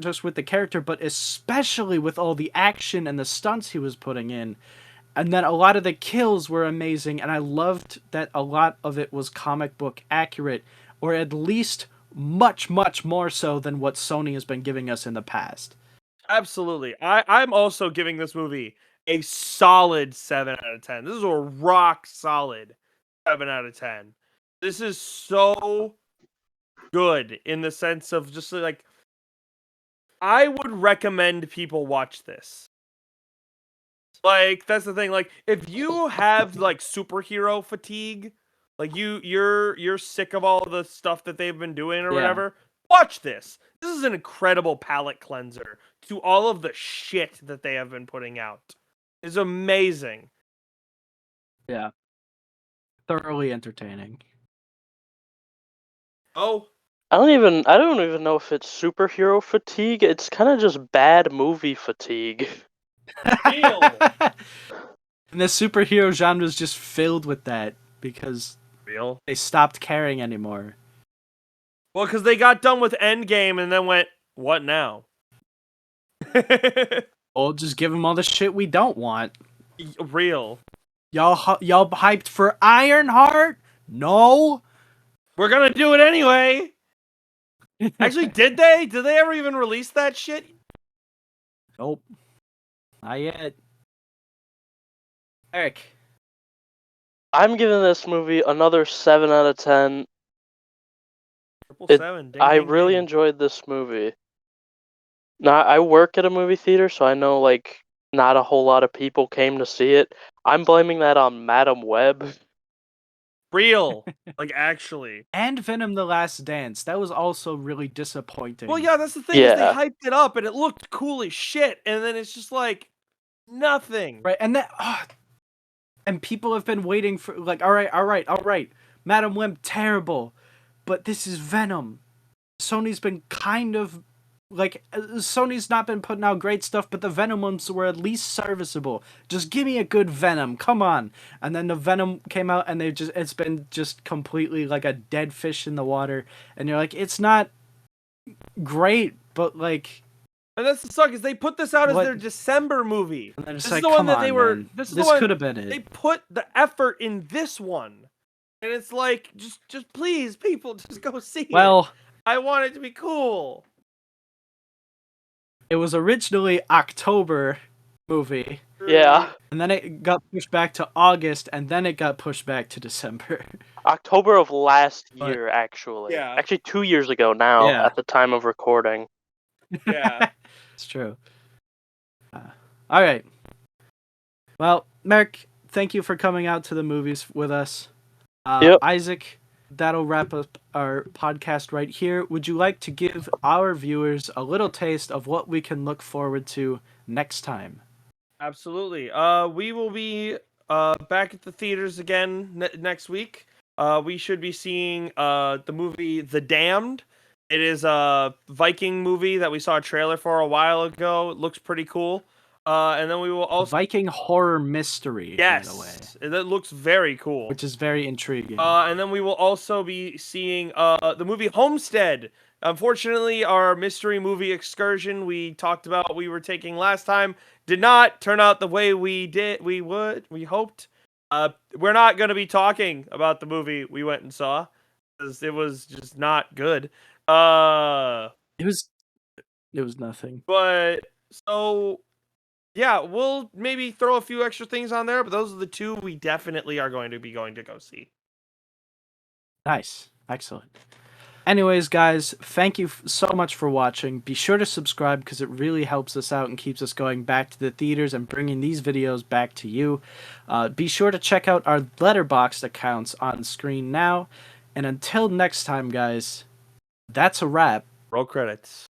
[SPEAKER 1] just with the character, but especially with all the action and the stunts he was putting in. And then a lot of the kills were amazing, and I loved that a lot of it was comic book accurate, or at least much, much more so than what Sony has been giving us in the past.
[SPEAKER 2] Absolutely. I'm also giving this movie a solid 7 out of 10. This is a rock solid 7 out of 10. This is so good in the sense of just like, I would recommend people watch this. Like, that's the thing. Like, if you have like superhero fatigue, like you're sick of all the stuff that they've been doing or
[SPEAKER 1] Yeah.
[SPEAKER 2] whatever, watch this. This is an incredible palate cleanser to all of the shit that they have been putting out. It's amazing.
[SPEAKER 1] Yeah. Thoroughly entertaining.
[SPEAKER 2] Oh,
[SPEAKER 4] I don't even know if it's superhero fatigue. It's kind of just bad movie fatigue.
[SPEAKER 2] real.
[SPEAKER 1] And the superhero genre is just filled with that because
[SPEAKER 2] Real.
[SPEAKER 1] they stopped caring anymore.
[SPEAKER 2] Well, because they got done with Endgame and then went, what now?
[SPEAKER 1] Or just give them all the shit we don't want.
[SPEAKER 2] Real.
[SPEAKER 1] Y'all hyped for Ironheart? No.
[SPEAKER 2] We're gonna do it anyway. Actually, did they? Did they ever even release that shit?
[SPEAKER 1] Nope. Not yet. Eric.
[SPEAKER 4] I'm giving this movie another 7 out of 10.
[SPEAKER 2] Triple seven. Ding,
[SPEAKER 4] I
[SPEAKER 2] ding,
[SPEAKER 4] really
[SPEAKER 2] ding.
[SPEAKER 4] enjoyed this movie. Now, I work at a movie theater, so I know like not a whole lot of people came to see it. I'm blaming that on Madam Web.
[SPEAKER 2] Real. Like, actually.
[SPEAKER 1] And Venom the Last Dance. That was also really disappointing.
[SPEAKER 2] Well, yeah, that's the thing is they
[SPEAKER 4] Yeah.
[SPEAKER 2] hyped it up and it looked cool as shit, and then it's just like nothing.
[SPEAKER 1] Right, and that and people have been waiting for like, all right. Madam Web terrible. But this is Venom. Sony's been kind of like Sony's not been putting out great stuff, but the Venom ones were at least serviceable. Just give me a good Venom, come on. And then the Venom came out, and it's been just completely like a dead fish in the water. And you're like, it's not great, but like.
[SPEAKER 2] And that's the suck is they put this out as
[SPEAKER 1] What?
[SPEAKER 2] their December movie.
[SPEAKER 1] And then it's
[SPEAKER 2] This
[SPEAKER 1] like,
[SPEAKER 2] is the one
[SPEAKER 1] come
[SPEAKER 2] that
[SPEAKER 1] on,
[SPEAKER 2] they were.
[SPEAKER 1] man.
[SPEAKER 2] This is
[SPEAKER 1] This
[SPEAKER 2] the one
[SPEAKER 1] could have been it.
[SPEAKER 2] they put the effort in this one, and it's like just please, people, just go see it.
[SPEAKER 1] Well,
[SPEAKER 2] I want it to be cool.
[SPEAKER 1] it was originally October movie,
[SPEAKER 4] Yeah.
[SPEAKER 1] and then it got pushed back to August, and then it got pushed back to December.
[SPEAKER 4] October of last
[SPEAKER 1] But-
[SPEAKER 4] year, actually.
[SPEAKER 2] Yeah.
[SPEAKER 4] Actually, 2 years ago now,
[SPEAKER 1] Yeah.
[SPEAKER 4] at the time of recording.
[SPEAKER 2] Yeah.
[SPEAKER 1] It's true. All right. Well, Merrick, thank you for coming out to the movies with us.
[SPEAKER 4] Yep.
[SPEAKER 1] Isaac, that'll wrap up our podcast right here. Would you like to give our viewers a little taste of what we can look forward to next time?
[SPEAKER 2] Absolutely. We will be back at the theaters again next week. We should be seeing the movie The Damned. It is a Viking movie that we saw a trailer for a while ago. It looks pretty cool. And then we will also
[SPEAKER 1] Viking horror mystery, by the way,
[SPEAKER 2] yes, that looks very cool.
[SPEAKER 1] which is very intriguing.
[SPEAKER 2] And then we will also be seeing the movie Homestead. Unfortunately, our mystery movie excursion we talked about we were taking last time did not turn out the way we hoped. We're not going to be talking about the movie we went and saw because it was just not good.
[SPEAKER 1] It was nothing.
[SPEAKER 2] But so yeah, we'll maybe throw a few extra things on there, but those are the two we definitely are going to go see.
[SPEAKER 1] Nice. Excellent. Anyways, guys, thank you so much for watching. Be sure to subscribe because it really helps us out and keeps us going back to the theaters and bringing these videos back to you. Be sure to check out our Letterboxd accounts on screen now. And until next time, guys, that's a wrap.
[SPEAKER 2] Roll credits.